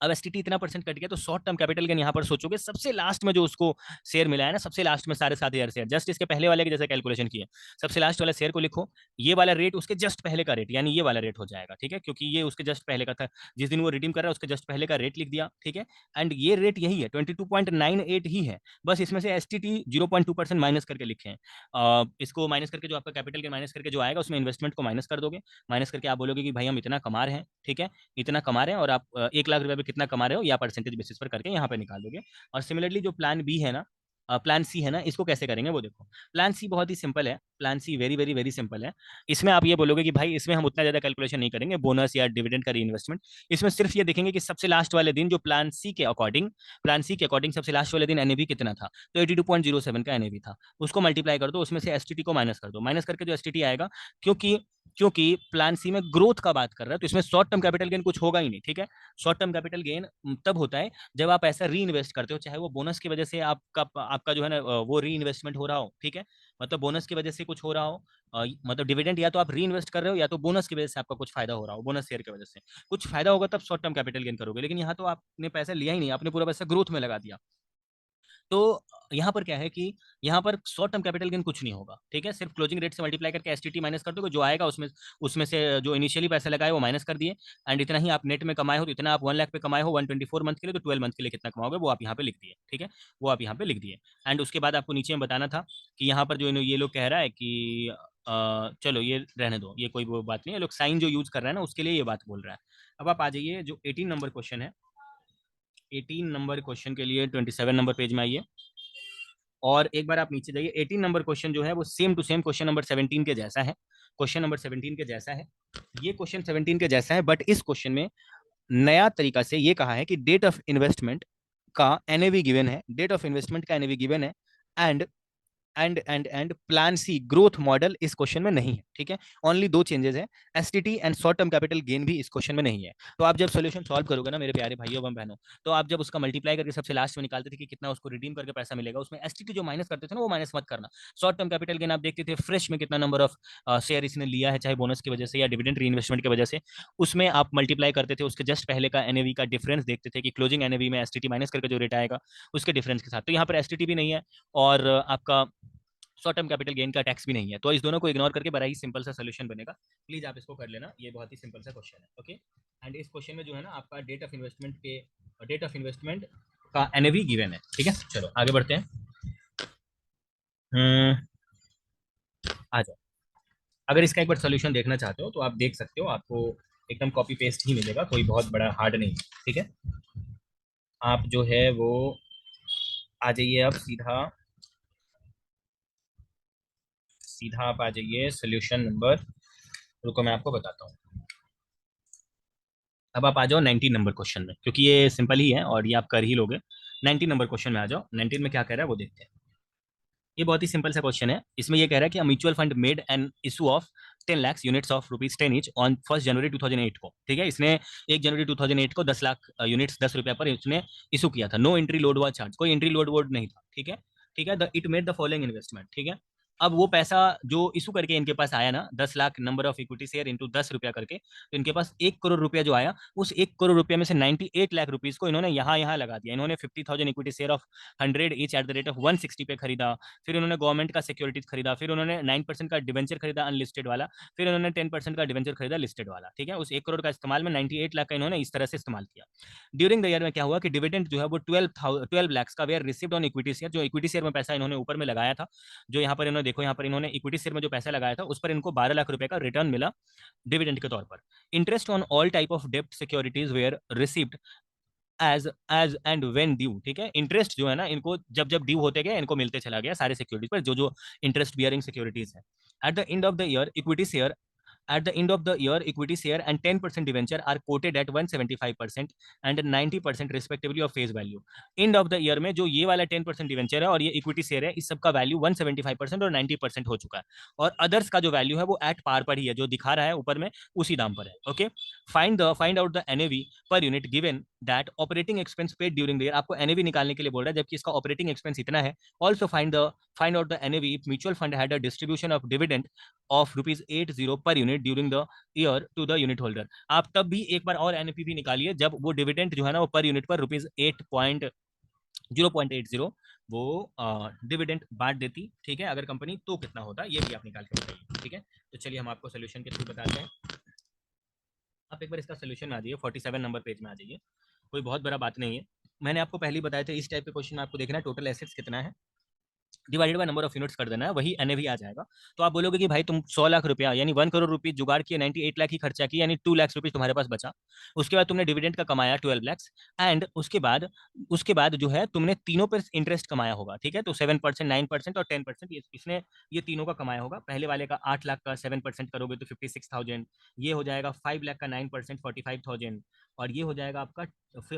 अब एसटीटी इतना परसेंट कट गया तो शॉर्ट टर्म कैपिटल गेन यहाँ पर सोचोगे सबसे लास्ट में जो उसको शेयर मिला है ना, सबसे लास्ट में 7,500 शेयर, जस्ट इसके पहले वाले के जैसे कैलकुलेशन किए, सबसे लास्ट वाला शेयर को लिखो, ये वाला रेट उसके जस्ट पहले का रेट, यानी ये वाला रेट हो जाएगा, ठीक है, क्योंकि ये उसके जस्ट पहले का था, जिस दिन वो रिडीम कर रहा है उसके जस्ट पहले का रेट लिख दिया, ठीक है। एंड ये रेट यही है 22.98 ही है, बस इसमें से एस टी टी 0.2% माइनस करके लिखे हैं। इसको माइनस करके जो आपका कैपिटल गेन माइनस करके जो आएगा उसमें इन्वेस्टमेंट को माइनस कर दोगे। माइनस करके आप बोलोगे कि भाई हम इतना कमा रहे हैं, ठीक है, इतना कमा रहे हैं, और आप 1 लाख रुपए पे कितना कमा रहे हो या परसेंटेज बेसिस पर करके यहाँ पे निकाल दोगे। और सिमिलरली जो प्लान बी है ना, प्लान सी है ना, इसको कैसे करेंगे वो देखो। प्लान सी बहुत ही सिंपल है, plan C very very very simple है। इसमें आप ये बोलोगे कि भाई इसमें हम उतना ज्यादा कैलकुलेशन नहीं करेंगे, बोनस या डिविडेंड का री इन्वेस्टमेंट। इसमें सिर्फ ये देखेंगे कि सबसे लास्ट वाले दिन जो प्लान सी के अकॉर्डिंग सबसे लास्ट वाले दिन एनएवी कितना था, तो 82.07 का एनएवी था, उसको मल्टीप्लाई कर दो, उसमें से एसटीटी को माइनस कर दो। माइनस करके जो एसटीटी आएगा, क्योंकि क्योंकि प्लान सी में ग्रोथ का बात कर रहा है तो इसमें शॉर्ट टर्म कैपिटल गेन कुछ होगा ही नहीं, ठीक है। शॉर्ट टर्म कैपिटल गेन तब होता है जब आप ऐसा री इन्वेस्ट करते हो, चाहे वो बोनस की वजह से आपका आपका जो है ना वो री इन्वेस्टमेंट हो रहा हो, ठीक है, मतलब बोनस की वजह से कुछ हो रहा हो, मतलब डिविडेंड या तो आप री इन्वेस्ट कर रहे हो या तो बोनस की वजह से आपका कुछ फायदा हो रहा हो, बोनस शेयर की वजह से कुछ फायदा होगा तब शॉर्ट टर्म कैपिटल गेन करोगे, लेकिन यहाँ तो आपने पैसा लिया ही नहीं, आपने पूरा पैसा ग्रोथ में लगा दिया। तो यहाँ पर क्या है कि यहाँ पर शॉर्ट टर्म कैपिटल गेन कुछ नहीं होगा, ठीक है, सिर्फ क्लोजिंग रेट से मल्टीप्लाई करके एसटीटी माइनस कर दोगे, जो आएगा उसमें से जो इनिशियली पैसे लगाए वो माइनस कर दिए, एंड इतना ही आप नेट में कमाए हो, तो इतना आप 1 लाख पे कमाए हो 124 मंथ के लिए, तो 12 मंथ के लिए कितना कमाओगे वो आप यहाँ पे लिख दिए, ठीक है, वो आप यहाँ पे लिख दिए। एंड उसके बाद आपको नीचे में बताना था कि यहाँ पर जो ये लोग कह रहा है कि चलो ये रहने दो, ये कोई वो बात नहीं है, लोग साइन जो यूज कर रहा है ना उसके लिए ये बात बोल रहा है। अब आप आ जाइए जो 18 नंबर क्वेश्चन है, 18 नंबर क्वेश्चन के लिए 27 नंबर पेज में आइए, और एक बार आप नीचे जाइए। 18 नंबर क्वेश्चन जो है वो same to same question number 17 के जैसा है, क्वेश्चन नंबर 17 के जैसा है, ये क्वेश्चन 17 के जैसा है, बट इस क्वेश्चन में नया तरीका से ये कहा है कि डेट ऑफ इन्वेस्टमेंट का एनएवी गिवन है, डेट ऑफ इन्वेस्टमेंट का एनएवी गिवन है, and plan C growth model इस क्वेश्चन में नहीं है, ठीक है, ओनली दो चेंजेस है, STT and short term capital gain भी इस क्वेश्चन में नहीं है। तो आप जब सोल्यूशन सॉल्व करोगे ना मेरे प्यारे भाइयों एवं बहनों, तो आप जब उसका मल्टीप्लाई करके सबसे लास्ट में निकालते थे कि कितना उसको रिडीम करके पैसा मिलेगा, उसमें एसटीटी जो माइनस करते थे ना वो माइनस मत करना। शॉर्ट टर्म कैपिटल गेन आप देखते थे फ्रेश में कितना नंबर ऑफ शेयर इसने लिया है, चाहे बोनस की वजह से या डिविडेंड री इन्वेस्टमेंट की वजह से, उसमें आप मल्टीप्लाई करते थे, उसके जस्ट पहले का एनएवी का डिफरेंस देखते थे कि क्लोजिंग एनएवी में एसटीटी माइनस करके जो रेट आएगा उसके डिफरेंस के साथ। तो यहाँ पर एसटीटी भी नहीं है और आपका शॉर्ट टर्म कैपिटल गेन का टैक्स भी नहीं है, तो इस दोनों को इग्नोर करके बड़ा ही सिंपल सा सोल्यूशन बनेगा। प्लीज आप इसको कर लेना, ये बहुत ही सिंपल सा क्वेश्चन है, ओके। एंड इस क्वेश्चन में जो है ना आपका डेट ऑफ इन्वेस्टमेंट का एनएवी गिवन है, ठीक है। चलो आगे बढ़ते हैं। आ जाओ, अगर इसका एक बार सोल्यूशन देखना चाहते हो तो आप देख सकते हो, आपको एकदम कॉपी पेस्ट ही मिलेगा, कोई बहुत बड़ा हार्ड नहीं है, ठीक है। आप जो है वो आ जाइए, अब सीधा सीधा आप आ जाइए सोल्यूशन नंबर, रुको मैं आपको बताता हूँ। अब आप आ जाओ 19 नंबर क्वेश्चन में, क्योंकि ये सिंपल ही है और ये आप कर ही लोगे। 19 नंबर क्वेश्चन में आ जाओ, 19 में क्या कह रहा है वो देखते हैं। ये बहुत ही सिंपल सा क्वेश्चन है, इसमें ये कह रहा है कि mutual fund made an issue of 10 lakh units of rupees 10 each on 1 जनवरी 2008 को, ठीक है, इसने 1 जनवरी 2008 को 10 लाख यूनिट्स 10 रुपया पर इसने इशू किया था। नो एंट्री लोड व चार्ज, कोई एंट्री लोड वोड नहीं था, ठीक है, ठीक है। It made the following investment, ठीक है। अब वो पैसा जो इशू करके इनके पास आया ना, 10 lakh number of equity share into 10 रुपया करके, तो इनके पास 1 करोड़ रुपया जो आया, उस 1 करोड़ रुपया में से 98 लाख रुपीज को इन्होंने यहाँ लगा दिया। इन्होंने 50,000 equity share of 100 each at the rate of 160 पे खरीदा, फिर उन्होंने गवर्नमेंट का सिक्योरिटीज खरीदा, फिर उन्होंने 9% का डिवेंचर खरीदा अनलिस्टेड वाला, फिर उन्होंने 10% का डिवेंचर खरीदा लिस्टेड वाला, ठीक है। उस 1 करोड़ का इस्तेमाल में 98 लाख का इन्होंने इस तरह से इस्तेमाल किया। ड्यूरिंग द ईयर में क्या हुआ कि डिविडेंड जो है वो 12 लैक्स का were received on equity share, जो इक्विटी शेयर में पैसा इन्होंने ऊपर में लगाया था, जो यहाँ पर इन्होंने देखो, यहाँ पर इन्होंने इक्विटी शेयर में जो पैसा लगाया था उस पर इनको 12 लाख रुपए का रिटर्न मिला डिविडेंड के तौर पर। Interest on all type of डेप्ट securities were received as and when due, ठीक है। इंटरेस्ट जो है ना इनको जब जब ड्यू होते गए इनको मिलते चला गया सारे सिक्योरिटीज पर, जो जो इंटरेस्ट बियरिंग सिक्योरिटीज है। At the end of the year equity share At the end of the year, equity share and 10% debenture are quoted at 175% and 90% respectively of face value. End of the year में जो ये वाला 10% debenture है और ये equity share है, इस सब का वैल्यू 175% और 90% हो चुका है, और अदर्स का जो वैल्यू है वो एट पार पर ही है, जो दिखा रहा है ऊपर में उसी दाम पर है, okay. Find out the NAV per unit given that operating expense paid during the year, आपको एनएवी निकालने के लिए बोल रहा है जबकि इसका ऑपरेटिंग एक्सपेंस इतना है। Also find out the NAV if mutual fund had a distribution of dividend of ₹80 per unit during the year to the unit holder. आप तब भी एक बार और एनपीवी निकालिए जब वो डिविडेंड जो है ना वो पर यूनिट पर ₹0.80 वो डिविडेंड बांट देती, ठीक है, अगर कंपनी, तो कितना होता ये भी आप निकाल के बताइए, ठीक है। तो चलिए हम आपको सोल्यूशन के थ्रू बताते हैं। आप एक बार इसका सोल्यूशन आ जाइए, 47 नंबर पेज में आ जाइए, कोई बहुत बड़ा बात नहीं है। मैंने आपको पहले बताया था इस टाइप के क्वेश्चन में आपको देखना है टोटल एसेट्स कितना है divided by number of units कर देना है, वही एनएवी आ जाएगा। तो आप बोलोगे कि भाई तुम 100 लाख रुपया यानी 1 करोड़ रुपीज जुगाड़ किए, 98 लाख ही खर्चा किया, यानी 2 लाख रुपीज तुम्हारे पास बचा। उसके बाद तुमने डिविडेंड का कमाया 12 लाख, एंड उसके बाद जो है तुमने तीनों पर इंटरेस्ट कमाया होगा, ठीक है। तो 7%, 9% और 10% इसने ये तीनों का कमाया होगा। पहले वाले का 8 लाख का 7% करोगे तो 56,000, ये हो जाएगा 5 लाख का 9% 45,000, और ये हो जाएगा आपका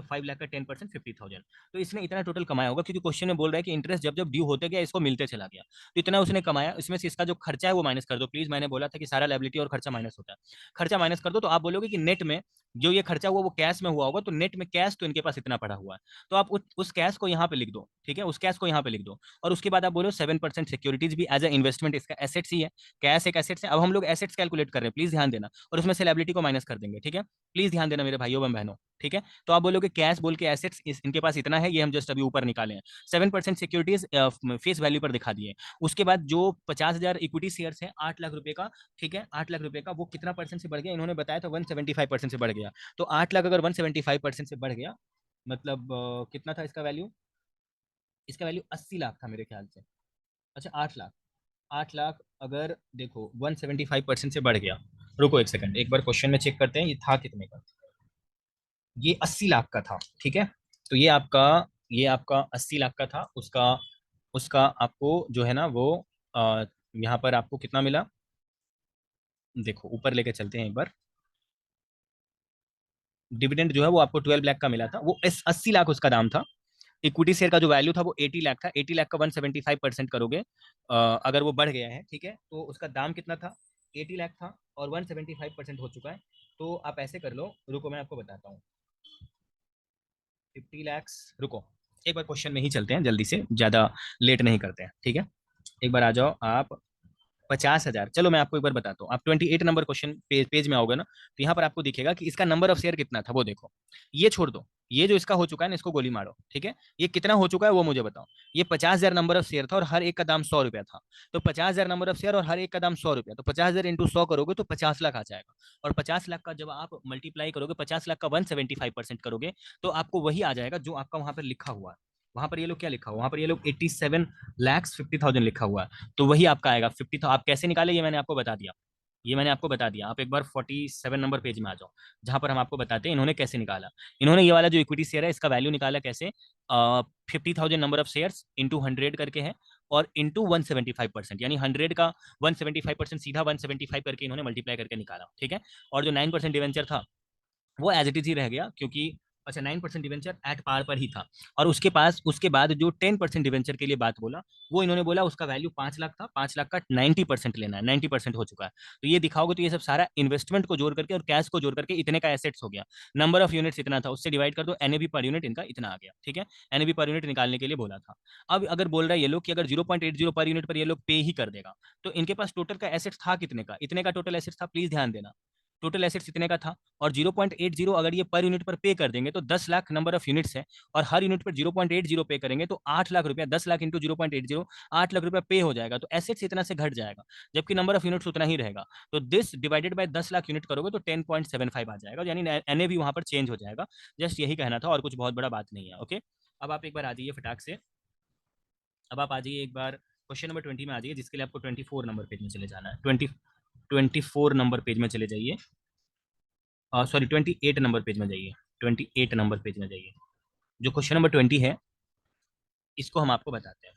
5 लाख का 10% 50,000। तो इसने इतना टोटल कमाया होगा, क्योंकि क्वेश्चन में बोल रहा है कि इंटरेस्ट जब जब ड्यू होते गया इसको मिलते चला गया, तो इतना उसने कमाया। इसमें से इसका जो खर्चा है वो माइनस कर दो प्लीज। मैंने बोला था कि सारा लायबिलिटी और खर्चा माइनस होता है, खर्चा माइनस कर दो तो आप बोलोगे कि नेट में जो ये खर्चा हुआ वो कैश में हुआ होगा, तो नेट में कैश तो इनके पास इतना पड़ा हुआ है, तो आप उस कैश को यहाँ पे लिख दो, ठीक है, उस कैश को यहाँ पे लिख दो। और उसके बाद आप बोलो 7% सिक्योरिटीज भी एज ए इन्वेस्टमेंट, इसका एसेट्स ही है, कैश एक एसेट्स है। अब हम लोग एसेट्स कैलकुलेट कर रहे हैं, प्लीज ध्यान देना, और उसमें से लायबिलिटी को माइनस कर देंगे, ठीक है, प्लीज ध्यान देना मेरे भाइयों बहनों, ठीक है। तो आप बोलोगे कैश बोल के एसेट्स इनके पास इतना है, ये हम जस्ट अभी ऊपर निकाले हैं। 7% सिक्योरिटीज फेस वैल्यू पर दिखा दिए। उसके बाद जो 50,000 इक्विटी शेयर्स है 8 लाख रुपए का, ठीक है, 8 लाख रुपए का, वो कितना परसेंट से बढ़ गया इन्होंने बताया था, 175% से बढ़ गया। तो 8 लाख अगर 175% से बढ़ गया, मतलब कितना था इसका वैल्यू, इसका वैल्यू 80 लाख था मेरे ख्याल से। अच्छा 8 लाख, 8 लाख अगर देखो 175% से बढ़ गया, रुको एक सेकंड, एक बार क्वेश्चन में चेक करते हैं ये था कितने का। ये 80 लाख का था, ठीक है। तो ये आपका 80 लाख का था, उसका उसका आपको जो है ना वो यहाँ पर आपको कितना मिला, देखो ऊपर लेके चलते हैं एक बार। डिविडेंड जो है वो आपको 12 लाख का मिला था, वो 80 लाख उसका दाम था। इक्विटी शेयर का जो वैल्यू था वो 80 लाख था। 80 लाख का 175% करोगे, अगर वो बढ़ गया है, ठीक है, तो उसका दाम कितना था, 80 लाख था, और 175% हो चुका है। तो आप ऐसे कर लो, रुको मैं आपको बताता हूँ। 50 लैक्स, रुको एक बार क्वेश्चन में ही चलते हैं, जल्दी से, ज्यादा लेट नहीं करते हैं, ठीक है। एक बार आ जाओ आप। 50,000, चलो मैं आपको एक बार बताता हूँ। आप 28 नंबर क्वेश्चन पेज में आओगे ना, तो यहाँ पर आपको दिखेगा कि इसका नंबर ऑफ शेयर कितना था, वो देखो। ये छोड़ दो, ये जो इसका हो चुका है ना, इसको गोली मारो, ठीक है। ये कितना हो चुका है वो मुझे बताओ। ये 50,000 नंबर ऑफ शेयर था और हर एक का दाम 100 रुपया था। तो 50,000 नंबर ऑफ शेयर और हर एक का दाम 100 रुपया, तो 50,000 इंटू 100 करोगे तो 50 लाख आ जाएगा। और 50 लाख का जब आप मल्टीप्लाई करोगे, 50 लाख का 175% करोगे, तो आपको वही आ जाएगा जो आपका वहां पर लिखा हुआ है। वहां पर ये लोग क्या लिखा हुआ, वहां पर ये लोग 87,50,000 लिखा हुआ है। तो वही आपका आएगा 50। आप कैसे निकाले ये मैंने आपको बता दिया, ये मैंने आपको बता दिया। आप एक बार 47 नंबर पेज में आ जाओ, जहां पर हम आपको बताते हैं इन्होंने कैसे निकाला। इन्होंने ये वाला जो इक्विटी शेयर है इसका वैल्यू निकाला कैसे, 50,000 नंबर ऑफ शेयर्स इंटू 100 करके है, और इंटू 175%, यानी 100 का 175% सीधा 175 करके इन्होंने मल्टीप्लाई करके निकाला, ठीक है। और जो 9% डिवेंचर था वो एज इट इज ही रह गया, क्योंकि अच्छा 9% डिवेंचर एट पार पर ही था। और उसके पास उसके बाद जो 10% डिवेंचर के लिए बात बोला, वो इन्होंने बोला उसका वैल्यू 5 लाख था, 5 लाख का 90% लेना है, 90% हो चुका है। तो ये दिखाओगे तो ये सब सारा इन्वेस्टमेंट को जोड़ करके और कैश को जोड़ करके इतने का एसेट्स हो गया। नंबर ऑफ यूनिट्स इतना था, उससे डिवाइड कर दो, एनएवी पर यूनिट इनका इतना आ गया, ठीक है। एनएवी पर यूनिट निकालने के लिए बोला था। अब अगर बोल रहा है ये लोग कि अगर 0.80 पर यूनिट पर ये लोग पे ही कर देगा, तो इनके पास टोटल का एसेट्स था कितने का, इतने का टोटल एसेट्स था, प्लीज ध्यान देना। टोटल एसेट्स इतने का था, और 0.80 अगर ये पर यूनिट पर पे कर देंगे तो 10 लाख नंबर ऑफ यूनिट्स है, और हर यूनिट पर 0.80 पे करेंगे तो 8 लाख रुपया, 10 लाख इंटू 0.80, 8 लाख रुपया पे हो जाएगा, तो एसेट्स इतना से घट जाएगा, जबकि नंबर ऑफ यूनिट्स उतना ही रहेगा। तो this divided by 10 lakh unit करोगे तो 10.75 आ जाएगा, यानी एनए भी वहां पर चेंज हो जाएगा। जस्ट यही कहना था, और कुछ बहुत बड़ा बात नहीं है, ओके। अब आप एक बार आ जाइए फटाक से, अब आप आ जाइए एक बार क्वेश्चन नंबर 20 में आ जाइए, जिसके लिए आपको 24 नंबर पेज में चले जाना है। 24 नंबर पेज में चले जाइए, सॉरी 28 नंबर पेज में जाइए, 28 नंबर पेज में जाइए। जो क्वेश्चन नंबर 20 है इसको हम आपको बताते हैं।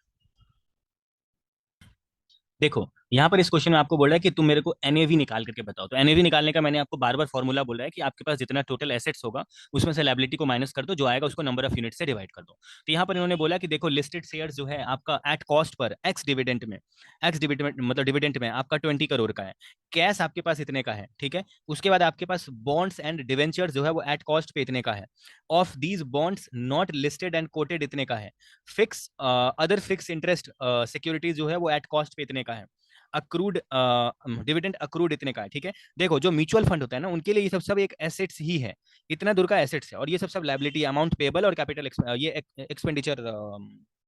देखो यहाँ पर इस क्वेश्चन में आपको बोल रहा है कि तुम मेरे को एनएवी निकाल करके बताओ। तो एनएवी निकालने का मैंने आपको बार बार फॉर्मूला बोल रहा है कि आपके पास जितना टोटल एसेट्स होगा उसमें से लायबिलिटी को माइनस कर दो, जो आएगा उसको नंबर ऑफ यूनिट से डिवाइड कर दो। तो यहाँ पर इन्होंने बोला कि देखो लिस्टेड शेयर्स जो है आपका at cost per x dividend मतलब डिविडेंट में आपका 20 करोड़ का है, कैश आपके पास इतने का है, ठीक है। उसके बाद आपके पास बॉन्ड्स एंड डिवेंचर जो है वो एट कॉस्ट पे इतने का है, of these bonds not listed and coated इतने का है, fix other fix interest securities जो है वो एट कॉस्ट पे इतने का है, अक्रूड डिविडेंड अक्रूड इतने का है, ठीक है। देखो जो म्यूचुअल फंड होता है ना उनके लिए ये सब सब एक एसेट्स ही है, इतना दूर का एसेट्स है, और ये सब सब लायबिलिटी अमाउंट पेबल और कैपिटल ये एक्सपेंडिचर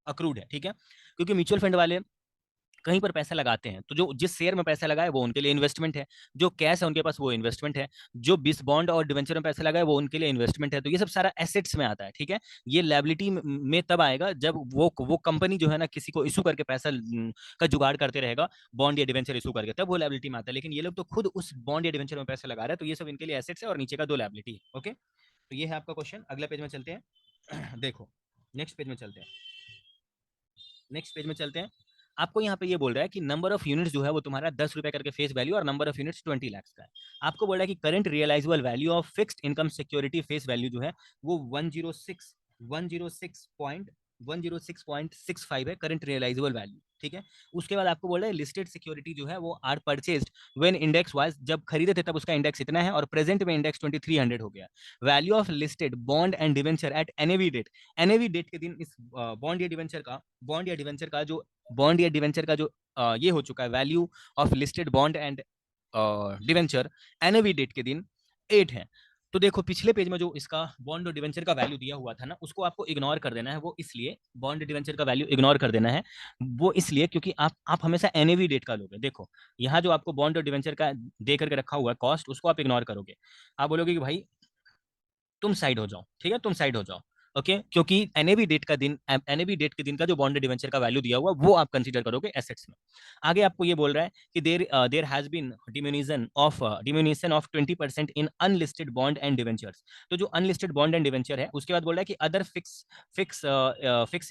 अक्रूड है, ठीक है। क्योंकि म्यूचुअल फंड वाले कहीं पर पैसा लगाते हैं, तो जो जिस शेयर में पैसा लगाए वो उनके लिए इन्वेस्टमेंट है, जो कैश है उनके पास वो इन्वेस्टमेंट है, जो बिस बॉन्ड और डिवेंचर में पैसा लगाए वो उनके लिए इन्वेस्टमेंट है। तो ये सब सारा एसेट्स में आता है, ठीक है। ये लायबिलिटी में तब आएगा जब वो कंपनी जो है ना किसी को इशू करके पैसा का जुगाड़ करते रहेगा, बॉन्ड या डिवेंचर इशू करके, तब वो लायबिलिटी में आता है। लेकिन ये लोग तो खुद उस बॉन्ड या डिवेंचर में पैसा लगा रहे हैं, तो ये सब इनके लिए एसेट्स है, और नीचे का दो लायबिलिटी है, ओके। तो ये है आपका क्वेश्चन। अगला पेज में चलते हैं देखो नेक्स्ट पेज में चलते हैं, नेक्स्ट पेज में चलते हैं। आपको यहाँ पे ये बोल रहा है कि नंबर ऑफ यूनिट्स जो है वो तुम्हारा 10 रुपए करके फेस वैल्यू और नंबर ऑफ यूनिट्स 20 लाख का है। आपको बोल रहा है कि current realisable value of fixed income security face value जो है वो 106.165 है करंट रियलाइजेबल वैल्यू, ठीक है। उसके बाद आपको बोल रहा है लिस्टेड सिक्योरिटी जो है वो are purchased when index wise, जब खरीदे थे तब उसका इंडेक्स इतना है और प्रेजेंट में इंडेक्स 2300 हो गया। Value of listed bond and debenture at NAV date, NAV date के दिन इस बॉन्ड या डिवेंचर का जो ये हो चुका है value of listed bond and debenture NAV date के दिन 8 है। तो देखो पिछले पेज में जो इसका बॉन्ड और डिवेंचर का वैल्यू दिया हुआ था ना, उसको आपको इग्नोर कर देना है। वो इसलिए बॉन्ड डिवेंचर का वैल्यू इग्नोर कर देना है, वो इसलिए क्योंकि आप हमेशा एनएवी डेट का लोगे। देखो यहाँ जो आपको बॉन्ड और डिवेंचर का दे करके रखा हुआ है कॉस्ट, उसको आप इग्नोर करोगे। आप बोलोगे कि भाई तुम साइड हो जाओ, ठीक है, तुम साइड हो जाओ, ओके। क्योंकि एनएबी डेट के दिन का जो बॉन्ड डिवेंचर का वैल्यू दिया हुआ वो आप कंसीडर करोगे एसेट्स में। आगे आपको ये बोल रहा है कि there has been diminution of 20% in unlisted bond and debentures. तो जो अनलिस्टेड बॉन्ड एंड डिवेंचर है उसके बाद बोल रहा है कि other fix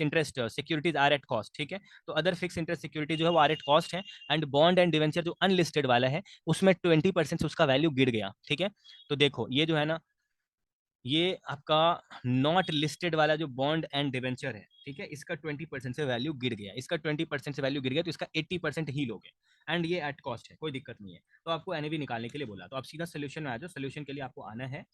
interest securities are at cost, ठीक है। तो अदर फिक्स इंटरेस्ट सिक्योरिटी जो है वो आर एट कॉस्ट है, एंड बॉन्ड एंड डिवेंचर जो अनलिस्टेड वाला है उसमें 20% उसका वैल्यू गिर गया, ठीक है। तो देखो ये जो है ना, ये आपका नॉट लिस्टेड वाला जो बॉन्ड एंड डिवेंचर है, ठीक है, इसका 20% से वैल्यू गिर गया, इसका 20% से वैल्यू गिर गया, तो इसका 80% ही लोगे, एंड ये एट कॉस्ट है, कोई दिक्कत नहीं है। तो आपको एनएवी निकालने के लिए बोला, तो आप सीधा सोल्यूशन में आ जाओ। सोल्यूशन के लिए आपको आना है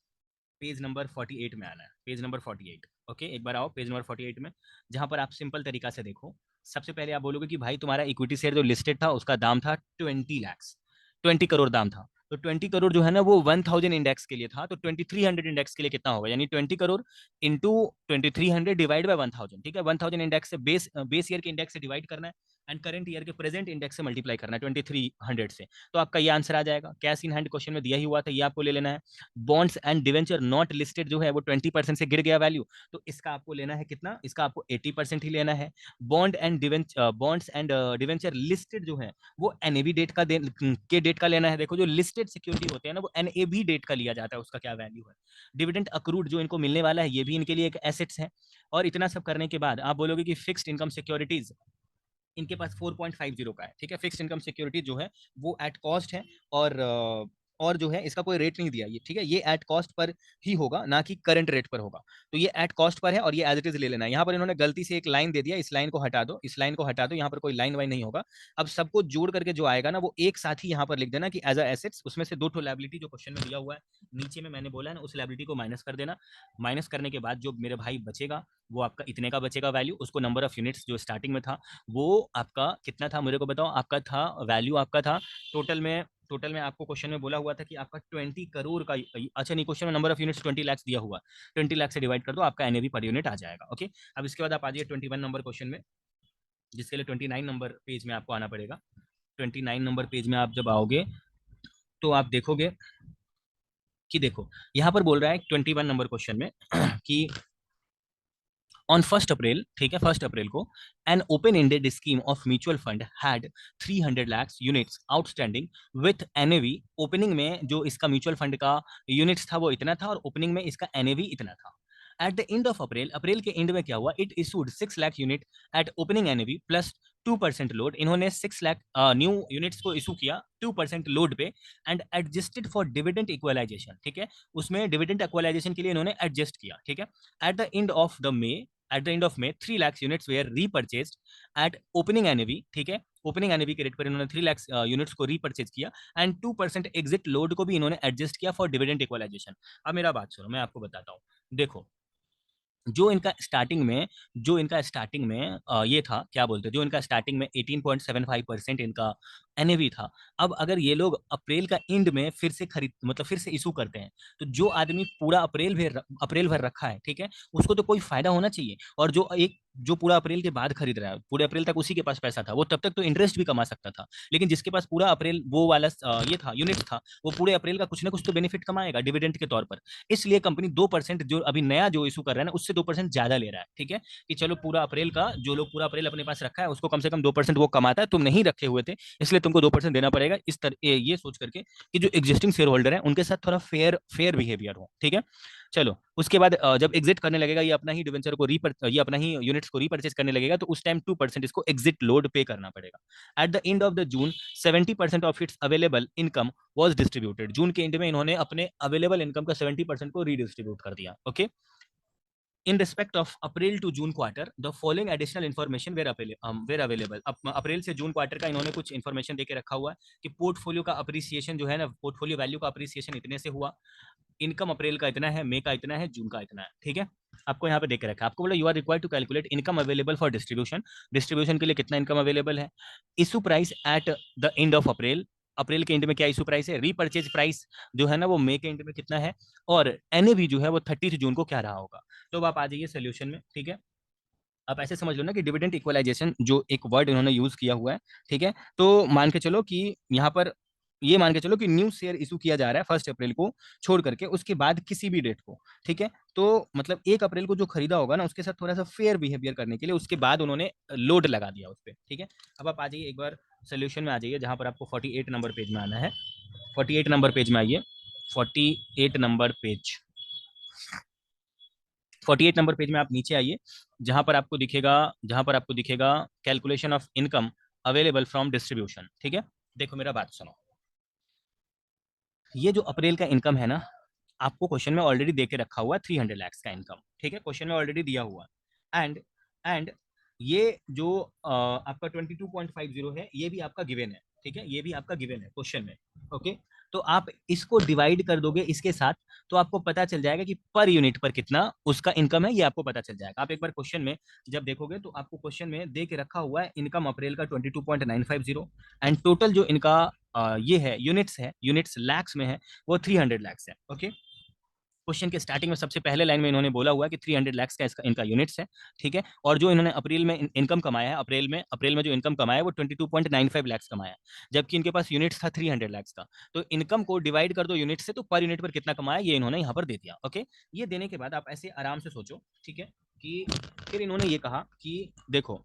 पेज नंबर 48 में आना है, पेज नंबर 48, ओके। एक बार आओ पेज नंबर 48 में, जहां पर आप सिंपल तरीका से देखो। सबसे पहले आप बोलोगे कि भाई तुम्हारा इक्विटी शेयर जो लिस्टेड था उसका दाम था 20 लाख, 20 करोड़ दाम था। तो 20 करोड़ जो है ना वो 1000 इंडेक्स के लिए था, तो 2300 इंडेक्स के लिए कितना होगा, यानी 20 करोड़ इंटू 2300 डिवाइड बाय 1000, ठीक है। 1000 इंडेक्स से बेस ईयर के इंडेक्स से डिवाइड करना है, एंड करंट ईयर के प्रेजेंट इंडेक्स से मल्टीप्लाई करना है 2300 से। तो आपका ये आंसर आ जाएगा। कैश इन हैंड क्वेश्चन में दिया ही हुआ था, ये आपको ले लेना है। Bonds and debenture not listed जो है वो 20% से गिर गया वैल्यू, तो इसका आपको लेना है कितना, इसका आपको 80% ही लेना है। बॉन्ड्स एंड डिवेंचर लिस्टेड जो है वो एनएवी डेट के डेट का लेना है। देखो जो लिस्टेड सिक्योरिटी होते हैं ना वो एनएवी डेट का लिया जाता है, उसका क्या वैल्यू है। डिविडेंड अक्रूड जो इनको मिलने वाला है ये भी इनके लिए एक एसेट्स है। और इतना सब करने के बाद आप बोलोगे कि फिक्स्ड इनकम सिक्योरिटीज इनके पास 4.50 का है, ठीक है। फिक्स्ड इनकम सिक्योरिटी जो है वो एट कॉस्ट है, और जो है इसका कोई रेट नहीं दिया, ये ठीक है, ये एट कॉस्ट पर ही होगा, ना कि करंट रेट पर होगा। तो ये एट कॉस्ट पर है और ये एज इट इज ले लेना है। यहाँ पर इन्होंने गलती से एक लाइन दे दिया, इस लाइन को हटा दो, इस लाइन को हटा दो, यहाँ पर कोई लाइन वाइन नहीं होगा। अब सबको जोड़ करके जो आएगा ना वो एक साथ ही यहाँ पर लिख देना कि एज अ एसेट्स, उसमें से दो ठो लायबिलिटी जो क्वेश्चन में दिया हुआ है नीचे में मैंने बोला है ना, उस लायबिलिटी को माइनस कर देना। माइनस करने के बाद जो मेरे भाई बचेगा वो आपका इतने का बचेगा वैल्यू, उसको नंबर ऑफ यूनिट्स जो स्टार्टिंग में था वो आपका कितना था मेरे को बताओ। आपका था वैल्यू, आपका था टोटल में आपको क्वेश्चन में बोला हुआ था कि आपका 20 करोड़ का, अच्छा नहीं, क्वेश्चन में नंबर ऑफ यूनिट्स 20 लाख दिया हुआ, 20 लाख से डिवाइड कर दो, आपका एनएवी पर यूनिट आ जाएगा, ओके। अब इसके बाद आप आ जाइए 21 नंबर क्वेश्चन में, जिसके लिए 29 नंबर पेज में आपको आना पड़ेगा। 29 नंबर पेज में आप जब आओगे तो आप देखोगे कि देखो यहाँ पर बोल रहा है 21 नंबर क्वेश्चन में कि ऑन 1 अप्रैल, ठीक है, 1 अप्रैल को an open ended scheme of mutual fund had 300 lakh units outstanding with NAV. Opening में जो इसका म्यूचुअल फंड का यूनिट्स था वो इतना था, और ओपनिंग में इसका एनएवी इतना था। At the end of April, April के एंड में क्या हुआ, it issued 6 lakh unit at opening NAV plus 2% load. इन्होंने 6 लाख न्यू यूनिट्स को इशू किया 2% लोड पे, and adjusted for dividend equalization, ठीक है, उसमें डिविडेंड इक्वलाइजेशन के लिए इन्होंने एडजस्ट किया, ठीक है। At the end of the May, at the end of May 3 lakh units were repurchased at opening NAV, ठीक है। ओपनिंग एनएवी के रेट पर इन्होंने 3 लाख यूनिट्स को रीपर्चेज किया, एंड 2% एग्जिट लोड को भी इन्होंने एडजस्ट किया फॉर डिविडेंड इक्वलाइजेशन। अब मेरा बात सुनो, मैं आपको बताता हूँ। देखो जो इनका स्टार्टिंग में ये था, क्या बोलते हैं, जो इनका स्टार्टिंग में 18.75% इनका एनएवी था। अब अगर ये लोग अप्रैल का एंड में फिर से खरीद, मतलब फिर से इशू करते हैं, तो जो आदमी पूरा अप्रैल भर रखा है, ठीक है, उसको तो कोई फायदा होना चाहिए। और जो पूरा अप्रैल के बाद खरीद रहा है, पूरे अप्रैल तक उसी के पास पैसा था, वो तब तक तो इंटरेस्ट भी कमा सकता था। लेकिन जिसके पास पूरा अप्रैल वो वाला ये था, यूनिट था, वो पूरे अप्रैल का कुछ ना कुछ तो बेनिफिट कमाएगा डिविडेंड के तौर पर। इसलिए कंपनी 2% जो अभी नया जो इशू कर रहा है ना उससे 2% ज्यादा ले रहा है, ठीक है, कि चलो पूरा अप्रैल का, जो लोग पूरा अप्रैल अपने पास रखा है उसको कम से कम 2% वो कमाता है, तुम नहीं रखे हुए थे इसलिए तुमको 2% देना पड़ेगा, इस तरह ये सोच करके कि जो एग्जिस्टिंग शेयर होल्डर है उनके साथ थोड़ा फेयर फेयर बिहेवियर हो, ठीक है। चलो उसके बाद जब एग्जिट करने लगेगा ये अपना ही डिवेंचर को ये अपना ही यूनिट्स को रीपरचेज करने लगेगा, तो उस टाइम 2% इसको एग्जिट लोड पे करना पड़ेगा। At the end of the June 70% of its available income was distributed. June के एंड में इन्होंने अपने अवेलेबल इनकम का 70% को रीडिस्ट्रीब्यूट कर दिया। Okay, in respect of April to June quarter, the following additional information were available। अब अप्रैल से जून क्वार्टर का इन्होंने कुछ इन्फॉर्मेशन देके रखा हुआ है कि पोर्टफोलियो का अप्रिसिएशन जो है ना, पोर्टफोलियो वैल्यू का अप्रिसिएशन इतने से हुआ, इनकम अप्रैल का इतना है, मई का इतना है, जून का इतना है, ठीक है। आपको यहाँ पे देख के रखा है, आपको बोला you are required to calculate income available for distribution. Distribution के लिए कितना इनकम अवेलेबल है, issue price at the end of April, April के एंड में क्या इशू प्राइस है, रीपर्चेज प्राइस जो है ना वो मई के एंड में कितना है, और एनएवी जो है वो 30 जून को क्या रहा होगा। तो आप आ जाइए सोल्यूशन में, ठीक है। आप ऐसे समझ लो ना कि डिविडेंड इक्वलाइजेशन जो एक वर्ड इन्होंने यूज किया हुआ है, ठीक है। तो मान के चलो कि यहाँ पर ये मान के चलो कि न्यू शेयर इशू किया जा रहा है 1 अप्रैल को छोड़ करके, उसके बाद किसी भी डेट को, ठीक है। तो मतलब 1 अप्रैल को जो खरीदा होगा ना उसके साथ थोड़ा सा फेयर बिहेवियर करने के लिए उसके बाद उन्होंने लोड लगा दिया उस पर, ठीक है। अब आप आ जाइए एक बार सोल्यूशन में आ जाइए, जहां पर आपको 48 नंबर पेज में आना है। 48 नंबर पेज में आइए, 48 नंबर पेज, 48 नंबर पेज में आप नीचे आइए, जहां पर आपको दिखेगा calculation of income available from distribution, ठीक है। देखो मेरा बात सुनो, ये जो अप्रैल का इनकम है ना, आपको क्वेश्चन में ऑलरेडी दे के रखा हुआ है 300 लाख का इनकम, ठीक है, क्वेश्चन में ऑलरेडी दिया हुआ है। एंड ये जो आपका 22.50 है ये भी आपका गिवन है, ठीक है, ये भी आपका गिवन है क्वेश्चन में। ओके, तो आप इसको डिवाइड कर दोगे इसके साथ, तो आपको पता चल जाएगा कि पर यूनिट पर कितना उसका इनकम है, ये आपको पता चल जाएगा। आप एक बार क्वेश्चन में जब देखोगे तो आपको क्वेश्चन में दे के रखा हुआ है इनकम अप्रैल का 22.950, एंड टोटल जो इनका ये है यूनिट्स लैक्स में है, वो 300 लैक्स है। ओके, क्वेश्चन के स्टार्टिंग में सबसे पहले लाइन में इन्होंने बोला हुआ है कि 300 लैक्स का इसका इनका यूनिट्स है, ठीक है। और जो इन्होंने अप्रैल में इनकम कमाया है, अप्रैल में जो इनकम कमाया है वो 22.95 लैक्स कमाया है, जबकि इनके पास यूनिट्स था 300 लैक्स का। तो इनकम को डिवाइड कर दो यूनिट से, तो पर यूनिट पर कितना कमाया ये इन्होंने यहाँ पर दे दिया। ओके, ये देने के बाद आप ऐसे आराम से सोचो, ठीक है, कि फिर इन्होंने ये कहा कि देखो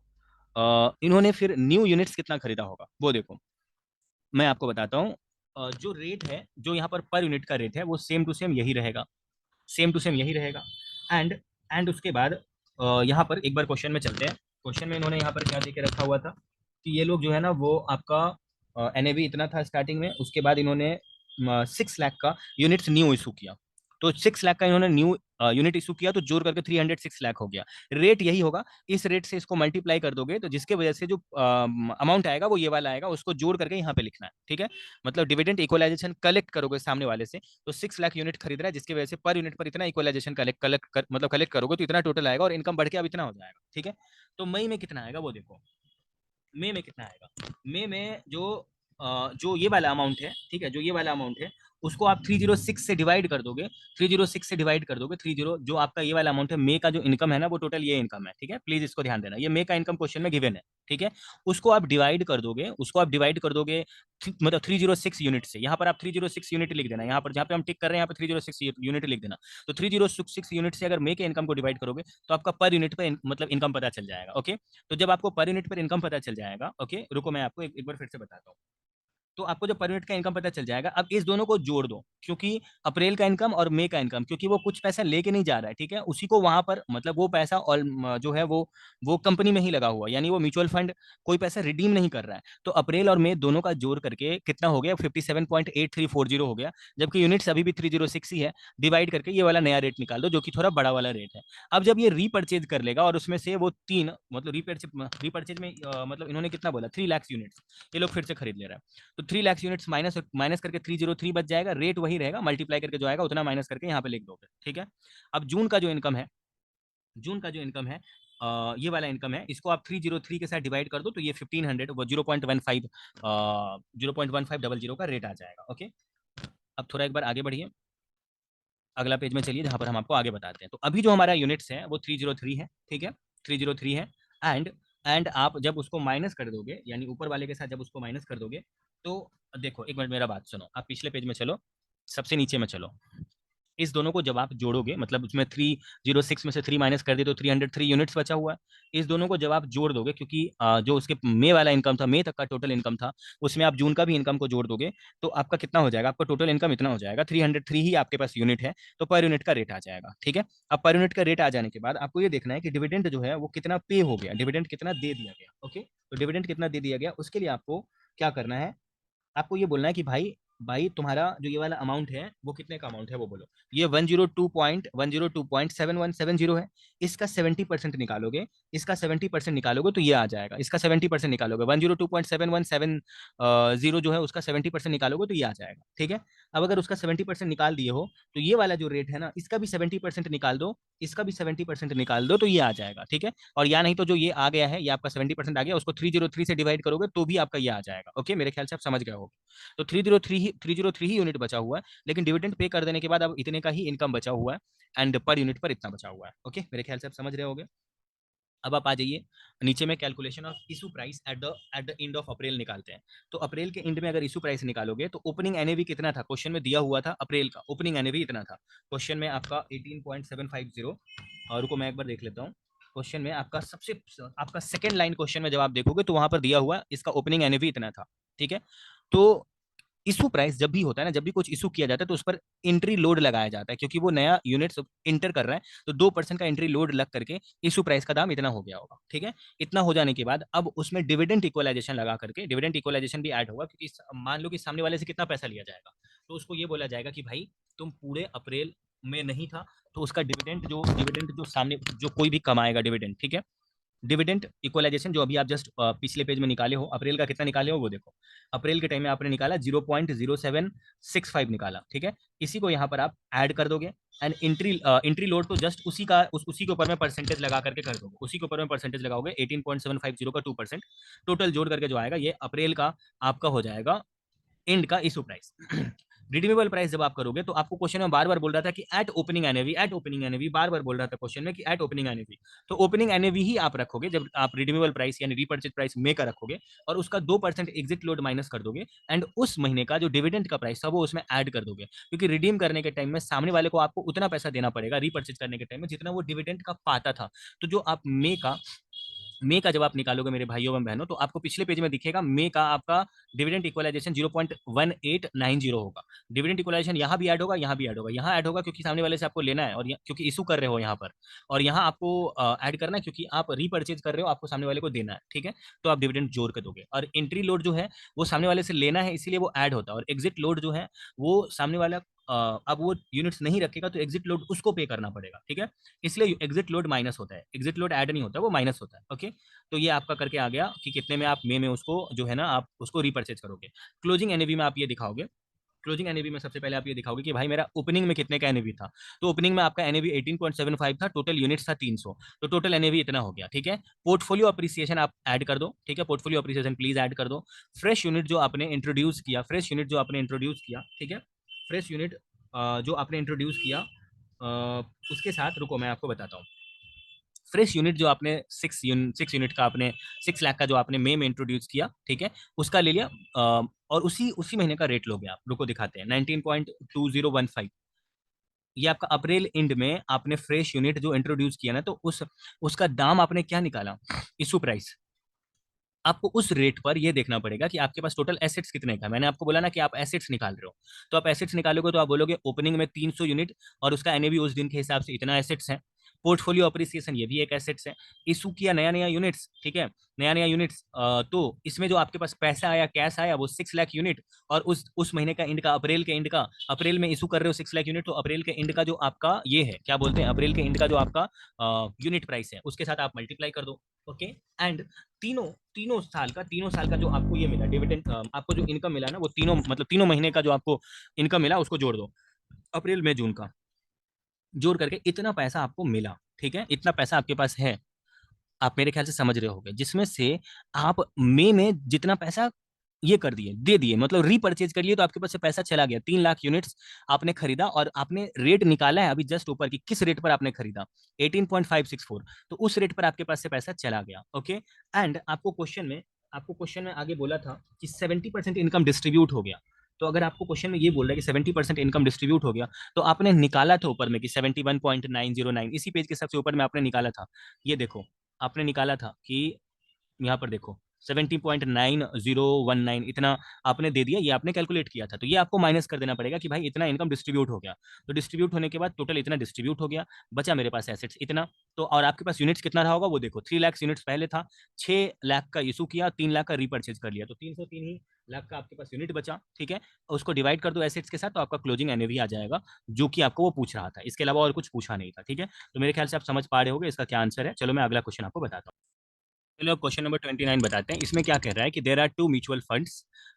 इन्होंने फिर न्यू यूनिट्स कितना खरीदा होगा वो देखो, मैं आपको बताता हूँ। जो रेट है, जो यहाँ पर यूनिट का रेट है वो सेम टू सेम यही रहेगा, सेम टू सेम यही रहेगा। एंड उसके बाद यहाँ पर एक बार क्वेश्चन में चलते हैं। क्वेश्चन में इन्होंने यहाँ पर क्या दे के रखा हुआ था कि ये लोग जो है ना वो आपका एनएवी इतना था स्टार्टिंग में, उसके बाद इन्होंने 6 लाख का यूनिट्स न्यू इशू किया, तो 6 लाख का इन्होंने न्यू यूनिट इशू किया, तो जोड़ करके 306 लाख हो गया। रेट यही होगा, इस रेट से इसको मल्टीप्लाई कर दोगे तो जिसके वजह से जो अमाउंट आएगा वो ये वाला आएगा, उसको जोड़ करके यहाँ पे लिखना है, ठीक है। मतलब डिविडेंड इक्वलाइजेशन कलेक्ट करोगे सामने वाले से, तो 6 लाख यूनिट खरीद रहा है जिसकी वजह से पर यूनिट पर इतना इक्वलाइजेशन मतलब कलेक्ट करोगे तो इतना टोटल आएगा, और इनकम बढ़ के अब इतना हो जाएगा, ठीक है। तो मई में कितना आएगा वो देखो, मई में कितना आएगा, मई में जो ये वाला अमाउंट है, ठीक है, जो ये वाला अमाउंट है उसको आप 306 से डिवाइड कर दोगे, 306 से डिवाइड कर दोगे, 30 जो आपका ये वाला अमाउंट है मई का जो इनकम है ना वो टोटल ये इनकम है, ठीक है। प्लीज इसको ध्यान देना, ये मई का इनकम क्वेश्चन में गिवन है, ठीक है। उसको आप डिवाइड कर दोगे, मतलब 306 यूनिट से, यहाँ पर आप 306 यूनिट लिख देना, यहाँ पर जहाँ पे हम टिक कर रहे हैं यहाँ पर 306 यूनिट लिख देना। तो 306 यूनिट से अगर मई के इनकम को डिवाइड करोगे तो आपका पर यूनिट पर मतलब इनकम पता चल जाएगा। ओके, तो जब आपको पर यूनिट पर इनकम पता चल जाएगा, ओके रुको मैं आपको एक बार फिर से बताता हूँ। तो आपको जब पर यूनिट का इनकम पता चल जाएगा, अब इस दोनों को जोड़ दो, क्योंकि अप्रैल का इनकम और मई का इनकम, क्योंकि वो कुछ पैसा लेके नहीं जा रहा है, ठीक है, उसी को वहां पर मतलब वो पैसा और जो है वो कंपनी में ही लगा हुआ, यानी वो म्यूचुअल फंड कोई पैसा रिडीम नहीं कर रहा है। तो अप्रैल और मई दोनों का जोड़ करके कितना हो गया, 57.8340 हो गया, जबकि यूनिट्स अभी भी 306 ही है। डिवाइड करके ये वाला नया रेट निकाल दो जो कि थोड़ा बड़ा वाला रेट है। अब जब ये रीपर्चेज कर लेगा और उसमें से वो तीन मतलब रीपर्चेज में मतलब इन्होंने कितना बोला 3 लाख यूनिट्स ये लोग फिर से खरीद ले रहा है, तो 3 लाख यूनिट्स माइनस माइनस करके 303 बच जाएगा, रेट वही रहेगा, मल्टीप्लाई करके जो आएगा उतना माइनस करके यहाँ पे लिख दोगे, ठीक है। अब जून का जो इनकम है, जून का जो इनकम है ये वाला इनकम है, इसको आप 303 के साथ डिवाइड कर दो तो ये 1500 वो 0.1500 का रेट आ जाएगा। ओके, अब थोड़ा एक बार आगे बढ़िए, अगला पेज में चलिए जहां पर हम आपको आगे बताते हैं। तो अभी जो हमारा यूनिट्स है वो 303 है, ठीक है, 303 है। एंड आप जब उसको माइनस कर दोगे, यानी ऊपर वाले के साथ जब उसको माइनस कर दोगे, तो देखो एक मिनट मेरा बात सुनो, आप पिछले पेज में चलो, सबसे नीचे में चलो, इस दोनों को जब आप जोड़ोगे, मतलब उसमें 306 में से 3 माइनस कर दिए तो 303 यूनिट्स बचा हुआ है। इस दोनों को जब आप जोड़ दोगे, क्योंकि जो उसके मई वाला इनकम था, मई तक का टोटल इनकम था, उसमें आप जून का भी इनकम को जोड़ दोगे तो आपका कितना हो जाएगा, आपका टोटल इनकम इतना हो जाएगा, 303 ही आपके पास यूनिट है, तो पर यूनिट का रेट आ जाएगा। ठीक है, अब पर यूनिट का रेट आ जाने के बाद आपको ये देखना है कि डिविडेंड जो है वो कितना पे हो गया, डिविडेंड कितना दे दिया गया। ओके, तो डिविडेंड कितना दे दिया गया, उसके लिए आपको क्या करना है, आपको ये बोलना है कि भाई भाई तुम्हारा जो ये वाला अमाउंट है वो कितने का अमाउंट है वो बोलो। ये 102.102.7170 है, इसका 70% निकालोगे, इसका 70% निकालोगे तो ये आ जाएगा, इसका 70% निकालोगे, 102.7170 जो है उसका 70% निकालोगे तो ये आ जाएगा। ठीक है, अब अगर उसका 70% निकाल दिए हो तो ये वाला जो रेट है ना, इसका भी 70% निकाल दो, इसका भी 70% निकाल दो तो ये आ जाएगा। ठीक है, और या नहीं तो जो ये आ गया है, ये आपका 70% आ गया, उसको 303 से डिवाइड करोगे तो भी आपका ये आ जाएगा। ओके, मेरे ख्याल से आप समझ गए हो। तो 303 ही यूनिट बचा हुआ है, लेकिन डिविडेंड पे कर देने के बाद अब इतने का ही इनकम बचा हुआ है, एंड पर यूनिट पर इतना बचा हुआ है। ओके, मेरे ख्याल से आप समझ रहे होगे। अब आप आ जाइए नीचे में, calculation of issue price at the end of अप्रैल निकालते हैं। तो अप्रैल के एंड में अगर इशू प्राइस निकालोगे तो ओपनिंग एनएवी कितना था, क्वेश्चन में दिया हुआ था अप्रैल का ओपनिंग एनएवी इतना था, क्वेश्चन में आपका 18.750। और रुको मैं एक बार देख लेता हूँ, क्वेश्चन में आपका आपका सेकंड लाइन क्वेश्चन में जब आप देखोगे तो वहां पर दिया हुआ इसका ओपनिंग एनएवी इतना था। ठीक है, तो इशू प्राइस जब भी होता है ना, जब भी कुछ इशू किया जाता है तो उस पर एंट्री लोड लगाया जाता है, क्योंकि वो नया यूनिट इंटर कर रहा है, तो 2% का एंट्री लोड लग करके इशू प्राइस का दाम इतना हो गया होगा। ठीक है, इतना हो जाने के बाद अब उसमें डिविडेंड इक्वलाइजेशन लगा करके, डिविडेंड इक्वलाइजेशन भी ऐड होगा, क्योंकि मान लो कि सामने वाले से कितना पैसा लिया जाएगा, तो उसको ये बोला जाएगा कि भाई तुम पूरे अप्रैल में नहीं था, तो उसका डिविडेंड जो सामने जो कोई भी कमाएगा डिविडेंड, ठीक है, डिविडेंड इक्वलाइजेशन जो अभी आप जस्ट पिछले पेज में निकाले हो, अप्रैल का कितना निकाले हो वो देखो, अप्रैल के टाइम में आपने निकाला 0.0765 निकाला। ठीक है, इसी को यहाँ पर आप ऐड कर दोगे, एंड एंट्री लोड तो जस्ट उसी के ऊपर में परसेंटेज लगा करके कर दोगे, उसी के ऊपर में परसेंटेज लगाओगे, 18.750 का 2%, टोटल जोड़ करके जो आएगा ये अप्रैल का आपका हो जाएगा एंड का इशू प्राइस। रिडीमेबल प्राइस जब आप करोगे तो आपको क्वेश्चन में बार बार बोल रहा था कि at opening NAV, at opening NAV, बार बार बोल रहा था क्वेश्चन में कि एट ओपनिंग एनएवी, तो ओपनिंग एनएवी ही आप रखोगे जब आप रिडीमेबल प्राइस यानी रीपर्चेज प्राइस में का रखोगे, और उसका 2% एग्जिट लोड माइनस कर दोगे, एंड उस महीने का जो डिविडेंड का प्राइस था वो उसमें ऐड कर दोगे, क्योंकि रिडीम करने के टाइम में सामने वाले को आपको उतना पैसा देना पड़ेगा रीपर्चेज करने के टाइम में जितना वो डिविडेंड का पाता था। तो जो आप मे का जब आप निकालोगे मेरे भाइयों एवं बहनों, तो आपको पिछले पेज में दिखेगा मे का आपका डिविडेंड इक्वलाइजेशन 0.1890 होगा। डिविडेंड इक्वलाइजेशन यहाँ भी ऐड होगा, यहाँ भी ऐड होगा, यहाँ ऐड होगा क्योंकि सामने वाले से आपको लेना है, और क्योंकि इशू कर रहे हो यहाँ पर, और यहाँ आपको ऐड करना है क्योंकि आप रीपर्चेज कर रहे हो, आपको सामने वाले को देना है। ठीक है, तो आप डिविडेंड जोड़ कर दोगे, और एंट्री लोड जो है वो सामने वाले से लेना है इसीलिए वो ऐड होता है, और एग्जिट लोड जो है वो सामने वाला अब वो यूनिट्स नहीं रखेगा तो एग्जिट लोड उसको पे करना पड़ेगा। ठीक है, इसलिए एग्जिट लोड माइनस होता है, एग्जिट लोड ऐड नहीं होता, वो माइनस होता है। ओके, तो ये आपका करके आ गया कि कितने में आप मे में उसको जो है ना आप उसको रीपर्चेज करोगे। क्लोजिंग एनएवी में आप ये दिखाओगे, क्लोजिंग एनएवी में सबसे पहले आप ये दिखाओगे कि भाई मेरा ओपनिंग में कितने का एनएवी था, तो ओपनिंग में आपका एनएवी 18.75 था, टोटल यूनिट्स था 300, तो टोटल एनएवी इतना हो गया। ठीक है, पोर्टफोलियो अप्रिसिएशन आप ऐड कर दो, ठीक है, पोर्टफोलियो अप्रिसिएशन प्लीज ऐड कर दो। फ्रेश यूनिट जो आपने इंट्रोड्यूस किया, फ्रेश यूनिट जो आपने इंट्रोड्यूस किया, ठीक है, फ्रेश यूनिट जो आपने इंट्रोड्यूस किया, उसके साथ रुको मैं आपको बताता हूँ। फ्रेश यूनिट जो आपने 6 यूनिट का आपने 6 लाख का जो आपने मई में इंट्रोड्यूस किया, ठीक है, उसका ले लिया, और उसी उसी महीने का रेट लोगे आप, रुको दिखाते हैं, 19.2015, ये आपका अप्रैल एंड में आपने फ्रेश यूनिट जो इंट्रोड्यूस किया ना, तो उसका दाम आपने क्या निकाला, इशू प्राइस। आपको उस रेट पर ये देखना पड़ेगा कि आपके पास टोटल एसेट्स कितने का, मैंने आपको बोला ना कि आप एसेट्स निकाल रहे हो, तो आप एसेट्स निकालोगे तो आप बोलोगे ओपनिंग में 300 यूनिट और उसका एनएवी उस दिन के हिसाब से इतना एसेट्स है। पोर्टफोलियो अप्रिसिएशन ये भी एक एसेट्स है। इशू किया नया नया यूनिट्स, ठीक है, नया नया यूनिट्स, तो इसमें जो आपके पास पैसा आया, कैश आया, वो 6 लाख यूनिट, और उस महीने का एंड का, अप्रैल के एंड का, अप्रैल में इशू कर रहे हो 6 लाख यूनिट, तो अप्रैल के एंड का जो आपका ये है, क्या बोलते हैं, अप्रैल के एंड का जो आपका यूनिट प्राइस है उसके साथ आप मल्टीप्लाई कर दो। ओके, एंड तीनों तीनों साल का जो आपको ये मिला डिविडेंड, आपको जो इनकम मिला ना, वो तीनों मतलब तीनों महीने का जो आपको इनकम मिला उसको जोड़ दो, अप्रैल मई जून का जोड़ करके इतना पैसा आपको मिला। ठीक है, इतना पैसा आपके पास है, आप मेरे ख्याल से समझ रहे होगे, जिसमें से आप मई में जितना पैसा ये कर दिए, दे दिए, मतलब रीपर्चेज कर लिए, तो आपके पास से पैसा चला गया, 3 लाख यूनिट्स आपने खरीदा, और आपने रेट निकाला है अभी जस्ट ऊपर की, किस रेट पर आपने खरीदा, 18.564, तो उस रेट पर आपके पास से पैसा चला गया। ओके, एंड आपको क्वेश्चन में आगे बोला था कि 70% इनकम डिस्ट्रीब्यूट हो गया, तो अगर आपको क्वेश्चन में ये बोल रहा है कि 70% इनकम डिस्ट्रीब्यूट हो गया, तो आपने निकाला था ऊपर में कि 71.909, इसी पेज के सबसे ऊपर में आपने निकाला था, ये देखो आपने निकाला था कि यहाँ पर देखो 70.9019 इतना आपने दे दिया, ये आपने कैलकुलेट किया था, तो ये आपको माइनस कर देना पड़ेगा कि भाई इतना इनकम डिस्ट्रीब्यूट हो गया। तो डिस्ट्रीब्यूट होने के बाद टोटल इतना डिस्ट्रीब्यूट हो गया, बचा मेरे पास एसेट्स इतना। तो और आपके पास यूनिट्स कितना रहा होगा वो देखो, 3 लाख यूनिट्स पहले था, 6 लाख का इशू किया, 3 लाख का रीपर्चेज कर लिया, तो 303 ही लाख का आपके पास यूनिट बचा। ठीक है, उसको डिवाइड कर दो एसेट्स के साथ, तो आपका क्लोजिंग एनएवी आ जाएगा, जो कि आपको वो पूछ रहा था, इसके अलावा और कुछ पूछा नहीं था। ठीक है, तो मेरे ख्याल से आप समझ पा रहे होगे इसका क्या आंसर है। चलो मैं अगला क्वेश्चन आपको बताता हूँ। चलो क्वेश्चन नंबर 29 बताते हैं। इसमें क्या कह रहा है कि there are two mutual funds,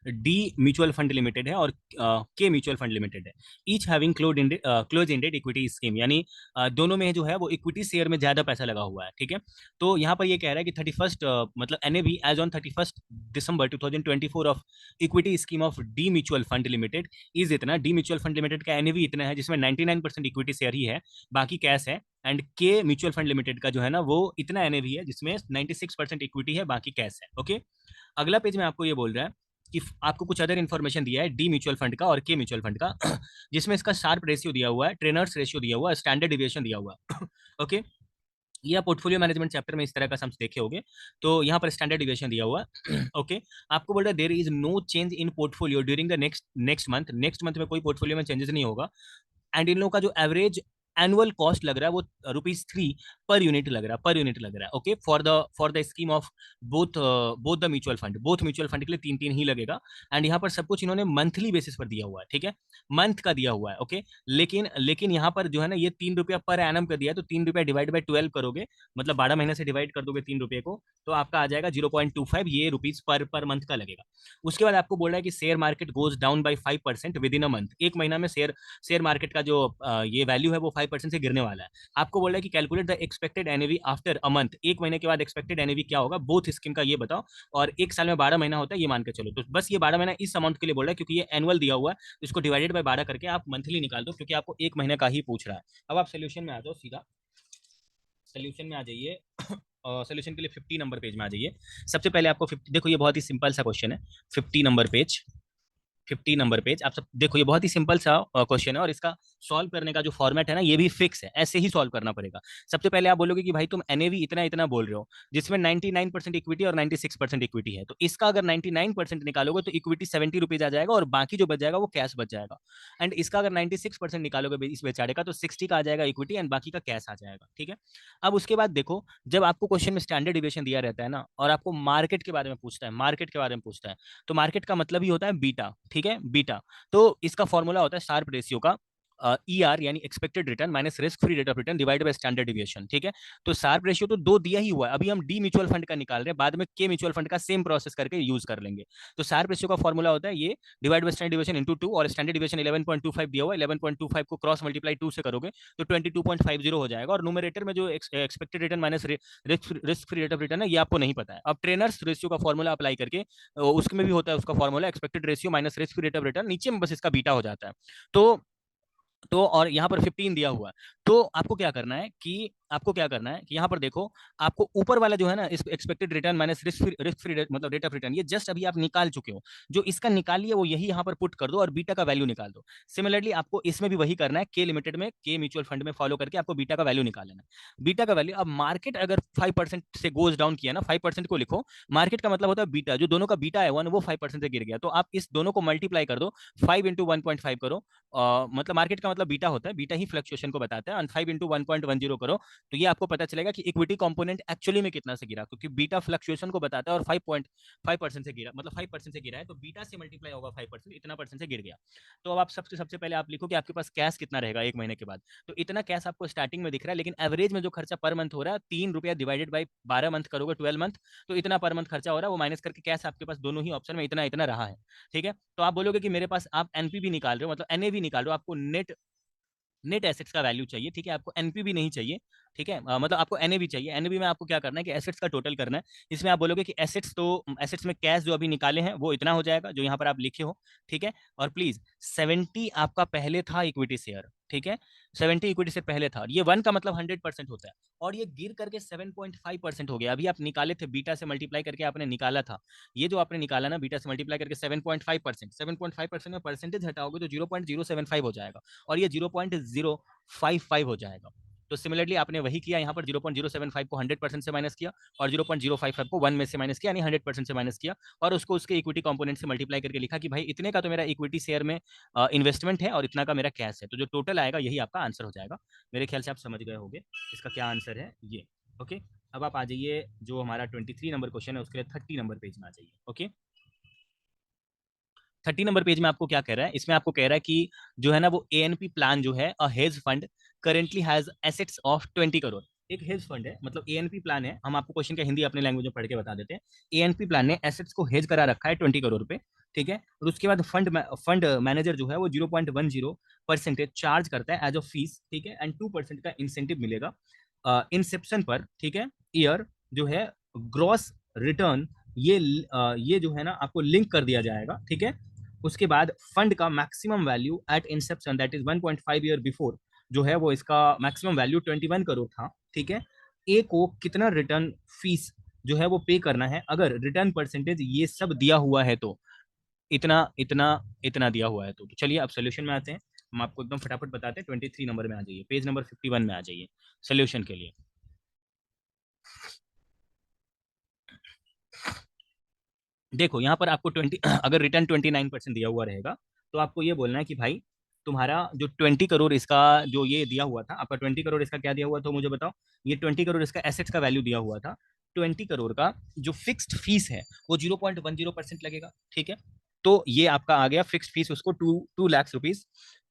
D mutual fund limited है और के म्यूचुअल फंड लिमिटेड है, each having close ended equity scheme, यानी दोनों में जो है वो इक्विटी शेयर में ज्यादा पैसा लगा हुआ है। ठीक है, तो यहाँ पर ये कह रहा है कि 31st मतलब NAV as on 31 December 2024 of equity scheme of D mutual fund limited is इतना, डी म्यूचुअल फंड लिमिटेड का एनएवी इतना है, जिसमें 99% इक्विटी शेयर ही है, बाकी कैश है। एंड के म्यूचुअल फंड लिमिटेड का जो है ना वो इतना एनएवी है, जिसमें 96% इक्विटी है, बाकी कैश है। ओके, अगला पेज में आपको ये बोल रहा है कि आपको कुछ अदर इन्फॉर्मेशन दिया है डी म्यूचुअल फंड का और के म्यूचुअल फंड का, जिसमें इसका शार्प रेशियो दिया हुआ है, ट्रेनर्स रेशियो दिया हुआ है, स्टैंडर्ड डिविएशन दिया हुआ है। ओके, ये आप पोर्टफोलियो मैनेजमेंट चैप्टर में इस तरह का सम्स देखे होंगे, तो यहाँ पर स्टैंडर्ड डिविएशन दिया हुआ है। ओके, आपको बोल रहा है there is no change in portfolio during the next month में कोई पोर्टफोलियो में चेंजेस नहीं होगा। एंड इन लोगों का जो एवरेज एनुअल कॉस्ट लग रहा है वो ₹3 पर यूनिट लग रहा है, पर यूनिट लग रहा है। Okay, for the scheme of both the mutual fund, both mutual fund के लिए 3 3 ही लगेगा। एंड यहाँ पर सब कुछ इन्होंने मंथली बेसिस पर दिया हुआ है। ठीक है, मंथ का दिया हुआ है। ओके, लेकिन यहाँ पर जो है ना ये ₹3 पर एनम का दिया है, तो ₹3 डिवाइड बाई 12 करोगे, मतलब 12 महीने से डिवाइड कर दोगे ₹3 को, तो आपका आ जाएगा 0.25, ये रुपीज पर मंथ का लगेगा। उसके बाद आपको बोल रहा है कि share market goes down by 5% with in a month, एक महीना में शेयर मार्केट का जो ये वैल्यू है वो 5% से गिरने वाला है। आपको बोल रहा है कि calculate the expected NAV after a month, एक महीने के बाद एक्सपेक्टेड एनएवी क्या होगा बोथ स्कीम का, ये बताओ। और एक साल में 12 महीना होता है, ये मान के चलो, तो बस ये 12 महीना इस अमाउंट के लिए बोल रहा है, क्योंकि ये एनुअल दिया हुआ है, तो इसको डिवाइडेड बाय 12 करके आप मंथली निकाल दो, क्योंकि आपको एक महीने का ही पूछ रहा है। अब आप सोल्यूशन में आ जाओ, सीधा सोल्यूशन में आ जाइए। सोल्यूशन के लिए 50 नंबर पेज में आ जाइए। सबसे पहले आपको 50, देखो ये बहुत ही सिंपल सा क्वेश्चन है, 50 नंबर पेज, 50 नंबर पेज आप सब देखो, ये बहुत ही सिंपल सा क्वेश्चन है, और इसका सॉल्व करने का जो फॉर्मेट है ना ये भी फिक्स है, ऐसे ही सॉल्व करना पड़ेगा। सबसे पहले आप बोलोगे कि भाई तुम एनएवी इतना इतना बोल रहे हो, जिसमें 99% इक्विटी और 96% इक्विटी है, तो इसका अगर 99% निकालोगे तो इक्विटी ₹70 आ जाएगा, और बाकी जो बच जाएगा वो कैश बच जाएगा। एंड इसका अगर 96% निकालोगे इस बेचारे का, तो 60 का आ जाएगा इक्विटी एंड बाकी का कैश आ जाएगा। ठीक है, अब उसके बाद देखो, जब आपको क्वेश्चन में स्टैंडर्ड डिविएशन दिया रहता है ना, और आपको मार्केट के बारे में पूछता है, मार्केट के बारे में पूछता है, तो मार्केट का मतलब ही होता है बीटा। ठीक है, बीटा, तो इसका फॉर्मूला होता है शार्प रेशियो का, ER यानी expected return minus risk free rate of return divide by standard deviation. ठीक है, तो शार्प रेशियो तो दो दिया ही हुआ है, अभी हम डी म्यूचुअल फंड का निकाल रहे हैं, बाद में के म्यूचुअल फंड का सेम प्रोसेस करके यूज कर लेंगे। तो शार्प रेशियो का फॉर्मूला होता है ये, divide by standard deviation into 2, और स्टैंडर्ड डिविएशन 11.25 दिया हुआ है, 11.25 को क्रॉस मल्टीप्लाई 2 से करोगे तो 22.50 हो जाएगा, और न्यूमरेटर में जो expected return minus risk free rate of return है ये आपको नहीं पता है। अब ट्रेनर्स रेशियो का फॉर्मूला अप्लाई करके, उसमें भी होता है उसका formula expected ratio minus risk free rate of return, नीचे में बस इसका बीटा हो जाता है। तो और यहाँ पर 15 दिया हुआ है, तो आपको क्या करना है कि यहाँ पर देखो, आपको ऊपर वाला जो है ना, expected return minus risk free मतलब रेट ऑफ रिटर्न, ये जस्ट अभी आप निकाल चुके हो, जो इसका निकालिए वो यही यहाँ पर पुट कर दो और बीटा का वैल्यू निकाल दो। सिमिलरली आपको इसमें भी वही करना है, के लिमिटेड में, के म्यूचुअल फंड में फॉलो करके आपको बीटा का वैल्यू निकाल लेना है। बीटा का वैल्यू, अब मार्केट अगर 5% से गोज डाउन किया ना, 5% को लिखो, मार्केट का मतलब होता है बीटा, जो दोनों का बीटा है 1, वो 5% से गिर गया, तो आप इस दोनों को मल्टीप्लाई कर दो, 5 इंटू 1.5 करो, मतलब मार्केट का मतलब बीटा होता है, बीटा ही फ्लक्चुएशन को बताता है, और 5 इंटू 1.10 करो, तो ये आपको पता चलेगा कि इक्विटी कंपोनेंट एक्चुअली में कितना से गिरा, क्योंकि बीटा फ्लक्चुएशन को बताता है, और 5.5% से गिरा, मतलब 5% से गिरा है, तो बीटा से मल्टीप्लाई होगा 5%, इतना परसेंट से गिर गया। तो अब आप सबसे पहले आप लिखो कि आपके पास कैश कितना रहेगा एक महीने के बाद, तो इतना कैश आपको स्टार्टिंग में दिख रहा है, लेकिन एवरेज में जो खर्चा पर मंथ हो रहा है, ₹3 डिवाइडेड बाई 12 मंथ करोगे, 12 मंथ, तो इतना पर मंथ खर्चा हो रहा है, वो माइनस करके कैश आपके पास दोनों ही ऑप्शन में इतना इतना रहा है। ठीक है, तो आप बोलोगे कि मेरे पास, आप एनपीवी निकाल रहे हो, मतलब एनएवी निकाल रहे हो, आपको नेट नेट एसेट्स का वैल्यू चाहिए। ठीक है, आपको एनपीवी नहीं चाहिए, ठीक है, मतलब आपको एनएवी चाहिए। एनएवी में आपको क्या करना है कि एसेट्स का टोटल करना है। इसमें आप बोलोगे कि एसेट्स, तो एसेट्स में कैश जो अभी निकाले हैं वो इतना हो जाएगा जो यहाँ पर आप लिखे हो, ठीक है। और प्लीज 70 आपका पहले था इक्विटी शेयर, ठीक है, 70 इक्विटी से पहले था। ये 1 का मतलब 100% होता है, और ये गिर करके 7.5% हो गया। अभी आप निकाले थे, बीटा से मल्टीप्लाई करके आपने निकाला था, ये जो आपने निकाला ना बीटा से मल्टीप्लाई करके 7.5%, 7.5% में परसेंटेज हटाओगे तो 0.075 हो जाएगा, और ये 0.055 हो जाएगा। तो सिमिलरली आपने वही किया, यहाँ पर 0.075 को 100% से माइनस किया, और 0.055 को 1 में से माइनस किया, यानी 100% से माइनस किया, और उसको उसके इक्विटी कंपोनेंट से मल्टीप्लाई करके लिखा कि भाई इतने का तो मेरा इक्विटी शेयर में इन्वेस्टमेंट है और इतना का मेरा कैश है, तो जो टोटल आएगा यही आपका आंसर हो जाएगा। मेरे ख्याल से आप समझ गए होंगे इसका क्या आंसर है ये। ओके, अब आप आ जाइए, जो हमारा 23 नंबर क्वेश्चन है उसके लिए 30 नंबर पेज में आ जाइए। ओके, 30 नंबर पेज में आपको क्या कह रहा है, इसमें आपको कह रहा है कि जो है ना वो एएनपी प्लान जो है, a hedge fund currently has assets of 20 crore. एक हेज फंड है, मतलब एएनपी प्लान है। हम आपको क्वेश्चन का हिंदी अपने लैंग्वेज में पढ़ के बता देते हैं। एएनपी प्लान ने एसेट्स को हेज करा रखा है 20 करोड़ रुपए, ठीक है। और उसके बाद फंड मैनेजर जो है वो 0.10% चार्ज करता है एज अ फीस, ठीक है, एंड 2% का इंसेंटिव मिलेगा इंसेप्शन पर, ठीक है। ईयर जो है ग्रॉस रिटर्न, ये जो है ना आपको लिंक कर दिया जाएगा, ठीक है। उसके बाद फंड का maximum value at inception, that is 1.5 year before, जो है वो इसका मैक्सिमम वैल्यू 21 करोड़ था, ठीक है। ए को कितना रिटर्न फीस जो है वो पे करना है, अगर रिटर्न परसेंटेज ये सब दिया हुआ है तो इतना इतना इतना दिया हुआ है तो चलिए अब सोल्यूशन में आते हैं। हम आपको एकदम फटाफट बताते हैं। 23 नंबर में आ जाइए, पेज नंबर 51 में आ जाइए सोल्यूशन के लिए। देखो यहाँ पर आपको 20 अगर रिटर्न 29% दिया हुआ रहेगा तो आपको ये बोलना है कि भाई तुम्हारा जो 20 करोड़ इसका जो ये दिया हुआ था, आपका 20 करोड़ इसका क्या दिया हुआ था मुझे बताओ। ये 20 करोड़ इसका एसेट्स का वैल्यू दिया हुआ था। 20 करोड़ का जो फिक्स्ड फीस है वो 0.10% लगेगा, ठीक है। तो ये आपका आ गया फिक्स्ड फीस, उसको 2 लाख रुपीज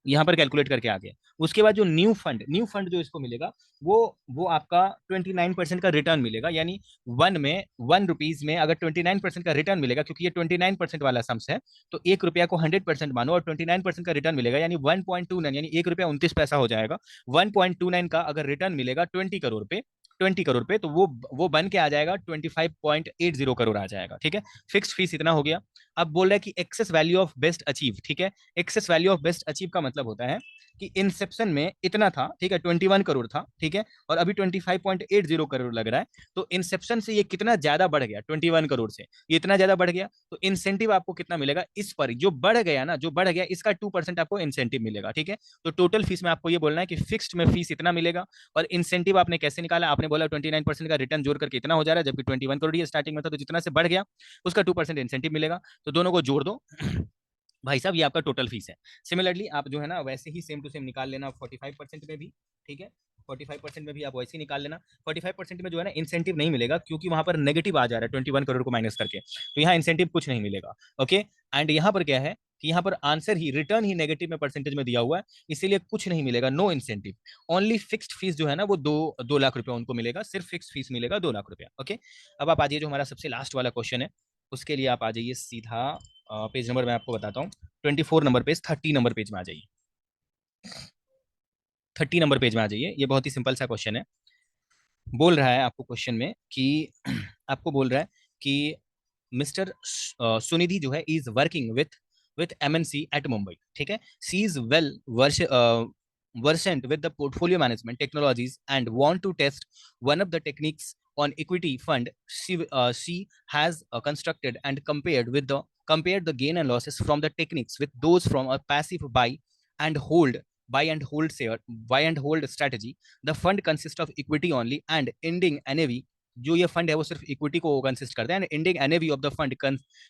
यहाँ पर कैलकुलेट करके आ गया। उसके बाद जो न्यू फंड जो इसको मिलेगा वो आपका 29% का रिटर्न मिलेगा, यानी 1 रुपीज में अगर 29% का रिटर्न मिलेगा, क्योंकि ये 29% वाला सम्स है, तो 1 रुपया को 100% मानो और 29% का रिटर्न मिलेगा, यानी 1.29, यानी 1 रुपया 29 पैसा हो जाएगा। 1.29 का अगर रिटर्न मिलेगा 20 करोड़ पे, 20 करोड़ पे, तो वो बन के आ जाएगा 25.80 करोड़ आ जाएगा, ठीक है। फिक्स फीस इतना हो गया। अब बोल रहा है कि excess value of best achieve, ठीक है। Excess value of best achieve का मतलब होता है कि इंसेप्शन में इतना था, ठीक है, 21 करोड़ था, ठीक है, और अभी 25.80 करोड़ लग रहा है। तो इंसेप्शन से ये कितना ज्यादा बढ़ गया, 21 करोड़ से ये इतना ज्यादा बढ़ गया, तो इंसेंटिव आपको कितना मिलेगा इस पर, जो बढ़ गया ना, जो बढ़ गया इसका 2% आपको इंसेंटिव मिलेगा, ठीक है। तो टोटल फीस में आपको ये बोलना है कि फिक्स्ड में फीस इतना मिलेगा, और इंसेंटिव आपने कैसे निकाला, आपने बोला 29% का रिटर्न जोड़ करके इतना हो जा रहा है, जबकि 21 करोड़ ये स्टार्टिंग में था, तो जितना से बढ़ गया उसका 2% इंसेंटिव मिलेगा, तो दोनों को जोड़ दो। भाई साहब ये आपका टोटल फीस है। सिमिलरली आप जो है ना वैसे ही सेम टू सेम निकाल लेना 45% में भी, ठीक है। 45% में भी आप वैसे ही निकाल लेना। 45% में जो है ना इंसेंटिव नहीं मिलेगा, क्योंकि वहां पर नेगेटिव आ जा रहा है 21 करोड़ को माइनस करके, तो यहाँ इंसेंटिव कुछ नहीं मिलेगा। ओके, एंड यहाँ पर क्या है कि यहाँ पर आंसर ही रिटर्न ही नेगेटिव में परसेंटेज में दिया हुआ है, इसीलिए कुछ नहीं मिलेगा, no incentive. Only fixed fees जो है ना वो 2 लाख रुपया उनको मिलेगा, सिर्फ फिक्स फीस मिलेगा 2 लाख रुपया। ओके, अब आप आ जाइए जो हमारा सबसे लास्ट वाला क्वेश्चन है उसके लिए आप आ जाइए सीधा पेज नंबर मैं आपको बताता हूँ, 24 नंबर पेज, 30 नंबर पेज में आ जाइए। 30 नंबर पेज में आ जाइए। ये बहुत ही सिंपल सा क्वेश्चन है। बोल रहा है आपको क्वेश्चन में कि आपको बोल रहा है कि मिस्टर सुनिधि जो है is working with MNC at Mumbai, ठीक है। She is well versant with the portfolio management technologies and want to test one of the techniques on equity fund. She has constructed and compared the gain and losses from the techniques with those from a passive and hold buy and hold strategy. The fund consists of equity only and ending NAV, जो ये fund है वो सिर्फ equity को consist करता है, and ending NAV of the fund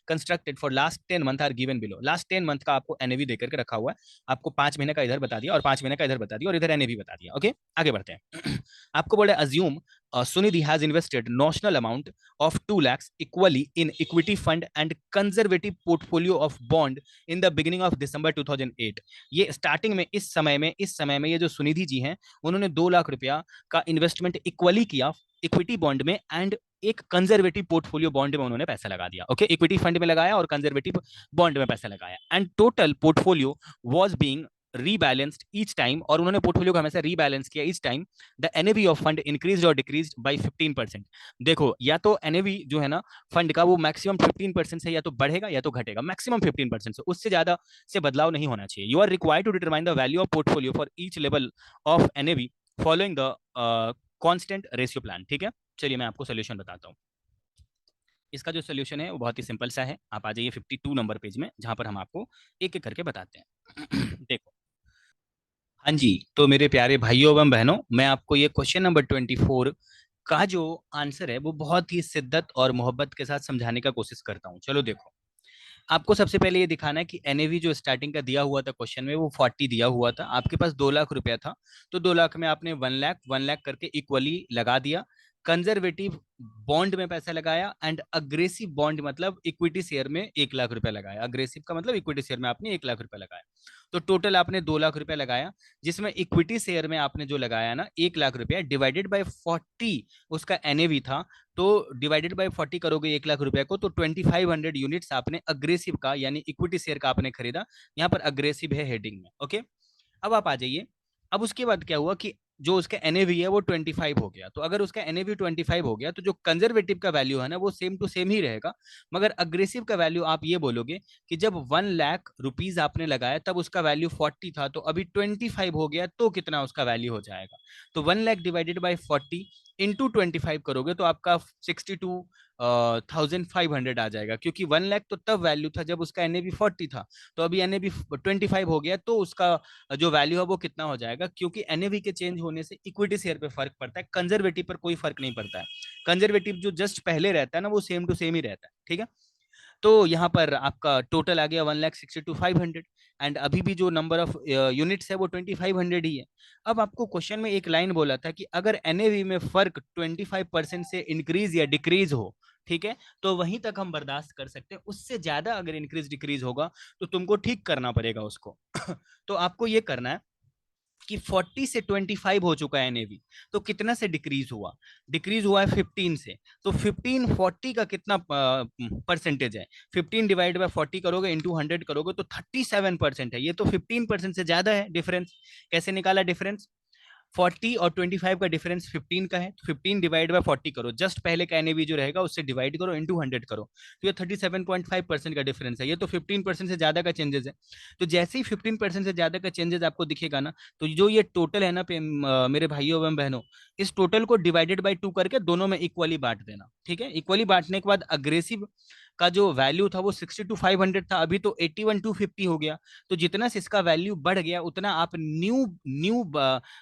constructed for last 10 month are given below. Last 10 month का आपको एनएवी देकर के रखा हुआ है। आपको 5 महीने का इधर बता दिया और 5 महीने का इधर बता दिया और इधर एनएवी बता दिया। ओके, आगे बढ़ते हैं। आपको बोले assume Sunidhi has invested notional amount of 2 lakhs equally in equity fund and conservative portfolio of bond in the beginning of December 2008। ये स्टार्टिंग में इस समय में ये जो सुनिधि जी हैं उन्होंने 2 लाख रुपया का इन्वेस्टमेंट इक्वली किया इक्विटी बॉन्ड में एंड एक कंजर्वेटिव पोर्टफोलियो बॉन्ड में उन्होंने पैसा लगा दिया। ओके, इक्विटी फंड में लगाया और कंजर्वेटिव बॉन्ड में पैसा लगाया, and total portfolio was being rebalanced each time, और उन्होंने पोर्टफोलियो को हमेशा रीबैलेंस किया each time the NAV of fund increase और डिक्रीज बाय 15%। देखो, या तो एनएवी जो है ना फंड का, वो मैक्सिमम 15% से या तो बढ़ेगा या तो घटेगा, मैक्सिमम 15% से, उससे ज्यादा से बदलाव नहीं होना चाहिए। You are required to determine the value of portfolio for each level of NAV following the constant ratio plan. ठीक है, चलिए मैं आपको सोल्यूशन बताता हूँ। इसका जो सोल्यूशन है वो बहुत ही सिंपल सा है। आप आ जाइए 52 नंबर पेज में, जहां पर हम आपको एक एक करके बताते हैं। देखो, हाँ जी, तो मेरे प्यारे भाइयों एवं बहनों, मैं आपको ये क्वेश्चन नंबर 24 का जो आंसर है वो बहुत ही शिद्दत और मोहब्बत के साथ समझाने का कोशिश करता हूँ। चलो देखो, आपको सबसे पहले ये दिखाना है कि एनएवी जो स्टार्टिंग का दिया हुआ था क्वेश्चन में वो 40 दिया हुआ था, आपके पास 2 लाख रुपया था, तो 2 लाख में आपने 1 लाख करके इक्वली लगा दिया। कंजर्वेटिव बॉन्ड में पैसा लगाया एंड अग्रेसिव बॉन्ड मतलब इक्विटी शेयर में 1 लाख रुपया लगाया। अग्रेसिव का मतलब इक्विटी शेयर में आपने 1 लाख रुपया लगाया, तो टोटल आपने 2 लाख रुपया लगाया, जिसमें इक्विटी शेयर में आपने जो लगाया ना 1 लाख रुपया डिवाइडेड बाय 40 उसका एनएवी था, तो डिवाइडेड बाय 40 करोगे 1 लाख रुपए को, तो 2500 यूनिट्स आपने अग्रेसिव का यानी इक्विटी शेयर का आपने खरीदा। यहाँ पर अग्रेसिव है हेडिंग में। ओके, अब आप आ जाइए। अब उसके बाद क्या हुआ कि जो उसका एनएवी है वो 25 हो गया, तो अगर उसका एनएवी 25 हो गया तो जो कंजर्वेटिव का वैल्यू है ना वो सेम टू सेम ही रहेगा, मगर अग्रेसिव का वैल्यू आप ये बोलोगे कि जब 1 लाख रुपीज आपने लगाया तब उसका वैल्यू 40 था, तो अभी 25 हो गया तो कितना उसका वैल्यू हो जाएगा। तो 1 लाख डिवाइडेड बाई 40 इंटू 25 करोगे तो आपका 62,500 आ जाएगा, क्योंकि 1 लाख तो तब वैल्यू था जब उसका एनएवी 40 था, तो अभी एनएवी 25 हो गया, तो उसका जो वैल्यू है वो कितना हो जाएगा, क्योंकि एनएवी के चेंज होने से इक्विटी शेयर पे फर्क पड़ता है, कंजर्वेटिव पर कोई फर्क नहीं पड़ता है। कंजर्वेटिव जो जस्ट पहले रहता है ना वो सेम टू सेम ही रहता है। ठीक है, तो यहाँ पर आपका टोटल आ गया 1,62,500 एंड अभी भी जो नंबर ऑफ यूनिट्स है वो 2500 ही है। अब आपको क्वेश्चन में एक लाइन बोला था कि अगर एनएवी में फर्क 25% से इंक्रीज या डिक्रीज हो, ठीक है, तो वहीं तक हम बर्दाश्त कर सकते हैं, उससे ज्यादा अगर इंक्रीज डिक्रीज होगा तो तुमको ठीक करना पड़ेगा उसको। तो आपको ये करना है कि 40 से 25 हो चुका है एनएवी, तो कितना से डिक्रीज हुआ, डिक्रीज हुआ है 15 से, तो 15 40 का कितना परसेंटेज है, 15 डिवाइड बाय 40 करोगे इंटू 100 करोगे तो 37% है, ये तो 15% से ज्यादा है डिफरेंस। कैसे निकाला डिफरेंस, 40 और 25 का डिफरेंस 15 का है, तो 15 डिवाइड बाय 40 करो, जस्ट पहले का एनएवी जो रहेगा उससे डिवाइड करो इंटू 100 करो, तो ये 37.5% का डिफरेंस है, ये तो 15% से ज्यादा का चेंजेस है। तो जैसे ही 15% से ज्यादा का चेंजेस आपको दिखेगा ना, तो जो ये टोटल है ना मेरे भाइयों एवं बहनों, इस टोटल को डिवाइडेड बाई 2 करके दोनों में इक्वली बांट देना। ठीक है, इक्वली बांटने के बाद अग्रेसिव का जो वैल्यू था वो 62,500 था, अभी तो 81,250 हो गया, तो जितना से इसका वैल्यू बढ़ गया उतना आप न्यू न्यू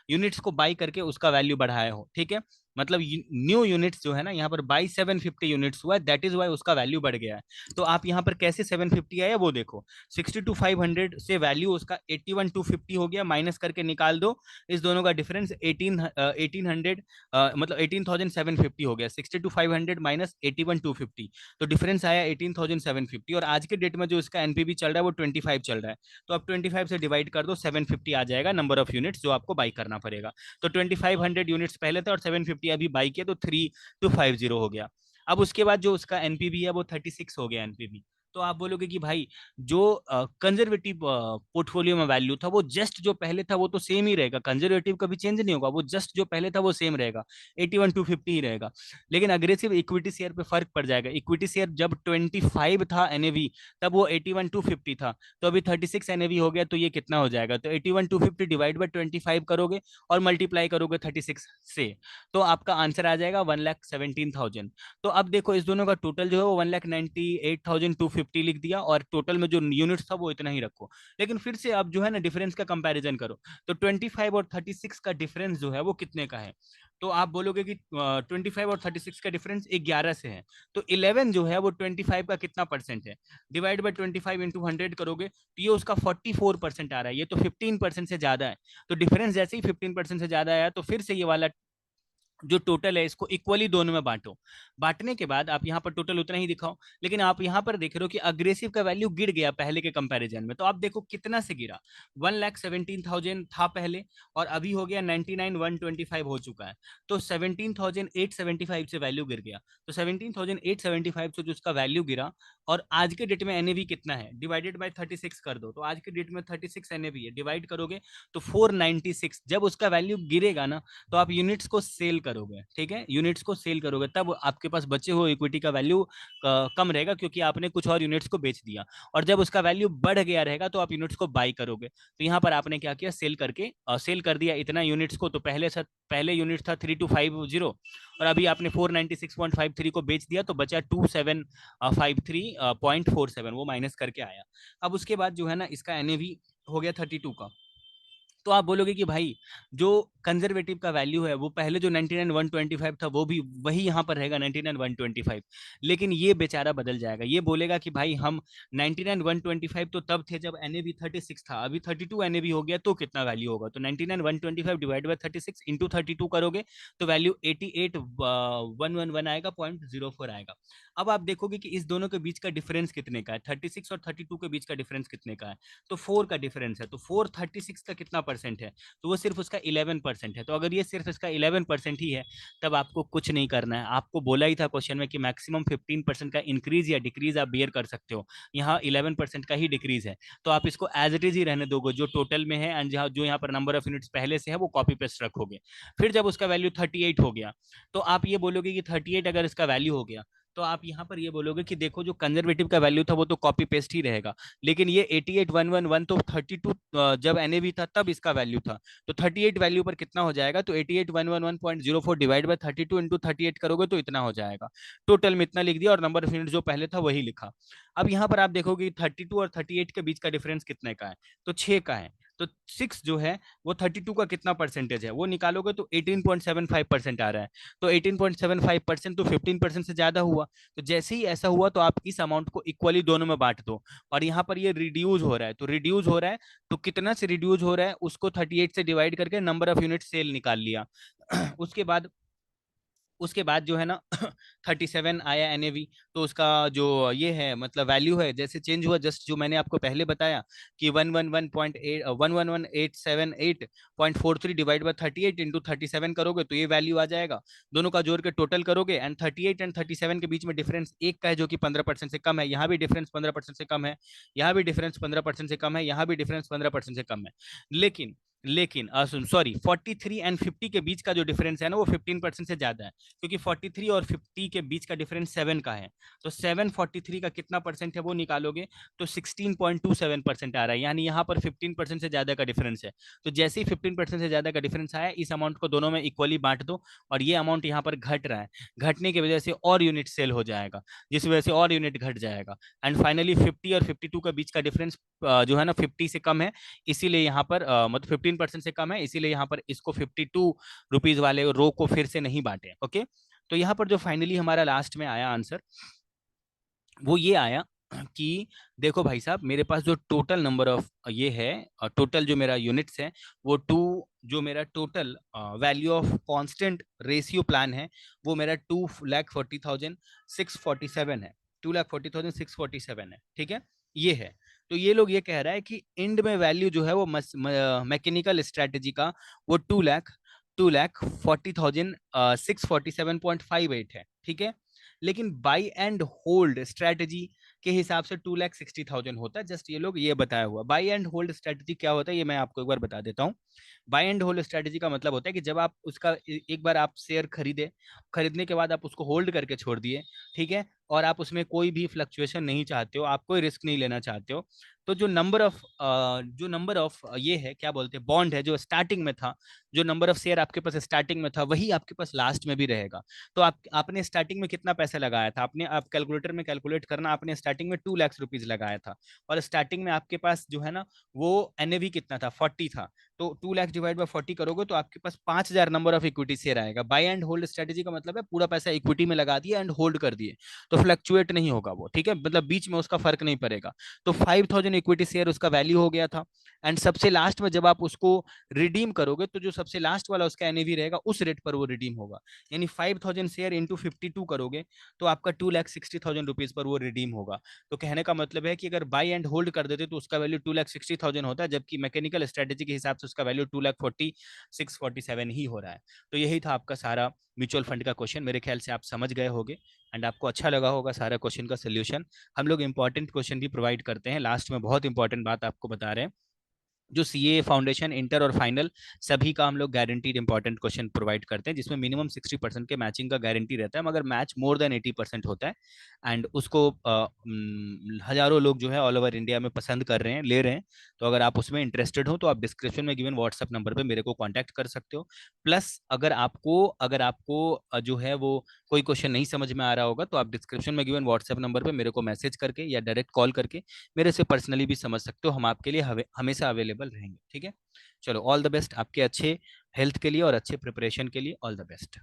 यूनिट्स को बाई करके उसका वैल्यू बढ़ाए हो। ठीक है, मतलब न्यू यूनिट्स जो है ना यहाँ पर बाई 750 यूनिट्स हुआ है, दैट इज वाई उसका वैल्यू बढ़ गया है। तो आप यहाँ पर कैसे 750 आया वो देखो, 62,500 से वैल्यू उसका 81,250 हो गया, माइनस करके निकाल दो इस दोनों का डिफरेंस 1800 मतलब 18,750 हो गया, 62,500 माइनस 81,250, तो डिफरेंस आया 18,750, और आज के डेट में जो इसका एनपीवी चल रहा है वो 25 चल रहा है, तो आप 25 से डिवाइड कर दो, 750 आ जाएगा नंबर ऑफ यूनिट्स जो आपको बाई करना पड़ेगा। तो 2500 यूनिट्स पहले थे और 750 अभी बाई किया, तो 3250 हो गया। अब उसके बाद जो उसका एनपीवी है वो 36 हो गया एनपीवी। तो आप बोलोगे कि भाई जो कंजर्वेटिव पोर्टफोलियो में वैल्यू था वो जस्ट जो पहले था वो तो सेम ही रहेगा, कंजर्वेटिव कभी चेंज नहीं होगा, वो जस्ट जो पहले था वो सेम रहेगा, 81,250 ही रहेगा, लेकिन अग्रेसिव इक्विटी शेयर पे फर्क पड़ जाएगा। इक्विटी शेयर जब 25 था एनएवी तब वो 81,250 था, तो अभी 36 एनएवी हो गया, तो ये कितना हो जाएगा, तो 81,250 डिवाइड बाई 25 करोगे और मल्टीप्लाई करोगे 36 से, तो आपका आंसर आ जाएगा 1,17,000। तो अब देखो इस दोनों का टोटल जो है वो 1,98,250 लिख दिया, और टोटल में जो यूनिट्स था वो इतना ही रखो, लेकिन फिर से अब जो है ना डिफरेंस का कंपैरिजन करो, तो 25 और 36 का डिफरेंस जो है वो कितने का है, तो आप बोलोगे कि 25 और 36 का डिफरेंस 11 से है, तो 11 जो है वो 25 का कितना परसेंट है, डिवाइड बाई 25 इंटू 100 करोगे तो ये उसका 44% आ रहा है, ये तो 15% से ज्यादा है, तो डिफरेंस जैसे ही 15% से ज्यादा आया तो फिर से ये वाला जो टोटल है इसको इक्वली दोनों में बांटो। बांटने के बाद आप यहाँ पर टोटल उतना ही दिखाओ, लेकिन आप यहाँ पर देख रहे हो कि अग्रेसिव का वैल्यू गिर गया पहले के कंपैरिजन में। तो आप देखो कितना से गिरा, 1,17,000 था पहले, और अभी हो गया 99,125 हो चुका है। तो 17,875 से वैल्यू गिर गया। तो 17,875 से जो उसका वैल्यू गिरा, और आज के डेट में एनएवी कितना है, डिवाइडेड बाय 36 कर दो। तो आज के डेट में 36 एनएवी है, डिवाइड करोगे तो 496। जब उसका वैल्यू गिरेगा ना, तो आप यूनिट्स को सेल करोगे, ठीक है, यूनिट्स को सेल करोगे, तब आपके पास बचे हुए इक्विटी का वैल्यू कम रहेगा, क्योंकि आपने कुछ और यूनिट्स को बेच दिया। और जब उसका वैल्यू बढ़ गया रहेगा तो आप यूनिट्स को बाई करोगे। तो यहाँ पर आपने क्या किया, सेल करके सेल कर दिया इतना यूनिट्स को। तो पहले यूनिट था 3250, और अभी आपने 496.53 को बेच दिया, तो बचा 2753.47, वो माइनस करके आया। अब उसके बाद जो है ना, इसका एनएवी हो गया 32 का। तो आप बोलोगे कि भाई जो कंजर्वेटिव का वैल्यू है वो पहले जो 99,125 था वो भी वही यहाँ पर रहेगा 99,125, लेकिन ये बेचारा बदल जाएगा। ये बोलेगा कि भाई हम 99,125 तो तब थे जब एनएवी 36 था, अभी 32 एनएवी हो गया, तो कितना वैल्यू होगा। तो 99,125 डिवाइड बाय 36 इंटू 32 करोगे तो वैल्यू 88,111 आएगा, 0.04 आएगा। अब आप देखोगे कि इस दोनों के बीच का डिफरेंस कितने का है, 36 और 32 के बीच का डिफरेंस कितने का है, तो 4 का डिफरेंस है। तो 436 का कितना परसेंट है, तो वो सिर्फ उसका 11% है। तो अगर ये सिर्फ इसका 11% ही है, तब आपको कुछ नहीं करना है। आपको बोला ही था क्वेश्चन में कि मैक्सिमम 15% का इंक्रीज या डिक्रीज आप बियर कर सकते हो, यहाँ 11% का ही डिक्रीज है। तो आप इसको एज इट इज ही रहने दोगे जो टोटल में है, एंड जो यहाँ पर नंबर ऑफ यूनिट्स पहले से है वो कॉपी पेस्ट रखोगे। फिर जब उसका वैल्यू 38 हो गया, तो आप ये बोलोगे कि 38 अगर इसका वैल्यू हो गया, तो आप यहाँ पर ये बोलोगे कि देखो जो कंजर्वेटिव का वैल्यू था वो तो कॉपी पेस्ट ही रहेगा, लेकिन ये 88,111 तो 32 जब एनएवी था तब इसका वैल्यू था। तो 38 वैल्यू पर कितना हो जाएगा, तो 88,111.04 डिवाइड बाय 32 इंटू 38 करोगे तो इतना हो जाएगा। टोटल में इतना लिख दिया, और नंबर ऑफ यूनिट जो पहले था वही लिखा। अब यहाँ पर आप देखोगे 32 और 38 के बीच का डिफरेंस कितने का है, तो 6 का है। तो 6 जो है वो 32 का कितना परसेंटेज है वो निकालोगे तो 18.75% आ रहा है। तो 18.75% तो 15% से ज्यादा हुआ। तो जैसे ही ऐसा हुआ तो आप इस अमाउंट को इक्वली दोनों में बांट दो। और यहाँ पर ये रिड्यूस हो रहा है, तो रिड्यूस हो रहा है, तो कितना से रिड्यूस हो रहा है उसको 38 से डिवाइड करके नंबर ऑफ यूनिट सेल निकाल लिया। उसके बाद जो है ना 37 आया एनएवी। तो उसका जो ये है मतलब वैल्यू है जैसे चेंज हुआ, जस्ट जो मैंने आपको पहले बताया कि 111.8 डिवाइड बाय 38 इंटू 37 करोगे तो ये वैल्यू आ जाएगा। दोनों का जोड़ के टोटल करोगे, एंड 38 एंड 37 के बीच में डिफरेंस एक का है जो कि 15% से कम है, यहाँ भी डिफरेंस 15% से कम है, यहाँ भी डिफरेंस 15% से कम है, यहाँ भी डिफरेंस 15% से कम है। लेकिन लेकिन सॉरी 43 एंड 50 के बीच का जो डिफरेंस है ना वो 15% से ज्यादा है, क्योंकि 43 और 50 के बीच का डिफरेंस 7 का है। तो 743 का कितना परसेंट है वो निकालोगे तो 16.27% आ रहा है, यानी यहाँ पर 15% से ज्यादा का डिफरेंस है। तो जैसे ही 15% से ज्यादा का डिफरेंस आया, इस अमाउंट को दोनों में इक्वली बांट दो, और ये अमाउंट यहाँ पर घट रहा है, घटने की वजह से और यूनिट सेल हो जाएगा, जिस वजह से और यूनिट घट जाएगा। एंड फाइनली 50 और 52 का बीच का डिफरेंस जो है ना 50 से कम है, इसीलिए यहाँ पर मतलब 15% से कम है, इसीलिए यहाँ पर इसको 52 रुपीज वाले रो को फिर से नहीं बांटे। ओके, तो यहाँ पर जो फाइनली हमारा लास्ट में आया आंसर वो ये आया कि देखो भाई साहब, मेरे पास जो टोटल नंबर ऑफ ये है, टोटल जो मेरा यूनिट्स है वो जो मेरा total value of constant ratio plan है वो मेरा 2,40,647 है, 2,40,647 है, ठीक है, ये है। तो ये लोग ये कह रहा है कि एंड में वैल्यू जो है वो मैकेनिकल स्ट्रेटेजी का वो 2,40,647.58 है, ठीक है। लेकिन बाई एंड होल्ड स्ट्रेटजी के हिसाब से 2,60,000 होता है। जस्ट ये लोग ये बताया हुआ बाई एंड होल्ड स्ट्रेटजी क्या होता है ये मैं आपको एक बार बता देता हूँ। बाय एंड होल्ड स्ट्रेटजी का मतलब होता है कि जब आप उसका एक बार आप शेयर खरीदने के बाद आप उसको होल्ड करके छोड़ दिए, ठीक है, और आप उसमें कोई भी फ्लक्चुएशन नहीं चाहते हो, आप कोई रिस्क नहीं लेना चाहते हो, तो जो नंबर ऑफ ये है क्या बोलते हैं बॉन्ड है जो स्टार्टिंग में था, जो नंबर ऑफ शेयर आपके पास स्टार्टिंग में था वही आपके पास लास्ट में भी रहेगा। तो आपने स्टार्टिंग में कितना पैसा लगाया था, आपने आप कैलकुलेटर में कैलकुलेट करना, आपने स्टार्टिंग में 2 लाख रुपीज लगाया था, और स्टार्टिंग में आपके पास जो है ना वो एनएवी कितना था, 40 था। तो 2 लाख डिवाइड बाय 40 करोगे तो आपके पास 5,000 नंबर ऑफ इक्विटी शेयर आएगा। बाय एंड होल्ड स्ट्रेटेजी का मतलब है पूरा पैसा इक्विटी में लगा दिया एंड होल्ड कर दिए, तो फ्लक्चुएट नहीं होगा वो, ठीक है, मतलब बीच में उसका फर्क नहीं पड़ेगा। तो 5,000 इक्विटी शेयर उसका वैल्यू हो गया था। एंड सबसे लास्ट में जब आप उसको रिडीम करोगे तो जो सबसे लास्ट वाला उसका एनएवी रहेगा उस रेट पर वो रिडीम होगा। यानी 5,000 शेयर इंटू 52 करोगे तो आपका 2,60,000 रुपीज पर वो रिडीम होगा। तो कहने का मतलब है कि अगर बाई एंड होल्ड कर देते तो उसका वैल्यू 2,60,000 होता है, जबकि मैकेनिकल स्ट्रेटेजी के हिसाब से उसका वैल्यू 2,46,47 ही हो रहा है। तो यही था आपका सारा म्यूचुअल फंड का क्वेश्चन। मेरे ख्याल से आप समझ गए होंगे एंड आपको अच्छा लगा होगा सारा क्वेश्चन का सोल्यूशन। हम लोग इंपॉर्टेंट क्वेश्चन भी प्रोवाइड करते हैं, लास्ट में बहुत इंपॉर्टेंट बात आपको बता रहे हैं। जो सीए फाउंडेशन इंटर और फाइनल सभी का हम लोग गारंटीड इंपॉर्टेंट क्वेश्चन प्रोवाइड करते हैं, जिसमें मिनिमम 60% के मैचिंग का गारंटी रहता है, मगर मैच मोर देन 80% होता है। एंड उसको हजारों लोग जो है ऑल ओवर इंडिया में पसंद कर रहे हैं, ले रहे हैं। तो अगर आप उसमें इंटरेस्टेड हो तो आप डिस्क्रिप्शन में गिवन व्हाट्सएप नंबर पे मेरे को कांटेक्ट कर सकते हो। प्लस अगर आपको जो है वो कोई क्वेश्चन नहीं समझ में आ रहा होगा तो आप डिस्क्रिप्शन में गिवन व्हाट्सएप नंबर पे मेरे को मैसेज करके या डायरेक्ट कॉल करके मेरे से पर्सनली भी समझ सकते हो। हम आपके लिए हमेशा अवेलेबल रहेंगे, ठीक है। चलो, ऑल द बेस्ट आपके अच्छे हेल्थ के लिए और अच्छे प्रिपरेशन के लिए, ऑल द बेस्ट।